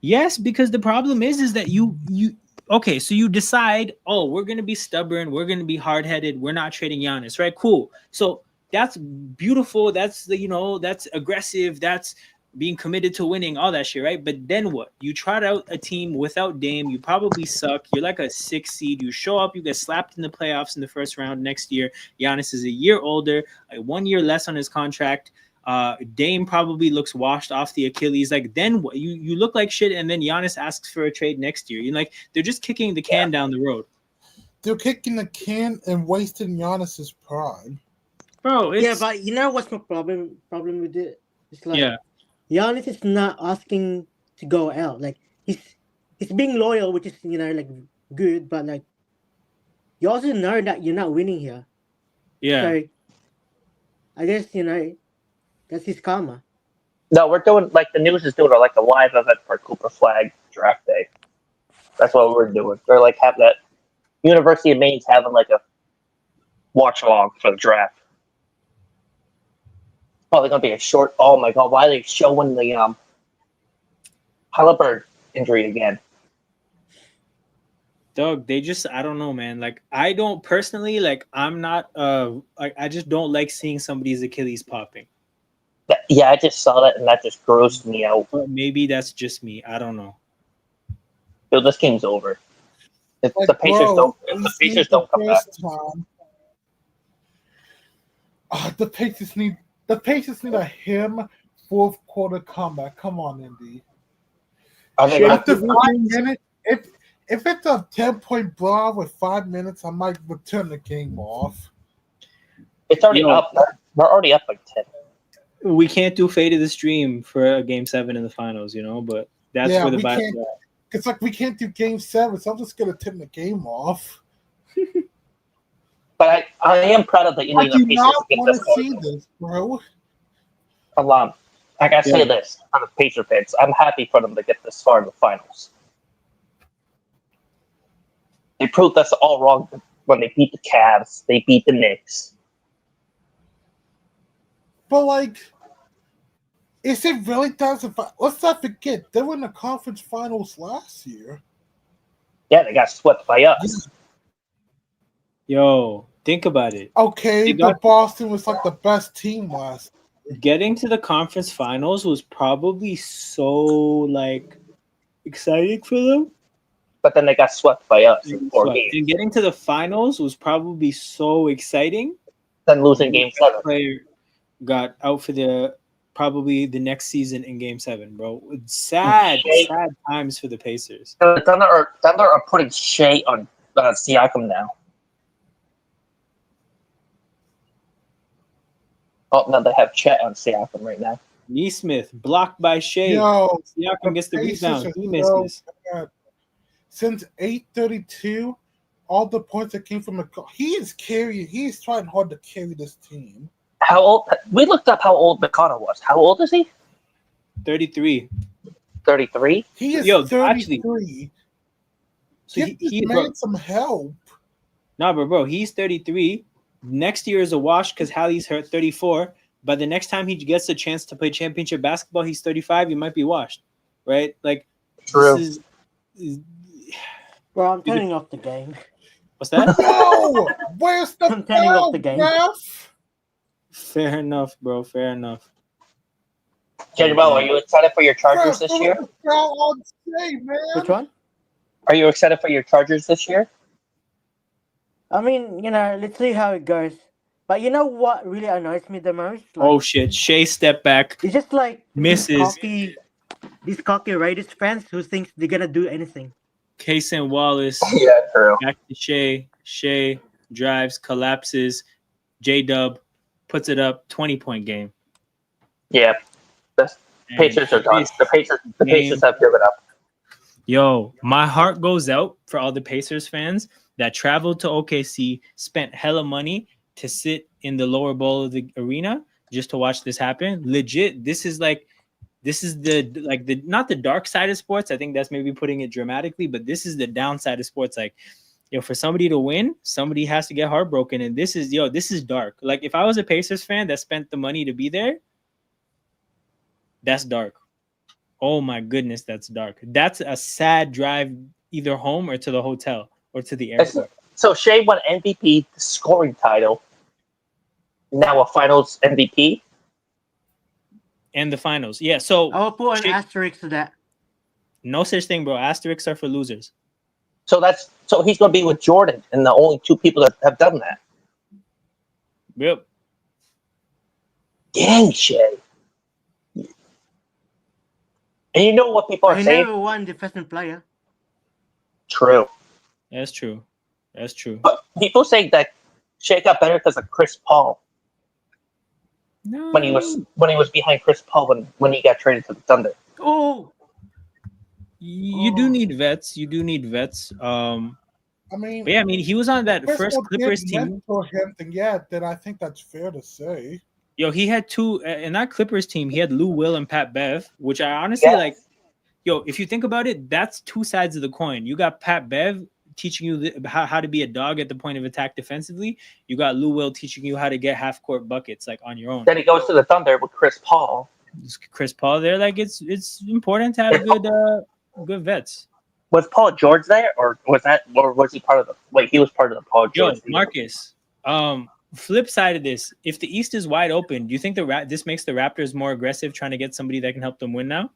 Speaker 1: Yes, because the problem is that you so you decide, we're gonna be stubborn, we're gonna be hard-headed, we're not trading Giannis, right? Cool. So that's beautiful. That's that's aggressive. That's being committed to winning, all that shit, right? But then what? You trot out a team without Dame. You probably suck. You're like a 6 seed. You show up, you get slapped in the playoffs in the first round next year. Giannis is a year older, 1 year less on his contract. Dame probably looks washed off the Achilles. Then what? You look like shit, and then Giannis asks for a trade next year. They're just kicking the can down the road.
Speaker 3: They're kicking the can and wasting Giannis's prime.
Speaker 1: Bro,
Speaker 4: yeah, but you know what's my problem with it? It's Giannis is not asking to go out. He's being loyal, which is good, but you also know that you're not winning here.
Speaker 1: Yeah.
Speaker 4: So I guess that's his karma.
Speaker 2: No, we're doing like the news is doing like a live event for Cooper Flag Draft Day. That's what we're doing. They're like have that University of Maine's having like a watch along for the draft. Probably gonna be a short. Oh my god, why are they showing the Halliburton injury again?
Speaker 1: Doug, they just I don't know, man. Like I don't personally like. I'm not like I just don't like seeing somebody's Achilles popping.
Speaker 2: Yeah, I just saw that and that just grossed me out.
Speaker 1: But maybe that's just me. I don't know.
Speaker 2: Yo, this game's over. If
Speaker 3: Like,
Speaker 2: the Pacers
Speaker 3: bro,
Speaker 2: don't, if the Pacers don't come back.
Speaker 3: The Pacers need a him fourth quarter comeback. Come on, Indy. After 5 minutes, if it's a 10-point blowout with 5 minutes, I might turn the game off.
Speaker 2: It's already up. We're already up like 10.
Speaker 1: We can't do fate of the stream for a game 7 in the finals, but that's for the Bible.
Speaker 3: It's like we can't do game 7, so I'm just gonna turn the game off.
Speaker 2: But I am proud of the Indiana Pacers.
Speaker 3: I do not want to see this, bro.
Speaker 2: I gotta say this for the Pacer fans. I'm happy for them to get this far in the finals. They proved us all wrong when they beat the Cavs. They beat the Knicks.
Speaker 3: But like, is it really doesn't? Let's not forget they were in the conference finals last year.
Speaker 2: Yeah, they got swept by us.
Speaker 1: Yo, think about it.
Speaker 3: Okay, Boston was like the best team last.
Speaker 1: Getting to the conference finals was probably so like exciting for them.
Speaker 2: But then they got swept by us in 4 games.
Speaker 1: And getting to the finals was probably so exciting.
Speaker 2: Then losing game 7.
Speaker 1: Player got out for probably the next season in game 7, bro. It's sad times for the Pacers.
Speaker 2: The Thunder are putting Shea on Siakam now. Oh, no, they have Chet on Siakam right now.
Speaker 1: Neesmith blocked by Shea.
Speaker 3: Yo,
Speaker 1: Siakam gets the rebound. He misses.
Speaker 3: Since 8:32, all the points that came from he is trying hard to carry this team.
Speaker 2: How old? We looked up how old McConnell was. How old is he?
Speaker 1: 33.
Speaker 2: 33?
Speaker 3: He is 33. Actually, so he made some help.
Speaker 1: Nah, bro, he's 33. Next year is a wash because Hallie's hurt, 34. But the next time he gets a chance to play championship basketball, he's 35. He might be washed, right? Like,
Speaker 2: true.
Speaker 4: Bro, I'm turning off the game.
Speaker 1: What's that?
Speaker 3: No! Where's the
Speaker 4: I'm turning off the game.
Speaker 3: Ref?
Speaker 1: Fair enough, bro. Fair enough.
Speaker 2: Jedwell, are you excited for your Chargers this year?
Speaker 4: Which one?
Speaker 2: Are you excited for your Chargers this year?
Speaker 4: I mean, let's see how it goes. But you know what really annoys me the most?
Speaker 1: Like, oh, shit. Shea step back.
Speaker 4: It's just like
Speaker 1: misses.
Speaker 4: These cocky Raiders fans who think they're going to do anything.
Speaker 1: Case and Wallace.
Speaker 2: Yeah, true.
Speaker 1: Back to Shea. Shea drives, collapses. J-Dub puts it up. 20-point game.
Speaker 2: Yeah. The Pacers are done. The Pacers have given up.
Speaker 1: Yo, my heart goes out for all the Pacers fans that traveled to OKC, spent hella money to sit in the lower bowl of the arena just to watch this happen. Legit, this is the not the dark side of sports. I think that's maybe putting it dramatically, but this is the downside of sports. Like, for somebody to win, somebody has to get heartbroken, and this is dark. Like, if I was a Pacers fan that spent the money to be there, that's dark. Oh my goodness, that's dark. That's a sad drive either home or to the hotel or to the airport.
Speaker 2: So Shea won MVP, the scoring title. Now a finals MVP.
Speaker 1: And the finals. Yeah, so
Speaker 4: I'll put an asterisk to that.
Speaker 1: No such thing, bro. Asterisks are for losers.
Speaker 2: So he's gonna be with Jordan and the only 2 people that have done that.
Speaker 1: Yep.
Speaker 2: Dang, Shea. And you know what people are saying?
Speaker 4: He never won defensive player.
Speaker 2: True.
Speaker 1: That's true.
Speaker 2: But people say that Shea got better because of Chris Paul.
Speaker 1: No.
Speaker 2: When he was behind Chris Paul when he got traded to the Thunder.
Speaker 4: Oh.
Speaker 1: You do need vets. I mean, he was on that first Clippers team.
Speaker 3: For him, then I think that's fair to say.
Speaker 1: Yo, he had two in that Clippers team. He had Lou Will and Pat Bev, which I honestly like. Yo, if you think about it, that's two sides of the coin. You got Pat Bev teaching you how to be a dog at the point of attack defensively. You got Lou Will teaching you how to get half court buckets like on your own.
Speaker 2: Then he goes to the Thunder with Chris Paul.
Speaker 1: Chris Paul there, like it's important to have good vets.
Speaker 2: Was Paul George there, or was he part of the? Wait, he was part of the Paul George.
Speaker 1: Yo, Marcus. Flip side of this: if the East is wide open, do you think this makes the Raptors more aggressive, trying to get somebody that can help them win now?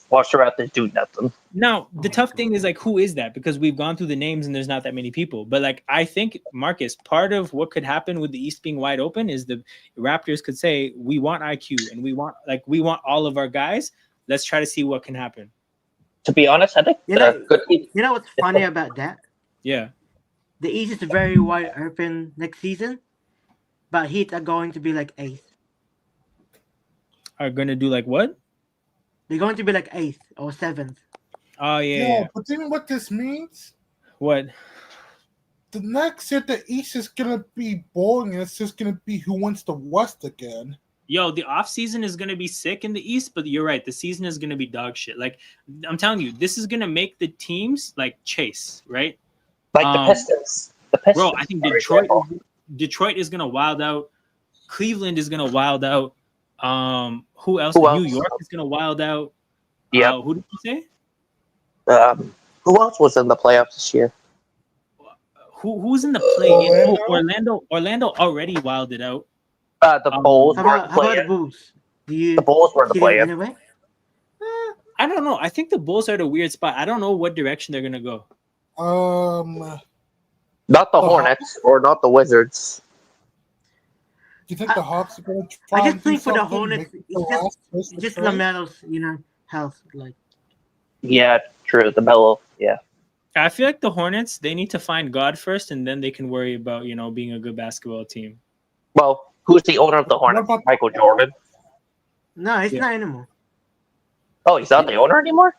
Speaker 2: Watch the Raptors do nothing.
Speaker 1: Now, the tough thing is like, who is that? Because we've gone through the names and there's not that many people. But like, I think Marcus, part of what could happen with the East being wide open is the Raptors could say, we want IQ and we want all of our guys. Let's try to see what can happen.
Speaker 2: To be honest, I think
Speaker 4: you know what's funny about that?
Speaker 1: Yeah,
Speaker 4: the East is very wide open next season, but Heat are going to be like 8th.
Speaker 1: Are going to do like what?
Speaker 4: They're going to be like 8th or 7th.
Speaker 1: Oh yeah.
Speaker 3: But you know what this means?
Speaker 1: What?
Speaker 3: The next year, the East is gonna be boring, and it's just gonna be who wins the West again.
Speaker 1: Yo, the offseason is going to be sick in the East, but you're right. The season is going to be dog shit. Like, I'm telling you, this is going to make the teams, like, chase, right?
Speaker 2: Like the Pistons.
Speaker 1: Bro, I think Detroit is going to wild out. Cleveland is going to wild out. Who else? New York is going to wild out.
Speaker 2: Yeah.
Speaker 1: Who did you say?
Speaker 2: Who else was in the playoffs this year?
Speaker 1: Who's in the play-in? Orlando already wilded out.
Speaker 2: The Bulls.
Speaker 4: How about the Bulls?
Speaker 2: The Bulls were in the play-in.
Speaker 4: Anyway?
Speaker 1: I don't know. I think the Bulls are at a weird spot. I don't know what direction they're gonna go.
Speaker 2: Not the Hornets or not the Wizards.
Speaker 3: Do you think the Hawks are going to try?
Speaker 4: I just think for the Hornets, it's just LaMelo's, health. Like.
Speaker 2: Yeah, true. The Melo. Yeah.
Speaker 1: I feel like the Hornets, they need to find God first, and then they can worry about being a good basketball team.
Speaker 2: Well. Who's the owner of the Hornets? Michael Jordan?
Speaker 4: No, he's not anymore.
Speaker 2: Oh, he's not the owner anymore?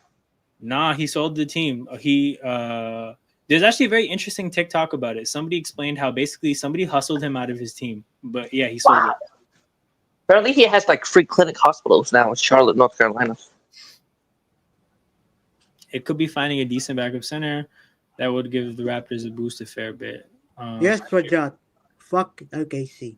Speaker 1: Nah, he sold the team. There's actually a very interesting TikTok about it. Somebody explained how basically somebody hustled him out of his team. But yeah, he sold it.
Speaker 2: Apparently he has like free clinic hospitals now in Charlotte, North Carolina.
Speaker 1: It could be finding a decent backup center that would give the Raptors a boost a fair bit.
Speaker 4: Yes, Rajat. Fuck OKC.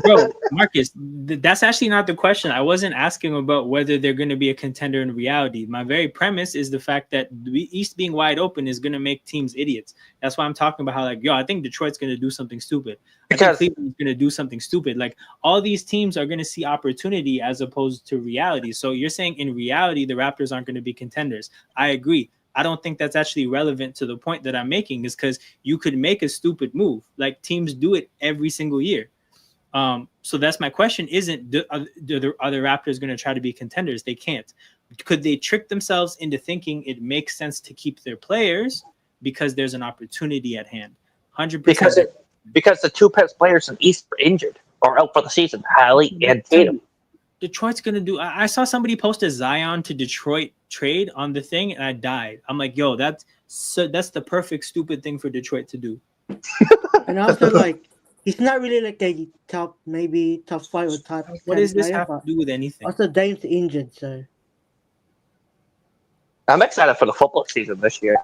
Speaker 1: Bro, Marcus, that's actually not the question. I wasn't asking about whether they're going to be a contender in reality. My very premise is the fact that the East being wide open is going to make teams idiots. That's why I'm talking about how, like, I think Detroit's going to do something stupid. I think Cleveland's going to do something stupid. Like, all these teams are going to see opportunity as opposed to reality. So you're saying in reality, the Raptors aren't going to be contenders. I agree. I don't think that's actually relevant to the point that I'm making, is because you could make a stupid move. Like, teams do it every single year. So that's my question. Are the Raptors going to try to be contenders? They can't. Could they trick themselves into thinking it makes sense to keep their players because there's an opportunity at hand? 100%.
Speaker 2: Because the two best players in East are injured or out for the season, Hallie and Tatum.
Speaker 1: Detroit's going to do. I saw somebody post a Zion to Detroit trade on the thing, and I died. I'm like, yo, that's the perfect stupid thing for Detroit to do.
Speaker 4: And also, like, he's not really like a top 5 or top.
Speaker 1: What does this have to do with anything?
Speaker 4: Also, Dame's injured, so.
Speaker 2: I'm excited for the football season this year.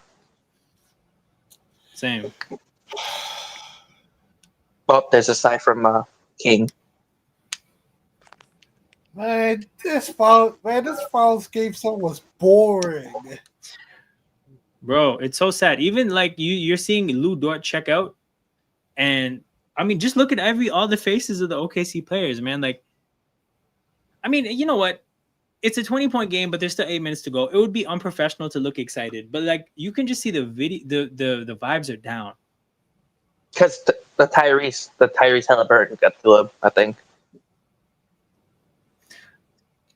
Speaker 1: Same.
Speaker 2: Well, there's a side from King.
Speaker 3: Man, this Falls game song was boring.
Speaker 1: Bro, it's so sad. Even like you're seeing Lou Dort check out, and I mean, just look at all the faces of the OKC players, man. Like, I mean, you know what? It's a 20-point game, but there's still 8 minutes to go. It would be unprofessional to look excited, but like you can just see the vibes are down.
Speaker 2: Because the Tyrese Halliburton got to him, I think.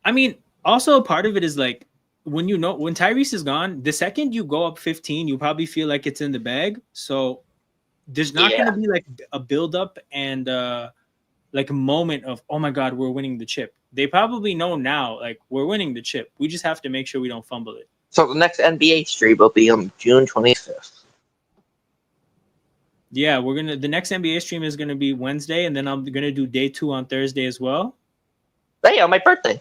Speaker 1: I mean, also a part of it is like when Tyrese is gone, the second you go up 15, you probably feel like it's in the bag. So there's not going to be like a build up and like a moment of, oh my God, we're winning the chip. They probably know now, like, we're winning the chip. We just have to make sure we don't fumble it.
Speaker 2: So the next NBA stream will be on June 25th.
Speaker 1: Yeah, the next NBA stream is gonna be Wednesday, and then I'm gonna do day 2 on Thursday as well.
Speaker 2: Hey, on my birthday.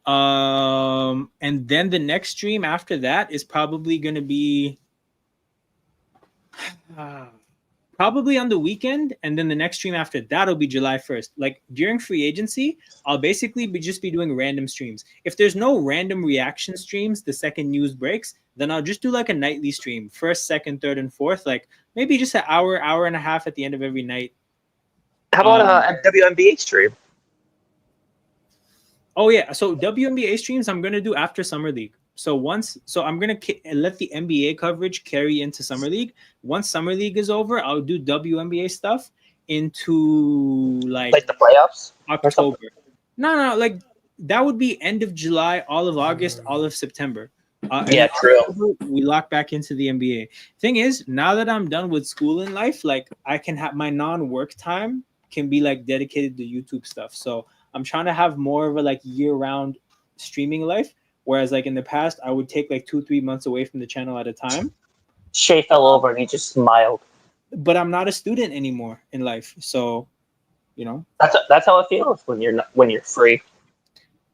Speaker 1: And then the next stream after that is probably gonna be probably on the weekend, and then the next stream after that'll be July 1st. Like during free agency, I'll basically just be doing random streams. If there's no random reaction streams the second news breaks, then I'll just do like a nightly stream, first, second, third, and fourth, like maybe just an hour and a half at the end of every night.
Speaker 2: How about a WNBA stream?
Speaker 1: Oh yeah, so WNBA streams I'm gonna do after Summer League. So I'm gonna let the NBA coverage carry into Summer League. Once Summer League is over, I'll do WNBA stuff into like
Speaker 2: the playoffs,
Speaker 1: October. No, like that would be end of July, all of August, all of September.
Speaker 2: Yeah, true.
Speaker 1: October, we lock back into the NBA. Thing is, now that I'm done with school in life, like I can have my non-work time can be like dedicated to YouTube stuff. So I'm trying to have more of a like year-round streaming life. Whereas like in the past, I would take like 2-3 months away from the channel at a time.
Speaker 2: Shay fell over and he just smiled.
Speaker 1: But I'm not a student anymore in life, so you know.
Speaker 2: That's how it feels when you're free.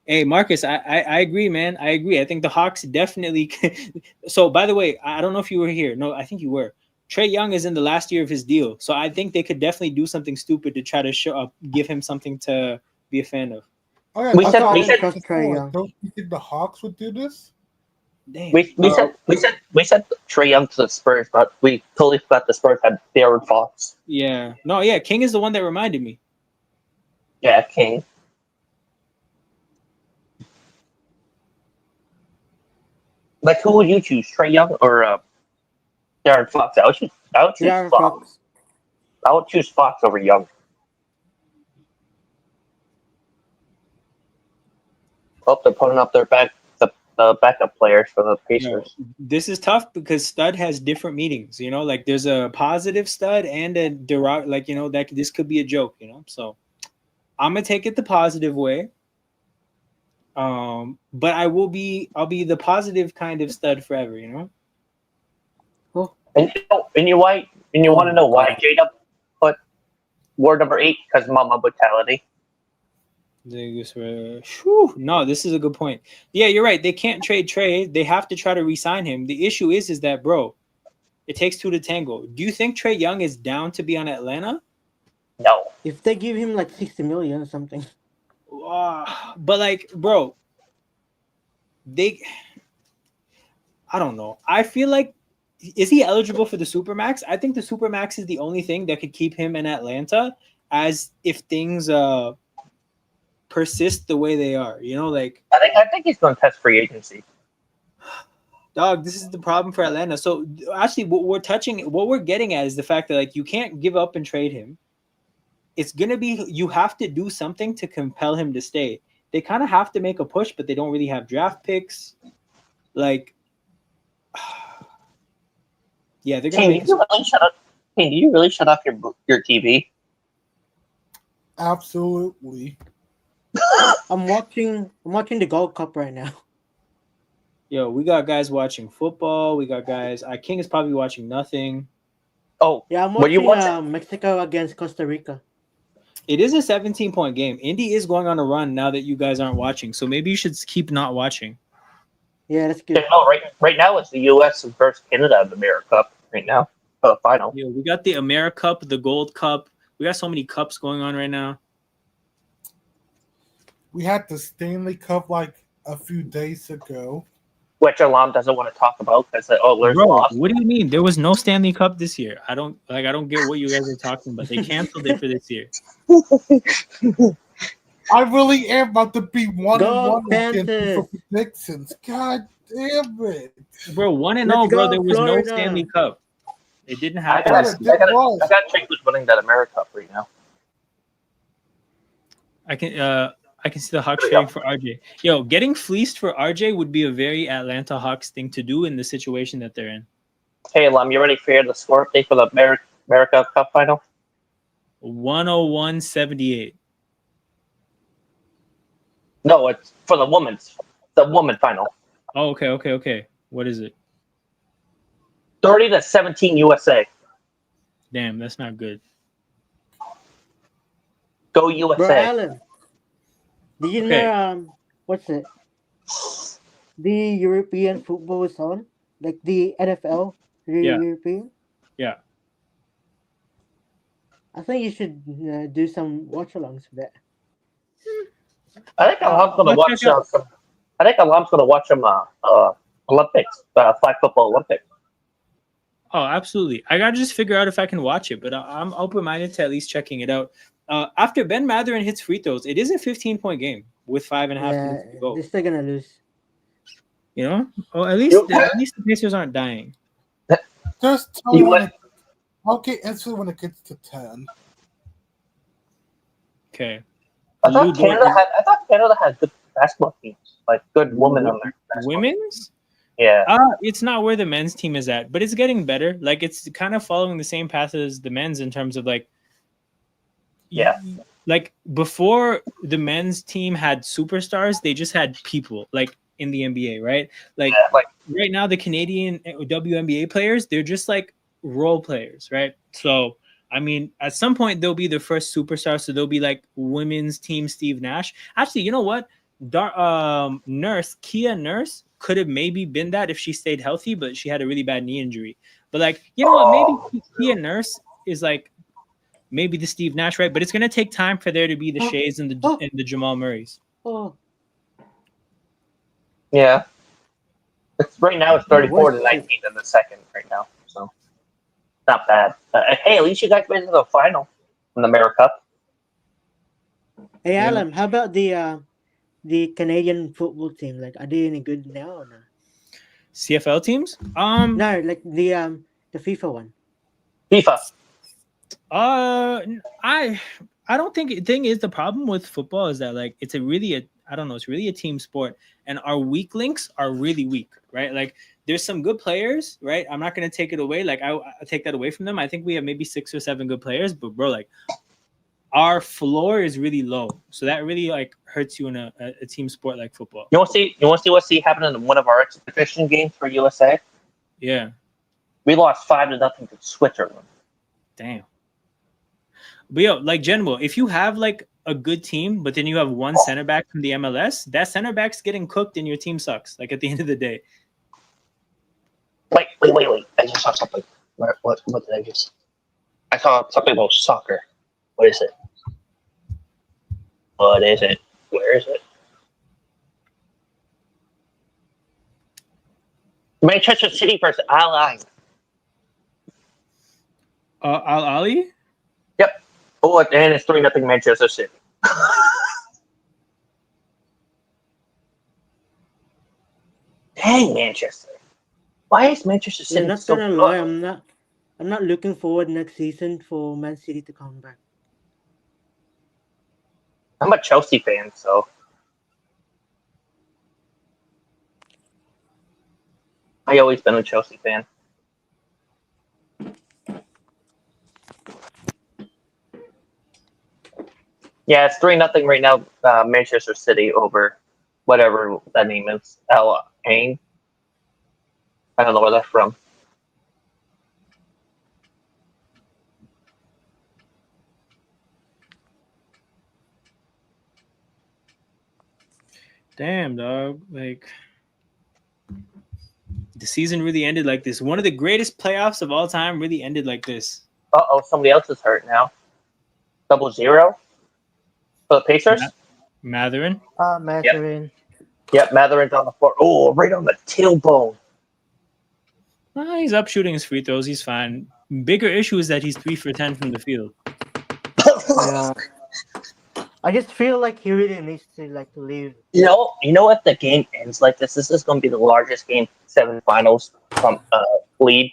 Speaker 1: Hey Marcus, I agree, man. I agree. I think the Hawks definitely. So by the way, I don't know if you were here. No, I think you were. Trae Young is in the last year of his deal, so I think they could definitely do something stupid to try to give him something to be a fan of.
Speaker 3: Oh, yeah,
Speaker 2: We said
Speaker 3: don't you think the Hawks would do this?
Speaker 1: Damn.
Speaker 2: We said Trae Young to the Spurs, but we totally forgot the Spurs had Darren Fox.
Speaker 1: Yeah. No, yeah, King is the one that reminded me.
Speaker 2: Yeah, King. Like, who would you choose, Trae Young or Darren Fox? I would choose
Speaker 4: Darren
Speaker 2: Fox.
Speaker 4: Fox.
Speaker 2: I would choose Fox over Young. Oh, they're putting up their backup players for the Pacers.
Speaker 1: No, this is tough because stud has different meanings. You know, like there's a positive stud and a like you know that this could be a joke. You know, so I'm gonna take it the positive way. But I'll be the positive kind of stud forever. You know.
Speaker 2: Oh. And you want to know why Jada put word number 8 because Mama brutality.
Speaker 1: No, this is a good point. Yeah, you're right. They can't trade Trae. They have to try to re-sign him. The issue is that, bro, it takes 2 to tango. Do you think Trae Young is down to be on Atlanta?
Speaker 2: No.
Speaker 4: If they give him like 60 million or something.
Speaker 1: But like, bro, I don't know. I feel like, is he eligible for the Supermax? I think the Supermax is the only thing that could keep him in Atlanta, as if things persist the way they are, you know, like
Speaker 2: I think he's going to test free agency.
Speaker 1: Dog, this is the problem for Atlanta. So actually, what we're getting at is the fact that like you can't give up and trade him. It's gonna be you have to do something to compel him to stay. They kind of have to make a push, but they don't really have draft picks. Like, yeah, they're gonna.
Speaker 2: Can you really shut off your TV?
Speaker 3: Absolutely.
Speaker 4: I'm watching the Gold Cup right now.
Speaker 1: Yo, we got guys watching football. We got guys. King is probably watching nothing.
Speaker 2: Oh,
Speaker 4: yeah, I'm watching Mexico against Costa Rica.
Speaker 1: It is a 17-point game. Indy is going on a run now that you guys aren't watching, so maybe you should keep not watching.
Speaker 4: Yeah, that's good.
Speaker 2: No, right now it's the U.S. versus Canada in the America Cup right now for the final.
Speaker 1: Yeah, we got the America Cup, the Gold Cup. We got so many cups going on right now.
Speaker 3: We had the Stanley Cup like a few days ago.
Speaker 2: Watchalong doesn't want to talk about because there's lost.
Speaker 1: What do you mean? There was no Stanley Cup this year. I don't get what you guys are talking about. They canceled it for this year.
Speaker 3: I really am about to be 1-1
Speaker 4: Panthers.
Speaker 3: for predictions. God damn it,
Speaker 1: bro! 1-0, bro. There was
Speaker 4: Florida.
Speaker 1: No Stanley Cup. It didn't happen.
Speaker 2: I got check who's winning that America Cup right now.
Speaker 1: I can see the Hawks trading for RJ. Yo, getting fleeced for RJ would be a very Atlanta Hawks thing to do in the situation that they're in.
Speaker 2: Hey, Lum, you ready for the score update for the America Cup final?
Speaker 1: 101-78.
Speaker 2: No, it's for the woman final.
Speaker 1: Oh, okay. What is it?
Speaker 2: 30-17 USA.
Speaker 1: Damn, that's not good.
Speaker 2: Go USA.
Speaker 4: Bro, Alan, did you know what's it? The European football is on, like the NFL,
Speaker 1: Yeah.
Speaker 4: European.
Speaker 1: Yeah.
Speaker 4: I think you should do some watch-alongs for that.
Speaker 2: I think Alam's gonna watch some. I think Alam's gonna watch some Olympics, flag football Olympics.
Speaker 1: Oh, absolutely. I gotta just figure out if I can watch it, but I'm open-minded to at least checking it out. After Ben Mathurin hits free throws, it is a 15-point game with 5.5 minutes to go.
Speaker 4: They're still gonna lose.
Speaker 1: You know? Oh, at least the Pacers aren't dying.
Speaker 3: Just tell me I'll get answer when it gets to 10.
Speaker 1: Okay.
Speaker 2: I thought Canada had good basketball teams, like good women on there.
Speaker 1: Women's?
Speaker 2: Yeah.
Speaker 1: It's not where the men's team is at, but it's getting better. Like it's kind of following the same path as the men's in terms of like.
Speaker 2: Yeah.
Speaker 1: Like before the men's team had superstars, they just had people like in the NBA, right? Like right now, the Canadian WNBA players, they're just like role players, right? So. I mean, at some point they'll be the first superstar, so they'll be like women's team Steve Nash. Actually, you know what? Kia Nurse could have maybe been that if she stayed healthy, but she had a really bad knee injury. But like, you know what? Maybe Kia Nurse is like maybe the Steve Nash, right? But it's gonna take time for there to be the Shays and the Jamal Murrays.
Speaker 4: Oh,
Speaker 2: yeah. Right now it's 34-19 in the second right now, so. Not bad. Hey, at least you guys made it to the final in the America Cup.
Speaker 4: hey Alan, how about the Canadian football team? Like, are they any good now or not?
Speaker 1: CFL teams?
Speaker 4: No, like the FIFA one.
Speaker 2: FIFA.
Speaker 1: I don't think the thing is the problem with football is that like it's really a team sport, and our weak links are really weak, right? Like there's some good players, right? I'm not gonna take it away. Like I take that away from them. I think we have maybe 6 or 7 good players, but bro, like our floor is really low, so that really like hurts you in a team sport like football.
Speaker 2: You want to see what's happening in one of our exhibition games for USA?
Speaker 1: Yeah,
Speaker 2: we lost 5-0 to Switzerland.
Speaker 1: Damn. But yo, like Genwo, if you have like a good team, but then you have one center back from the MLS, that center back's getting cooked and your team sucks. Like at the end of the day.
Speaker 2: Wait. I just saw something. What did I just? I saw something about soccer. What is it? Where is it? Manchester City versus Al Ahly.
Speaker 1: Al Ahly?
Speaker 2: Yep. Oh, and it's 3-0 Manchester City. Dang, Manchester. Why is Manchester City
Speaker 4: not
Speaker 2: so
Speaker 4: gonna
Speaker 2: good?
Speaker 4: lie, I'm not looking forward next season for Man City to come back.
Speaker 2: I'm a Chelsea fan, so I always been a Chelsea fan. Yeah, it's 3-0 right now. Manchester City over whatever that name is. Al Ahly. I don't know where that's from.
Speaker 1: Damn, dog. Like the season really ended like this. One of the greatest playoffs of all time really ended like this.
Speaker 2: Somebody else is hurt now. 0-0 for the Pacers.
Speaker 1: Mathurin.
Speaker 4: Mathurin.
Speaker 2: Yep, Matherin's on the floor. Oh, right on the tailbone.
Speaker 1: He's up shooting his free throws. He's fine. Bigger issue is that he's 3 for 10 from the field.
Speaker 4: Yeah. I just feel like he really needs to leave.
Speaker 2: You know if the game ends like this is going to be the largest game 7 finals from lead.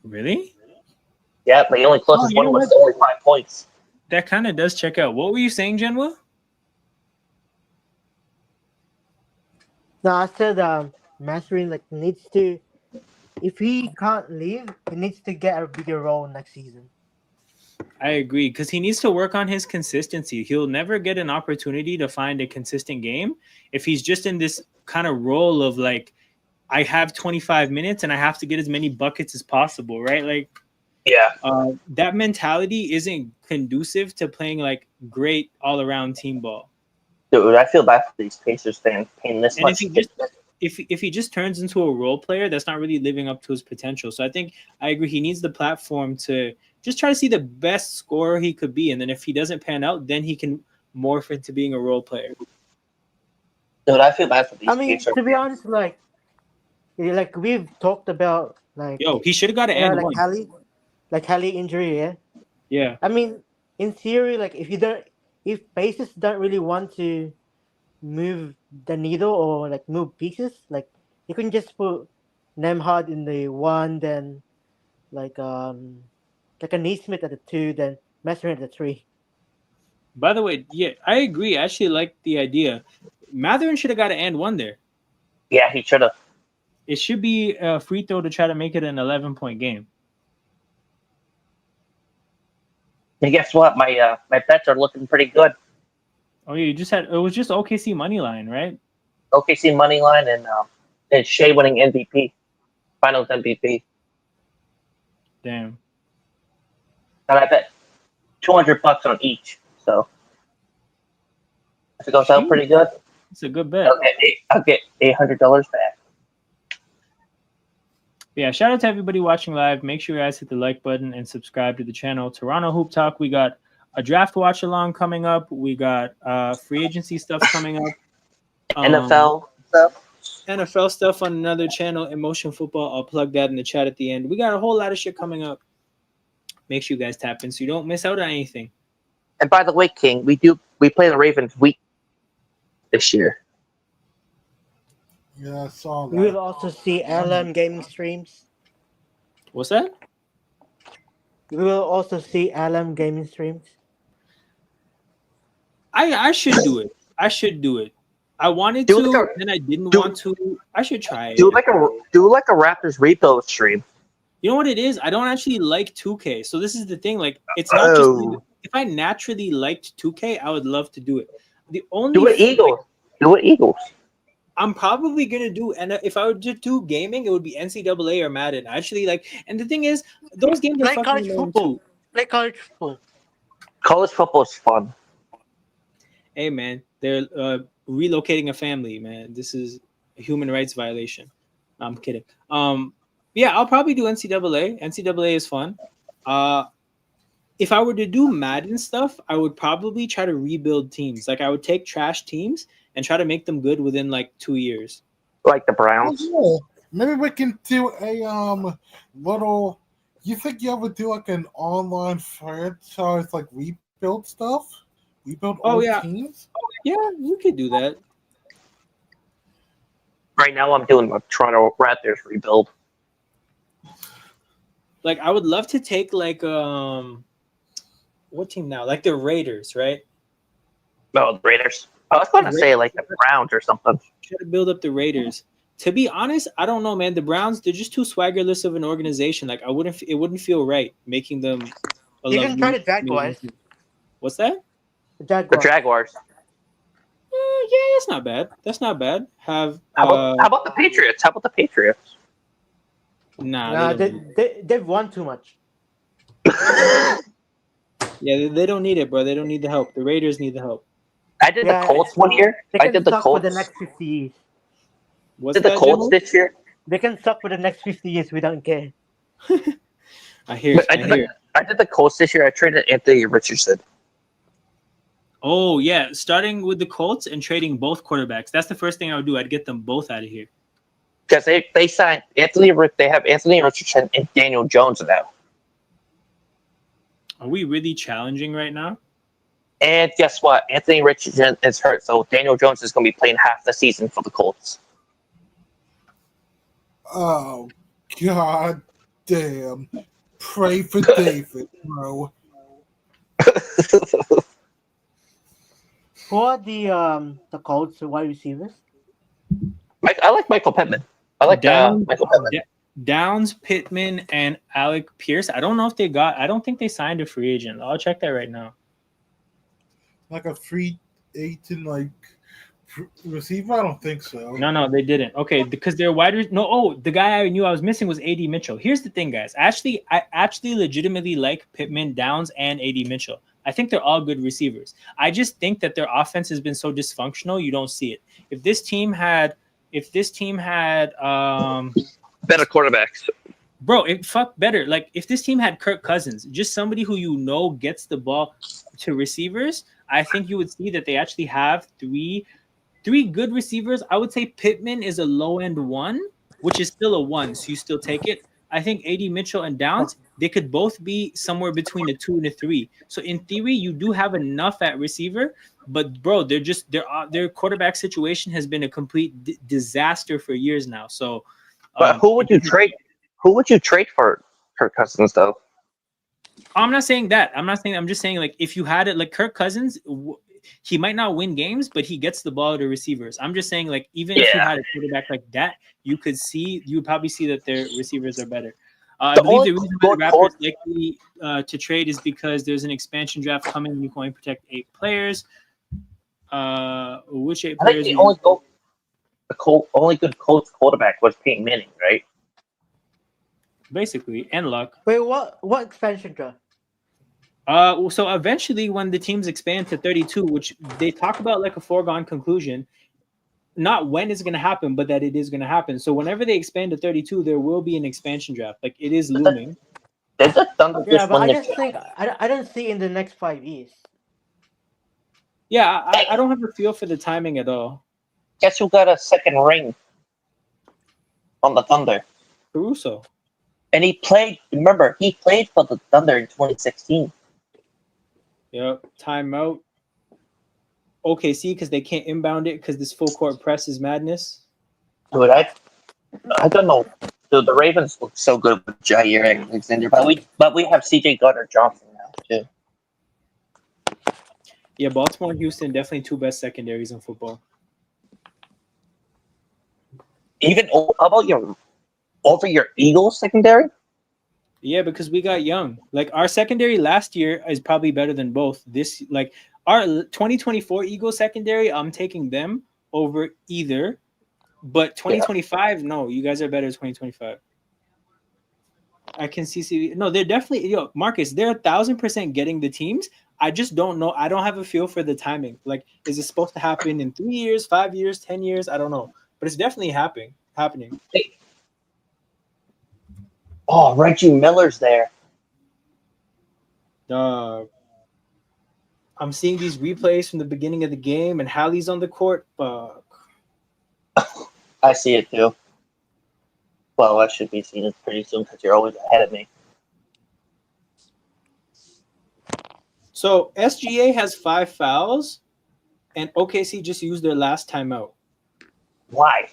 Speaker 1: Really?
Speaker 2: Yeah, the only closest one was only 5 points.
Speaker 1: That kind of does check out. What were you saying, Genwa?
Speaker 4: No, I said Mathurin needs to. If he can't leave, he needs to get a bigger role next season.
Speaker 1: I agree, because he needs to work on his consistency. He'll never get an opportunity to find a consistent game if he's just in this kind of role of I have 25 minutes and I have to get as many buckets as possible, right? Like,
Speaker 2: yeah,
Speaker 1: that mentality isn't conducive to playing like great all around team ball.
Speaker 2: dude, I feel bad for these Pacers fans paying this
Speaker 1: And
Speaker 2: much.
Speaker 1: if he just turns into a role player, that's not really living up to his potential. So I think I agree. He needs the platform to just try to see the best scorer he could be, and then if he doesn't pan out, then he can morph into being a role player.
Speaker 2: Dude, I feel bad for these
Speaker 4: I mean,
Speaker 2: Pacers.
Speaker 4: to be honest, like we've talked about, like,
Speaker 1: Yo, he should have got an and
Speaker 4: like
Speaker 1: one.
Speaker 4: Hallie injury. Yeah.
Speaker 1: Yeah.
Speaker 4: I mean, in theory, like if Pacers don't really want to move the needle or like move pieces, like you can just put Nemhard in the one, then like a Neesmith at the two, then Messerin at the three.
Speaker 1: By the way, yeah, I agree. I actually like the idea. Matherin should have got an and one there.
Speaker 2: Yeah, he should have.
Speaker 1: It should be a free throw to try to make it an 11-point game.
Speaker 2: And guess what? My bets are looking pretty good.
Speaker 1: Oh yeah, it was just OKC money line, right?
Speaker 2: OKC money line and Shea winning MVP, Finals MVP.
Speaker 1: Damn.
Speaker 2: And I bet $200 on each. So if it goes out pretty good,
Speaker 1: It's a good bet.
Speaker 2: I'll get $800 back.
Speaker 1: Yeah, shout out to everybody watching live. Make sure you guys hit the like button and subscribe to the channel. Toronto Hoop Talk. We got a draft watch along coming up. We got free agency stuff coming up.
Speaker 2: NFL stuff.
Speaker 1: NFL stuff on another channel, Emotion Football. I'll plug that in the chat at the end. We got a whole lot of shit coming up. Make sure you guys tap in so you don't miss out on anything.
Speaker 2: And by the way, King, we play the Ravens week this year.
Speaker 3: Yeah, I saw that.
Speaker 4: We will also see LM gaming streams.
Speaker 1: What's that?
Speaker 4: We will also see LM gaming streams.
Speaker 1: I should do it. I should do it. I wanted to, then I didn't want to. I should try it.
Speaker 2: Do like a Raptors rebuild stream.
Speaker 1: You know what it is? I don't actually like 2K. So this is the thing. Like, it's not just if I naturally liked 2K, I would love to do it. The only
Speaker 2: do it Eagles.
Speaker 1: I'm probably gonna do, and if I would just do gaming, it would be NCAA or Madden. Actually, like, and the thing is, those games are fucking
Speaker 4: college football.
Speaker 1: Too.
Speaker 4: Play college football.
Speaker 2: College football is fun.
Speaker 1: Hey man, they're relocating a family. Man, this is a human rights violation. I'm kidding. Yeah, I'll probably do NCAA. NCAA is fun. If I were to do Madden stuff, I would probably try to rebuild teams. Like, I would take trash teams and try to make them good within like 2 years.
Speaker 2: Like the Browns.
Speaker 3: Oh, yeah. Maybe we can do a little. You think you ever do like an online franchise, like rebuild stuff? Rebuild old teams?
Speaker 1: Yeah, you could do that.
Speaker 2: Right now, I'm doing a Toronto Raptors rebuild.
Speaker 1: Like, I would love to take like what team now? Like the Raiders, right?
Speaker 2: No, the Raiders. I was going to say like the Browns or something.
Speaker 1: Try to build up the Raiders. To be honest, I don't know, man. The Browns, they're just too swaggerless of an organization. Like, it wouldn't feel right making them.
Speaker 4: You can try the Jaguars.
Speaker 1: What's that?
Speaker 2: The Jaguars.
Speaker 1: Yeah, that's not bad. That's not bad.
Speaker 2: How about the Patriots?
Speaker 1: Nah,
Speaker 4: they've won too much.
Speaker 1: Yeah, they don't need it, bro. They don't need the help. The Raiders need the help.
Speaker 2: I did the Colts 1 year.
Speaker 4: I did the Colts for the next 50 years.
Speaker 1: What's
Speaker 2: the Colts this year?
Speaker 4: They can suck for the next 50 years. We don't care.
Speaker 1: I hear.
Speaker 2: I did the Colts this year. I traded Anthony Richardson.
Speaker 1: Oh yeah, starting with the Colts and trading both quarterbacks. That's the first thing I would do. I'd get them both out of here.
Speaker 2: Because they signed Anthony. They have Anthony Richardson and Daniel Jones now.
Speaker 1: Are we really challenging right now?
Speaker 2: And guess what? Anthony Richardson is hurt, so Daniel Jones is going to be playing half the season for the Colts.
Speaker 3: Oh, God damn. Pray for David, bro.
Speaker 4: Who are the Colts wide receivers?
Speaker 2: I like Michael Pittman. I like Michael Pittman.
Speaker 1: Downs, Pittman, and Alec Pierce. I don't know if I don't think they signed a free agent. I'll check that right now.
Speaker 3: Like a free agent, like receiver? I don't think so.
Speaker 1: No, they didn't. Okay, because they're the guy I knew I was missing was AD Mitchell. Here's the thing, guys. I actually legitimately like Pittman, Downs, and AD Mitchell. I think they're all good receivers. I just think that their offense has been so dysfunctional, you don't see it. If this team had
Speaker 2: better quarterbacks.
Speaker 1: Bro, better. Like if this team had Kirk Cousins, just somebody who gets the ball to receivers, I think you would see that they actually have three good receivers. I would say Pittman is a low end 1, which is still a 1, so you still take it. I think AD Mitchell and Downs, they could both be somewhere between a 2 and a 3. So in theory, you do have enough at receiver, but bro, their quarterback situation has been a complete disaster for years now. So,
Speaker 2: but who would you trade? Who would you trade for Kirk Cousins though?
Speaker 1: I'm not saying that. I'm just saying like if you had it like Kirk Cousins, he might not win games, but he gets the ball to receivers. I'm just saying like even if you had a quarterback like that, you would probably see that their receivers are better. I believe the reason why the Raptors likely to trade is because there's an expansion draft coming. You can only protect 8 players. Which 8 players?
Speaker 2: Only good Colts quarterback was Peyton Manning, right?
Speaker 1: Basically, and luck.
Speaker 4: Wait, what expansion draft?
Speaker 1: So eventually, when the teams expand to 32, which they talk about like a foregone conclusion, not when it's going to happen, but that it is going to happen. So whenever they expand to 32, there will be an expansion draft. Like it is looming.
Speaker 4: But I just think I don't see in the next 5 years.
Speaker 1: Yeah, I don't have a feel for the timing at all.
Speaker 2: Guess who got a second ring on the Thunder?
Speaker 1: Caruso.
Speaker 2: And he played for the Thunder in 2016.
Speaker 1: Yep. Timeout. OKC because they can't inbound it because this full court press is madness.
Speaker 2: Dude, I don't know. Dude, the Ravens look so good with Jair Alexander, but we have CJ Gardner-Johnson now too.
Speaker 1: Yeah, Baltimore and Houston definitely 2 best secondaries in football.
Speaker 2: Even how about over your Eagles secondary?
Speaker 1: Yeah, because we got young. Like our secondary last year is probably better than both. Our 2024 Eagles secondary, I'm taking them over either. But 2025, no, you guys are better 2025. I can see. No, they're definitely Marcus. They're 1,000% getting the teams. I just don't know. I don't have a feel for the timing. Like, is it supposed to happen in 3 years, 5 years, 10 years? I don't know, but it's definitely happening.
Speaker 2: Hey. Oh, Reggie Miller's there.
Speaker 1: I'm seeing these replays from the beginning of the game, and Hallie's on the court. Fuck.
Speaker 2: I see it too. Well, I should be seeing it pretty soon because you're always ahead of me.
Speaker 1: So SGA has 5 fouls, and OKC just used their last timeout.
Speaker 2: Why?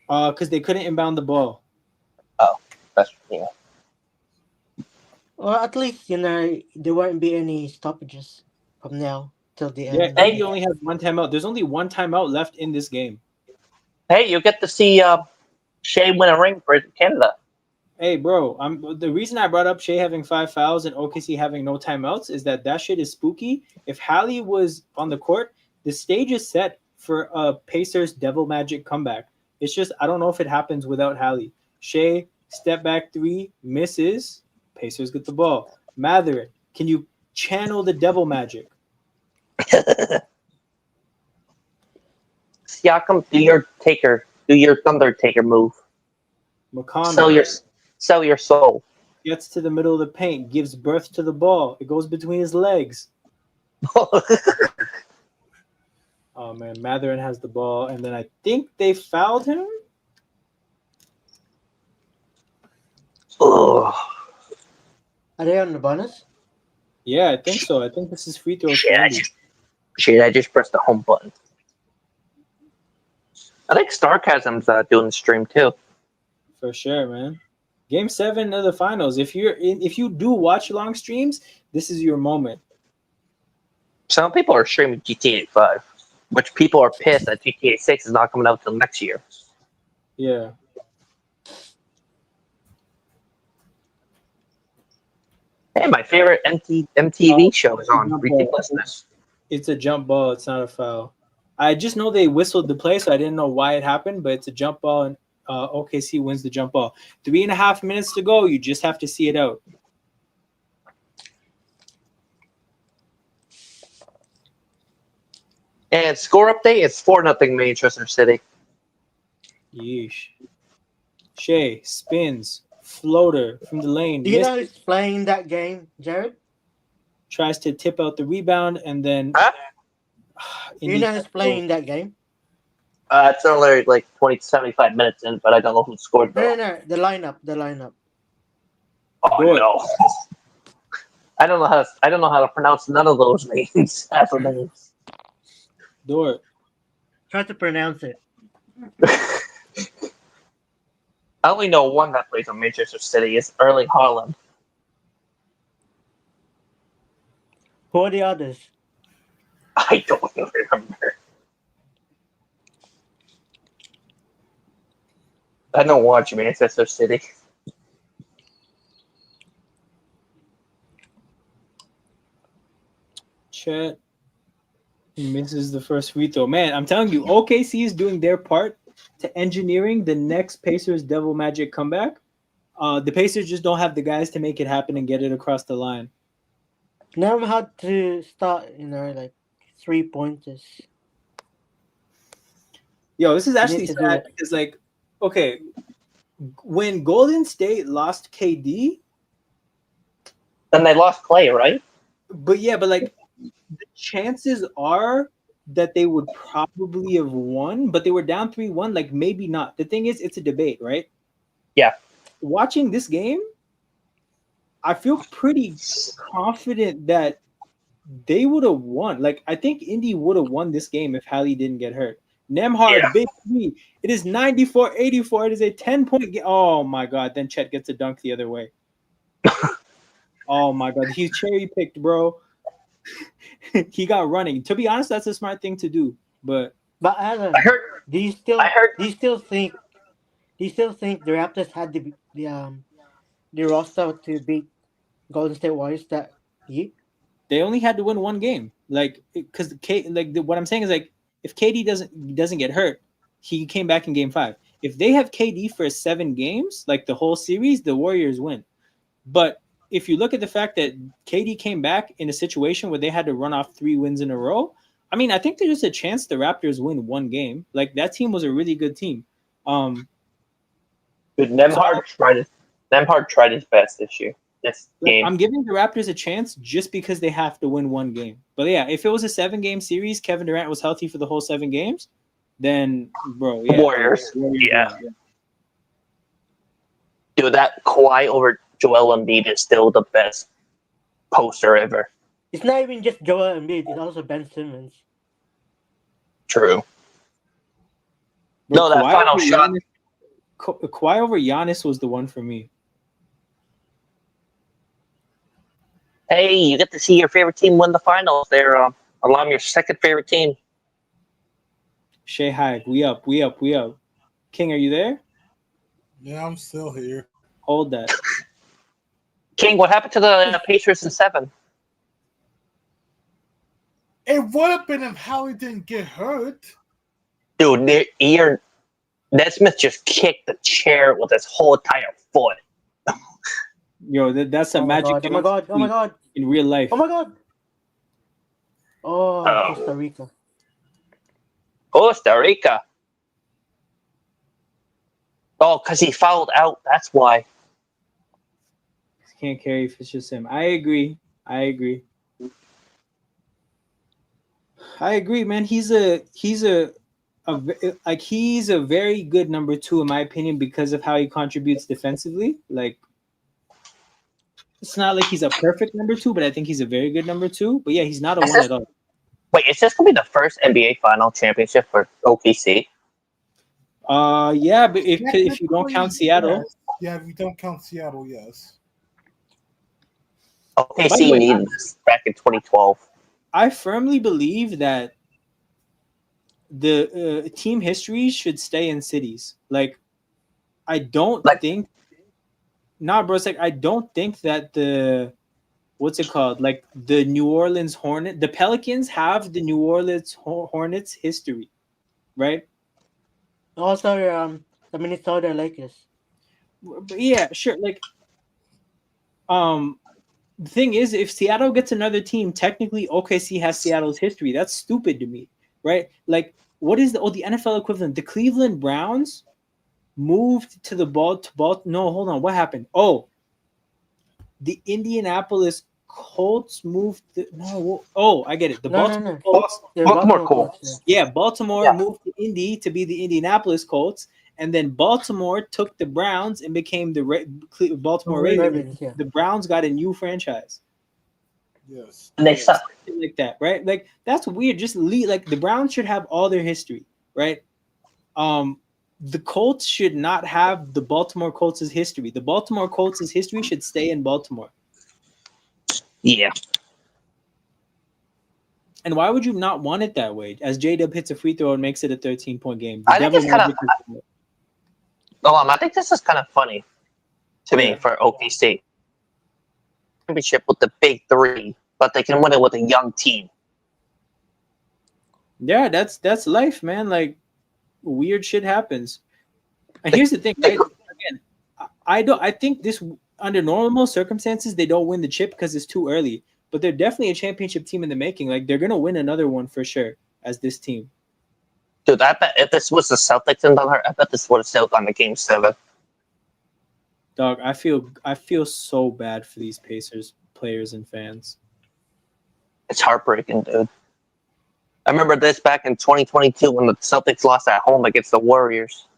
Speaker 1: Because they couldn't inbound the ball.
Speaker 2: Oh, that's
Speaker 4: Well, at least there won't be any stoppages from now till the end.
Speaker 1: Yeah, and you only have 1 timeout. There's only 1 timeout left in this game.
Speaker 2: Hey, you get to see Shea win a ring for Canada.
Speaker 1: Hey, bro, the reason I brought up Shea having 5 fouls and OKC having no timeouts is that shit is spooky. If Hallie was on the court, the stage is set for a Pacers Devil Magic comeback. It's just I don't know if it happens without Hallie. Shea, step back 3, misses. Pacers get the ball. Matherin, can you channel the Devil Magic?
Speaker 2: Siakam, do your Thunder Taker move.
Speaker 1: McConnell.
Speaker 2: Sell your soul.
Speaker 1: Gets to the middle of the paint, gives birth to the ball. It goes between his legs. Oh man, Matherin has the ball, and then I think they fouled him.
Speaker 2: Ugh.
Speaker 4: Are they on the bonus?
Speaker 1: Yeah, I think so. I think this is free throw.
Speaker 2: Shit, I just pressed the home button. I think Starcasm's doing the stream too.
Speaker 1: For sure, man. Game 7 of the finals. If you do watch long streams, this is your moment.
Speaker 2: Some people are streaming GTA 5, which people are pissed that GTA 6 is not coming out till next year.
Speaker 1: Yeah.
Speaker 2: Hey, my favorite MTV show is on. Ridiculousness.
Speaker 1: It's a jump ball. It's not a foul. I just know they whistled the play, so I didn't know why it happened, but it's a jump ball, and OKC wins the jump ball. 3.5 minutes to go. You just have to see it out.
Speaker 2: And score update, it's 4-0 Manchester City.
Speaker 1: Yeesh. Shea spins, floater from the lane.
Speaker 4: Do you know who's playing that game, Jared?
Speaker 1: Tries to tip out the rebound, and then...
Speaker 2: Huh?
Speaker 4: Do you know who's playing that game?
Speaker 2: It's only like 75 minutes in, but I don't know who scored though.
Speaker 4: No. The lineup.
Speaker 2: Oh no! I don't know how to pronounce none of those names. Names.
Speaker 1: Dort.
Speaker 4: Try to pronounce it.
Speaker 2: I only know one that plays on Manchester City. It's Erling Haaland.
Speaker 4: Who are the others?
Speaker 2: I don't remember. I don't watch Manchester City.
Speaker 1: Chet misses the first free throw. Man, I'm telling you, OKC is doing their part to engineering the next Pacers Devil Magic comeback. The Pacers just don't have the guys to make it happen and get it across the line.
Speaker 4: Never had to start, like 3-pointers.
Speaker 1: Yo, this is actually sad because, like, okay, when Golden State lost KD,
Speaker 2: then they lost Clay, right?
Speaker 1: But like, the chances are that they would probably have won, but they were down 3-1. Like, maybe not. The thing is, it's a debate, right?
Speaker 2: Yeah.
Speaker 1: Watching this game, I feel pretty confident that they would have won. Like, I think Indy would have won this game if Hallie didn't get hurt. Nemhard, big three. It is 94-84. It is a 10-point game. Oh, my God. Then Chet gets a dunk the other way. Oh, my God. He's cherry-picked, bro. He got running. To be honest, that's a smart thing to do. But
Speaker 4: Alan, do you still think the Raptors had the roster to beat Golden State Warriors that year?
Speaker 1: They only had to win one game. Like, because what I'm saying is, like, if KD doesn't get hurt, he came back in game 5. If they have KD for 7 games, like the whole series, the Warriors win. But if you look at the fact that KD came back in a situation where they had to run off 3 wins in a row, I mean, I think there's a chance the Raptors win one game. Like, that team was a really good team.
Speaker 2: Nemhard tried his best this year. This game.
Speaker 1: I'm giving the Raptors a chance just because they have to win one game. But yeah, if it was a 7-game series, Kevin Durant was healthy for the whole 7 games, then bro, yeah,
Speaker 2: Warriors. Yeah. Dude, that Kawhi over Joel Embiid is still the best poster ever.
Speaker 4: It's not even just Joel Embiid; it's also Ben Simmons.
Speaker 2: True.
Speaker 1: Bro,
Speaker 2: no, that final shot.
Speaker 1: Kawhi over Giannis was the one for me.
Speaker 2: Hey, you get to see your favorite team win the finals. They're along your second favorite team.
Speaker 1: Shea Hyde, we up. King, are you there?
Speaker 3: Yeah, I'm still here.
Speaker 1: Hold that.
Speaker 2: King, what happened to the Pacers in 7?
Speaker 3: It would have been if Hallie didn't get hurt.
Speaker 2: Dude, Nesmith just kicked the chair with his whole entire foot.
Speaker 1: Yo, that's a magic.
Speaker 4: Oh my god!
Speaker 1: In real life.
Speaker 4: Oh my god! Oh,
Speaker 2: Costa Rica. Oh, because he fouled out. That's why.
Speaker 1: Can't carry if it's just him. I agree, man. He's a very good number 2 in my opinion because of how he contributes defensively. Like, it's not like he's a perfect number 2, but I think he's a very good number 2. But yeah, he's not a 1 at all.
Speaker 2: Wait, is this gonna be the first NBA final championship for OKC?
Speaker 1: Yeah, but if you don't count Seattle.
Speaker 3: Yes. Yeah, if you don't count Seattle, yes.
Speaker 2: OKC needed this back in 2012.
Speaker 1: I firmly believe that the team history should stay in cities. Like, I don't think. Nah, bro. It's like I don't think that the what's it called? Like the New Orleans Hornet. The Pelicans have the New Orleans Hornets history, right?
Speaker 4: Also, the Minnesota Lakers.
Speaker 1: But yeah, sure. Like, the thing is, if Seattle gets another team, technically OKC has Seattle's history. That's stupid to me, right? Like, what is the NFL equivalent? The Cleveland Browns moved to the No, hold on. What happened? Oh, the Indianapolis Colts moved. I get it. The Baltimore Colts.
Speaker 2: Baltimore Colts.
Speaker 1: Yeah, Baltimore moved to Indy to be the Indianapolis Colts, and then Baltimore took the Browns and became the Baltimore Ravens.
Speaker 4: Yeah.
Speaker 1: The Browns got a new franchise.
Speaker 3: Yes,
Speaker 2: and they suck
Speaker 1: like that, right? Like that's weird. Just like the Browns should have all their history, right? The Colts should not have the Baltimore Colts' history. The Baltimore Colts' history should stay in Baltimore.
Speaker 2: Yeah.
Speaker 1: And why would you not want it that way? As J-Dub hits a free throw and makes it a 13-point game.
Speaker 2: I think this is kind of funny to me for OKC. Championship with the big three, but they can win it with a young team.
Speaker 1: Yeah, that's life, man. Like weird shit happens. And here's the thing, right? Again, I think this under normal circumstances they don't win the chip because it's too early. But they're definitely a championship team in the making. Like they're gonna win another one for sure as this team.
Speaker 2: Dude, I bet if this was the Celtics in there, I bet this would have still gone to Game 7.
Speaker 1: Dog, I feel so bad for these Pacers players and fans.
Speaker 2: It's heartbreaking, dude. I remember this back in 2022 when the Celtics lost at home against the Warriors.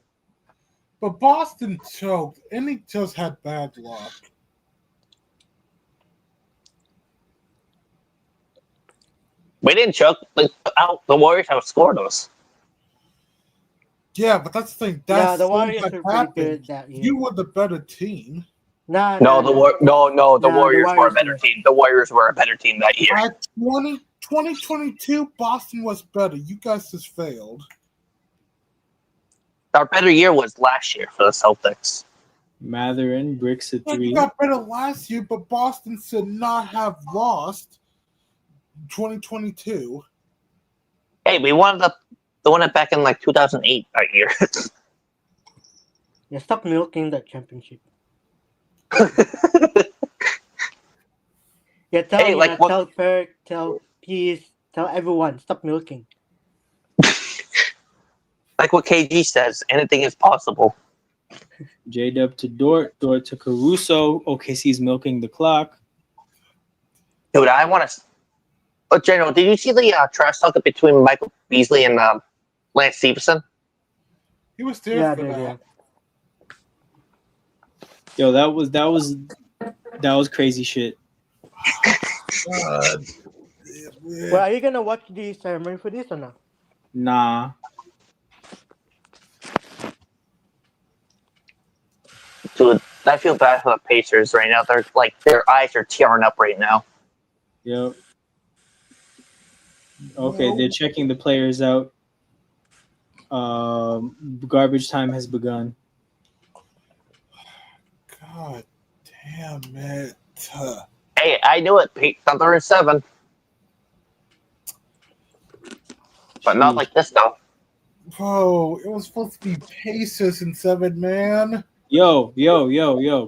Speaker 3: But Boston choked, and he just had bad luck.
Speaker 2: We didn't choke. The Warriors outscored us.
Speaker 3: Yeah, but that's the thing. That's
Speaker 4: the Warriors were pretty good that year.
Speaker 3: You were the better team.
Speaker 2: The Warriors were a better team. The Warriors were a better team that year.
Speaker 3: At 2022, Boston was better. You guys just failed.
Speaker 2: Our better year was last year for the Celtics.
Speaker 1: Matherin bricks a 3.
Speaker 3: You got better last year, but Boston should not have lost 2022.
Speaker 2: Hey, we won it back in like 2008 that year.
Speaker 4: Yeah, stop milking that championship. Yeah, tell Ferg, tell Peace, tell everyone, stop milking.
Speaker 2: Like what KG says, anything is possible.
Speaker 1: J-Dub to Dort to Caruso. OKC's milking the clock.
Speaker 2: Dude, I want to... But, General, did you see the trash talk between Michael Beasley and Lance Stevenson?
Speaker 3: He was there for that.
Speaker 4: Yeah.
Speaker 1: Yo, that was crazy shit.
Speaker 4: Well, are you gonna watch the ceremony for this or not?
Speaker 1: Nah.
Speaker 2: Dude, I feel bad for the Pacers right now. They're like their eyes are tearing up right now.
Speaker 1: Yep. Okay, they're checking the players out. Garbage time has begun.
Speaker 3: God damn it.
Speaker 2: Hey, I knew it, Pete. Thunder in 7. But not like this, though.
Speaker 3: Bro, it was supposed to be Pacers in 7, man.
Speaker 1: Yo,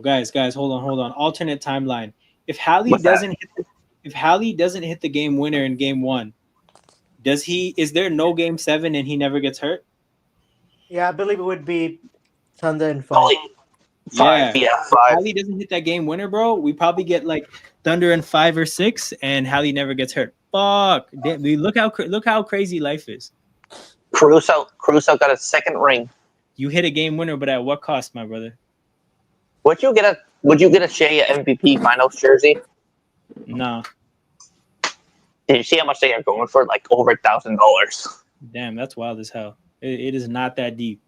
Speaker 1: guys, hold on. Alternate timeline. If Hallie doesn't hit the game winner in game 1, is there no game 7 and he never gets hurt?
Speaker 4: Yeah, I believe it would be Thunder in 5.
Speaker 2: 5.
Speaker 1: If Hallie doesn't hit that game winner, bro, we probably get like Thunder in 5 or 6 and Hallie never gets hurt. Fuck. Damn, look how crazy life is.
Speaker 2: Caruso got a second ring.
Speaker 1: You hit a game winner, but at what cost, my brother?
Speaker 2: Would you get a Shea MVP Finals jersey?
Speaker 1: Nah.
Speaker 2: Did you see how much they are going for? Like over $1,000.
Speaker 1: Damn, that's wild as hell. It is not that deep.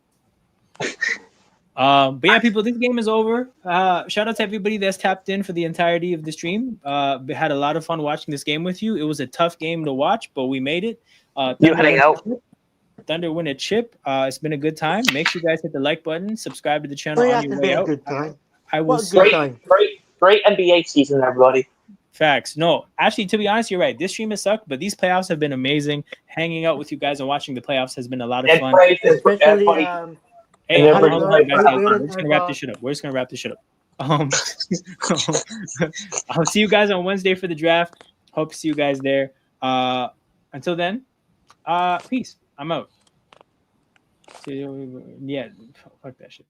Speaker 1: But yeah, people, this game is over. Shout out to everybody that's tapped in for the entirety of the stream. We had a lot of fun watching this game with you. It was a tough game to watch, but we made it.
Speaker 2: You heading out?
Speaker 1: Thunder win a chip. It's been a good time. Make sure you guys hit the like button, subscribe to the channel on your way out.
Speaker 4: Good time.
Speaker 1: I will
Speaker 2: great NBA season, everybody.
Speaker 1: Facts. No, actually, to be honest, you're right. This stream has sucked, but these playoffs have been amazing. Hanging out with you guys and watching the playoffs has been a lot of
Speaker 2: And
Speaker 1: fun.
Speaker 4: Especially
Speaker 1: Hey,
Speaker 2: and
Speaker 1: hold on,
Speaker 2: everybody-
Speaker 1: guys. We're just gonna wrap this shit up. We're just gonna wrap this shit up. I'll see you guys on Wednesday for the draft. Hope to see you guys there. Until then, peace. I'm out. Yeah, fuck that shit.